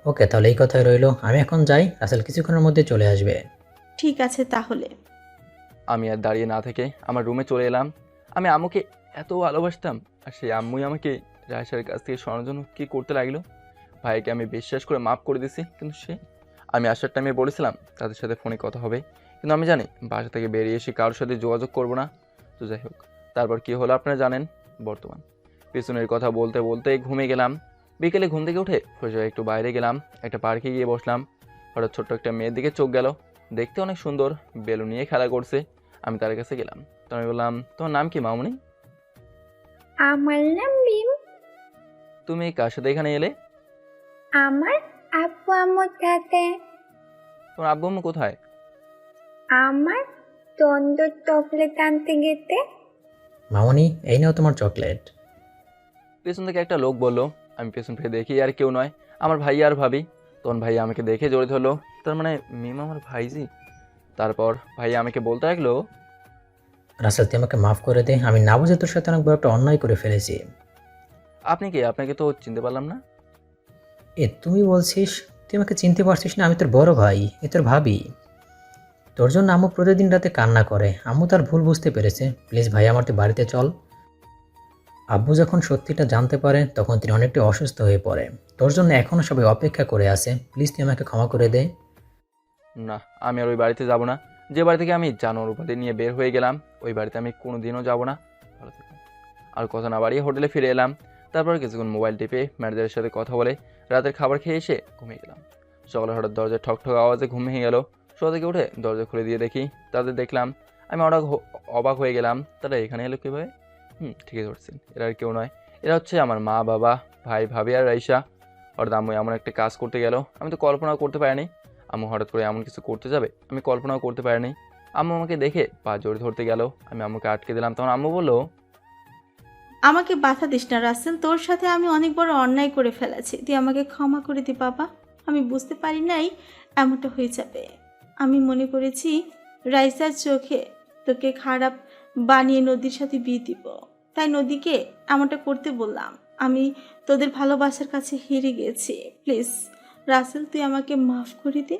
ওকে, তাহলে এই কথাই রইলো। আমি এখন যাই, রাসেল কিছুক্ষণের মধ্যে চলে আসবে। ঠিক আছে তাহলে। আমি আর দাঁড়িয়ে না থেকে আমার রুমে চলে এলাম। আমি আম্মুকে এত ভালোবাসতাম, আর সেই আম্মুই আমাকে রায়সার কাছ থেকে সরানোর জন্য কী করতে লাগলো। ভাইকে আমি বিশ্বাস করে মাফ করে দিছি, কিন্তু আমি আসার টাইমে বলেছিলাম তাদের সাথে ফোনে কথা হবে, কিন্তু আমি জানি বাসা থেকে বেরিয়ে এসে কারোর সাথে যোগাযোগ করবো না। তো যাই হোক, তারপর কী হলো আপনারা জানেন। বর্তমান পিছনের কথা বলতে বলতে ঘুমিয়ে গেলাম। বিকেলে ঘুম থেকে উঠে ফ্রেশ হয়ে একটু বাইরে গেলাম, একটা পার্কে গিয়ে বসলাম। হঠাৎ ছোট্ট একটা মেয়ের দিকে চোখ গেল, দেখতে অনেক সুন্দর, বেলুন নিয়ে খেলা করছে। আমি তার কাছে গেলাম, তো আমি বললাম তোমার নাম কি মামুনি? আমার নাম মিম। তুমি কার সাথে এখানে এলে? আমার আব্বু আম্মুর সাথে। তোমার আব্বু আম্মু কোথায়? আমার তন্দুর চকলেট আনতে গেতে। মামনি, এই নাও তোমার চকলেট। পেছন থেকে একটা লোক বললো। আমি পেছন ফিরে দেখি আর কেউ নয়, আমার ভাই আর ভাবি। তখন ভাই আমাকে দেখে জড়িত হলো, তার মানে মিম আমার ভাইজি। তারপর ভাই আমাকে বলতে লাগলো, রাসেল, তুই আমাকে মাফ করে দে, আমি না বুঝে তোর সাথে অনেক বড় একটা অন্যায় করে ফেলেছি। আপনি কে? আপনাকে তো চিনতে পারলাম না। তুমি বলছিস তুই আমাকে চিনতে পারছিস না? আমি তোর বড় ভাই, তোর ভাবি। তোর জন্য আম্মু প্রতিদিন রাতে কান্না করে। আম্মু তার ভুল বুঝতে পেরেছে। প্লিজ ভাই, আমার তুই বাড়িতে চল। আব্বু যখন সত্যিটা জানতে পারে তখন তিনি অনেকটা অসুস্থ হয়ে পড়ে। তোর জন্য এখনও সবাই অপেক্ষা করে আছে। প্লিজ তুই আমাকে ক্ষমা করে দে। না, আমি আর ওই বাড়িতে যাব না। যে বাড়ি থেকে আমি জানোয়ার উপাধি নিয়ে বের হয়ে গেলাম, ওই বাড়িতে আমি কোনো দিনও যাব না। ভালো থাকুন। আর কথা না বাড়িয়ে হোটেলে ফিরে এলাম। তারপর কিছুক্ষণ মোবাইল টিপে ম্যানেজারের সাথে কথা বলে রাতের খাবার খেয়ে এসে ঘুমিয়ে গেলাম। সকালে হঠাৎ দরজার ঠক ঠক আওয়াজে ঘুম ভেঙে গেল। শোয়া থেকে উঠে দরজা খুলে দিয়ে দেখি তাদের দেখলাম। আমি অবাক হয়ে গেলাম, তারা এখানে এলো কীভাবে? ঠিকই ধরছেন, এরা আর কেউ নয়, এরা হচ্ছে আমার মা, বাবা, ভাই, ভাবি আর রাইসা। হঠাৎ আম্মু এমন একটা কাজ করতে গেল, আমি তো কল্পনাও করতে পারিনি। আম্মু হঠাৎ করে এমন কিছু করতে যাবে আমি কল্পনাও করতে পারিনি। আম্মু আমাকে দেখে পা জড়ি ধরতে গেল, আমি আম্মুকে আটকে দিলাম। তখন আম্মু বললো, আমাকে বাধা দিস না রাসেল, তোর সাথে আমি অনেক বড় অন্যায় করে ফেলেছি। তুই আমাকে ক্ষমা করে দি বাবা। আমি বুঝতে পারি নাই এমনটা হয়ে যাবে। আমি মনে করেছি রাইসার চোখে তোকে খারাপ বানিয়ে নদীর সাথে বিয়ে দিব, তাই নদীকে এমনটা করতে বললাম। আমি তোদের ভালোবাসার কাছে হেরে গেছি। প্লিজ রাসেল, তুই আমাকে মাফ করে দে।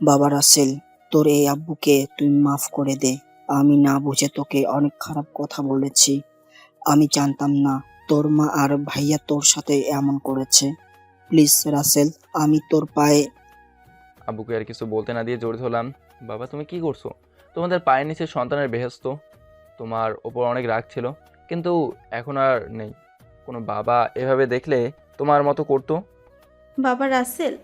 বাবা রাসেল, তোর এই আব্বুকে তুই মাফ করে দে। আমি না বুঝে তোকে অনেক খারাপ কথা বলেছি। আমি জানতাম না তোর মা আর ভাইয়া তোর সাথে এমন করেছে। প্লিজ রাসেল, আমি তোর পায়ে। আব্বুকে আর কিছু বলতে না দিয়ে জড়িত হলাম। বাবা তুমি কি করছো? তোমাদের পায়ের নিচে সন্তানের বেহেস্ত। তোমার ওপর অনেক রাগ ছিল, কিন্তু এখন আর নেই। কোনো বাবা এভাবে দেখলে তোমার মতো করতো? বাবা রাসেল,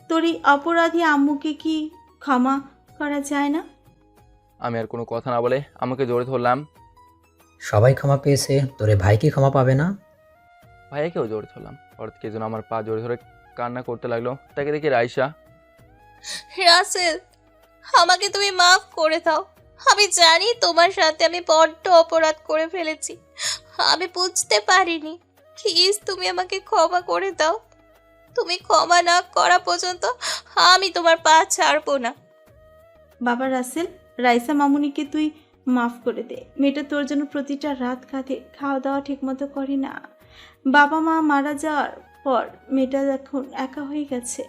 তোর এই অপরাধী আম্মুকে কি ক্ষমা করা যায় না? আমি আর কোনো কথা না বলে আমাকে জড়িত ধরলাম। সবাই ক্ষমা পেয়েছে, তোর এই ভাই কি ক্ষমা পাবে না? ভাইয়াকেও জড়িত ধরলাম। হঠাৎ কে যেন আমার পা জড়িয়ে ধরে কান্না করতে লাগলো। তাকে দেখি রাইসা। রাসেল, আমাকে তুমি মাফ করে দাও। আমি জানি তোমার সাথে আমি বড্ড অপরাধ করে ফেলেছি। আমি বুঝতে পারিনি। প্লিজ তুমি আমাকে ক্ষমা করে দাও। তুমি ক্ষমা না করা পর্যন্ত আমি তোমার পা ছাড়বো না। বাবা রাসেল, রাইসা মামুনিকে তুই মাফ করে দে। মেয়েটা তোর জন্য প্রতিটা রাত কাঁদে, খাওয়া দাওয়া ঠিকমতো করে না। বাবা মা মারা যাওয়ার পর মেয়েটা এখন একা হয়ে গেছে।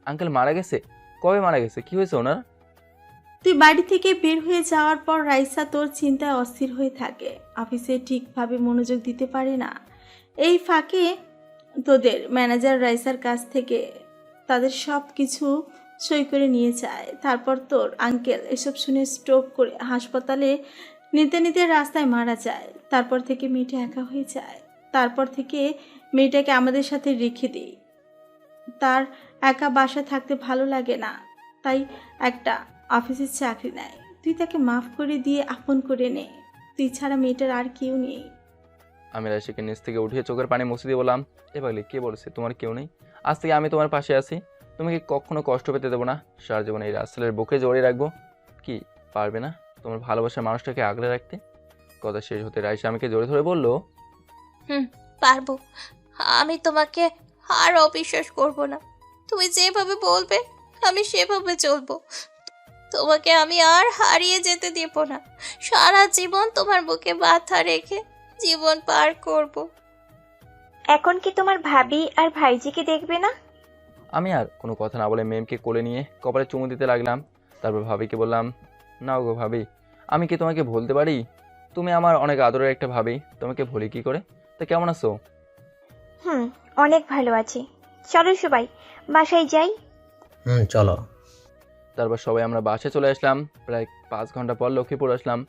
আঙ্কেল মারা গেছে? কবে মারা গেছে? কি হয়েছে ওনার? তুই বাড়ি থেকে বের হয়ে যাওয়ার পর রাইসা তোর চিন্তায় অস্থির হয়ে থাকে। অফিসে ঠিকভাবে মনোযোগ দিতে পারে না। এই ফাঁকে তোদের ম্যানেজার রাইসার কাছ থেকে তাদের সব কিছু সই করে নিয়ে যায়। তারপর তোর আঙ্কেল এসব শুনে স্ট্রোক করে হাসপাতালে নিতে নিতে রাস্তায় মারা যায়। তারপর থেকে মেয়েটা একা হয়ে যায়। তারপর থেকে মেয়েটাকে আমাদের সাথে রেখে দিই। তার একা বাসা থাকতে ভালো লাগে না, তাই একটা অফিসের চাকরি নেয়। তুই তাকে মাফ করে দিয়ে আপন করে নে। তুই ছাড়া মেয়েটার আর কেউ নেই। আমি রাইসাকে নিচ থেকে উঠিয়ে চোখের পানি মুছে দিয়ে বললাম, এ পাগলি কে বলেছে তোমার কেউ নেই? আজ থেকে আমি তোমার পাশে আছি। তোমাকে কখনো কষ্ট পেতে দেবো না। সারা জীবন এই রাসেলের বুকে জড়িয়ে রাখবো। কি পারবে না তোমার ভালোবাসার মানুষটাকে আগলে রাখতে? কথা শেষ হতে রাইসা আমাকে জড়িয়ে ধরে বলল, পারবো। আমি তোমাকে আর অবিশ্বাস করব না। তুমি যেভাবে বলবে আমি সেভাবে চলবো। তোমাকে আমি আর হারিয়ে যেতে দেব না। সারা জীবন তোমার বুকে মাথা রেখে জীবন পার করব। এখন কি তোমার ভাবি আর ভাইজিকে দেখবে না? আমি আর কোনো কথা না বলে মেমকে কোলে নিয়ে কপালে চুমু দিতে লাগলাম। তারপর ভাবিকে বললাম, নাও গো ভাবি, আমি কি তোমাকে ভুলতে পারি? তুমি আমার অনেক আদরের একটা ভাবি, তোমাকে ভুলি কি করে? তা কেমন আছো? অনেক ভালো আছি। চলো সবাই বাসায় যাই। চলো। তারপর সবাই আমরা বাসায় চলে আসলাম। প্রায় 5 ঘন্টা পর লক্ষ্মীপুর আসলাম।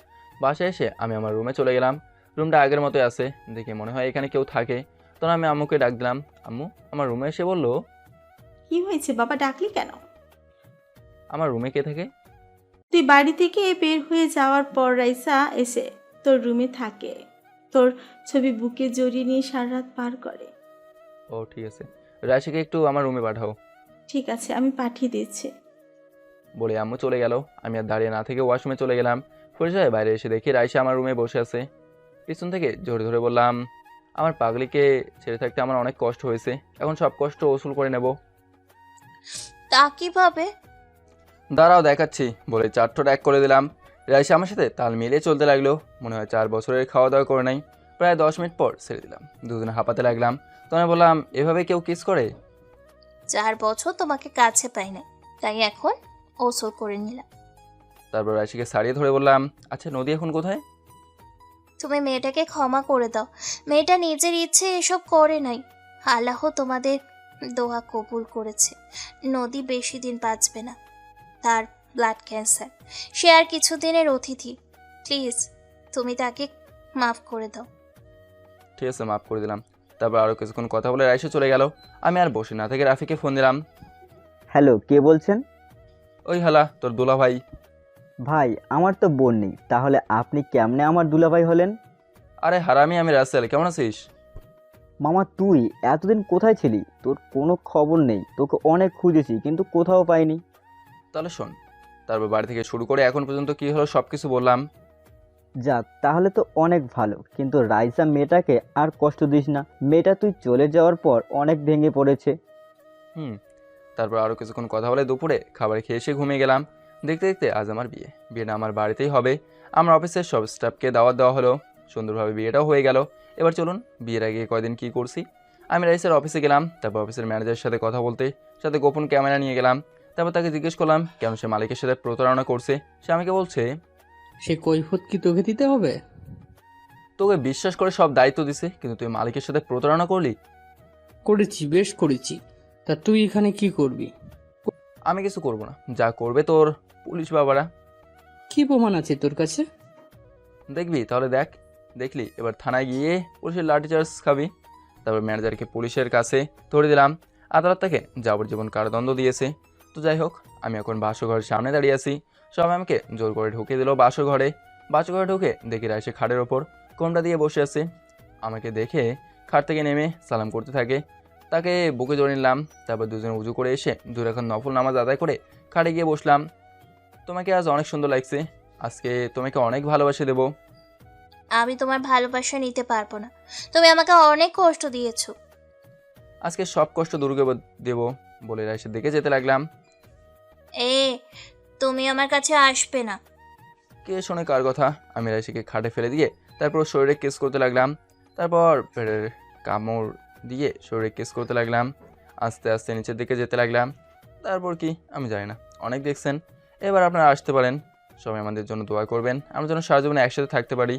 বাসায় এসে আমি আমার রুমে চলে গেলাম। রুমটা আগের মতোই আছে, দেখে মনে হয় এখানে কেউ থাকে। তখন আমি আম্মুকে ডাক দিলাম। আম্মু আমার রুমে এসে বলল, কি হয়েছে বাবা, ডাকলি কেন? আমার রুমে কে থাকে? তুই বাড়ি থেকে বের হয়ে যাওয়ার পর রাইসা এসে তোর রুমে থাকে। তোর ছবি বুকে জড়িয়ে নিয়ে সারা রাত পার করে। ও ঠিক আছে, রাশিকে একটু আমার রুমে পাঠাও। ঠিক আছে, আমি পাঠিয়ে দিচ্ছি। বলে আম্মু চলে গেল। আমি আর দাঁড়িয়ে না থেকে ওয়াশরুমে চলে গেলাম। ফ্রেশ হয়ে বাইরে এসে দেখি রাইসা আমার রুমে বসে আছে। পিছন থেকে জোরে ধরে বললাম, আমার পাগলিকে ছেড়ে থাকতে আমার অনেক কষ্ট হয়েছে, এখন সব কষ্ট ওসুল করে নেব। তা কিভাবে? দাঁড়াও দেখাচ্ছি বলে 4 ঠোঁট এক করে দিলাম। রাইসা আমার সাথে তাল মিলিয়ে চলতে লাগলো। মনে হয় 4 বছরের খাওয়া দাওয়া করে নাই। প্রায় 10 মিনিট পর ছেড়ে দিলাম। দুজনে হাঁপাতে লাগলাম। তখন বললাম, এভাবে কেউ কিস করে? 4 বছর তোমাকে কাছে পাই না, তাই এখন ওসল করে নিলাম। তারপর রাইসাকে ছাড়িয়ে ধরে বললাম, আচ্ছা নদী এখন কোথায়? তুমি মেয়েটাকে ক্ষমা করে দাও। মেয়েটা নিজের ইচ্ছে এসব করে নাই। আল্লাহ তোমাদের দোয়া কবুল করেছে। নদী বেশি দিন বাঁচবে না, তার ব্লাড ক্যান্সার। সে আর কিছুদিনের অতিথি। প্লিজ তুমি তাকে মাফ করে দাও। ঠিক আছে, মাফ করে দিলাম। তারপর আরও কিছুক্ষণ কথা বলে রাইসা চলে গেল। আমি আর বসে না থেকে রাফিকে ফোন দিলাম। হ্যালো, কে বলছেন? ওই হালা তোর দুলা ভাই। ভাই আমার তো বোন নেই, তাহলে আপনি কেমনে আমার দুলাভাই হলেন? আরে হারামি, আমি রাসেল। কেমন আছিস? মামা তুই এতদিন কোথায় ছিলি? তোর কোনো খবর নেই। তোকে অনেক খুঁজেছি কিন্তু কোথাও পাইনি। তাহলে শোন, তারপর বাড়ি থেকে শুরু করে এখন পর্যন্ত কি হলো সব কিছু বললাম। যাক, তাহলে তো অনেক ভালো। কিন্তু রাইসা মেয়েটাকে আর কষ্ট দিস না। মেয়েটা তুই চলে যাওয়ার পর অনেক ভেঙে পড়েছে। তারপর আরও কিছুক্ষণ কথা বলে দুপুরে খাবার খেয়ে এসে ঘুমিয়ে গেলাম। দেখতে দেখতে আজ আমার বিয়েটা আমার বাড়িতেই হবে। আমার অফিসের সব স্টাফকে দাওয়াত দেওয়া হলো। সুন্দরভাবে বিয়েটাও হয়ে গেল। এবার চলুন বিয়ের আগে কয়দিন কি করছি। আমি রাইসের অফিসে গেলাম। তারপর অফিসের ম্যানেজারের সাথে কথা বলতে সাথে গোপন ক্যামেরা নিয়ে গেলাম। তারপর তাকে জিজ্ঞেস করলাম কেন সে মালিকের সাথে প্রতারণা করছে। সে আমাকে বলছে, সে কৈফত কি তোকে দিতে হবে? তোকে বিশ্বাস করে সব দায়িত্ব দিছে, কিন্তু তুই মালিকের সাথে প্রতারণা করলি। করেছি, বেশ করেছি। তা তুই এখানে কি করবি? আমি কিছু করব না, যা করবে তোর পুলিশ বাবারা। কি প্রমাণ আছে তোর কাছে? দেখবি তাহলে দেখ। দেখলি, এবার থানায় গিয়ে পুলিশের লাঠিচার্জ খাবি। তারপর ম্যানেজারকে পুলিশের কাছে ধরে দিলাম। আদালত তাকে যাবজ্জীবন কারাদণ্ড দিয়েছে। তো যাই হোক, আমি এখন বাসঘরের সামনে দাঁড়িয়ে আছি। সবাই আমাকে জোর করে ঢুকিয়ে দিল বাসঘরে। বাসঘরে ঢুকে দেখি রাইসে খাটের ওপর কোমটা দিয়ে বসে আছে। আমাকে দেখে খাট থেকে নেমে সালাম করতে থাকে। তাকে বুকে জড়িয়ে নিলাম। তারপর দুজনে উজু করে এসে 2 রাকাত নফল নামাজ আদায় করে খাটে গিয়ে বসলাম। তোমাকে আজ অনেক সুন্দর লাগছে। আজকে তোমাকে অনেক ভালোবাসে দেবো। আমি তোমার ভালোবাসা নিতে পারবো না, তুমি আমাকে অনেক কষ্ট দিয়েছো। আজকে সব কষ্ট দূর করে দেবো বলে রাইসের দিকে যেতে লাগলাম। তুমি আমার কাছে আসবে না। কে শোনে কার কথা? আমি রাইসিকে খাটে ফেলে দিয়ে তারপর শরীরে কেস করতে লাগলাম। তারপর পেটের কামড় দিয়ে শরীরে কেস করতে লাগলাম। আস্তে আস্তে নিচের দিকে যেতে লাগলাম। তারপর কি আমি জানি না, অনেক দেখছেন। এবার আপনারা আসতে পারেন। সবাই আমাদের জন্য দোয়া করবেন, আমরা যেন সারা জীবনে একসাথে থাকতে পারি।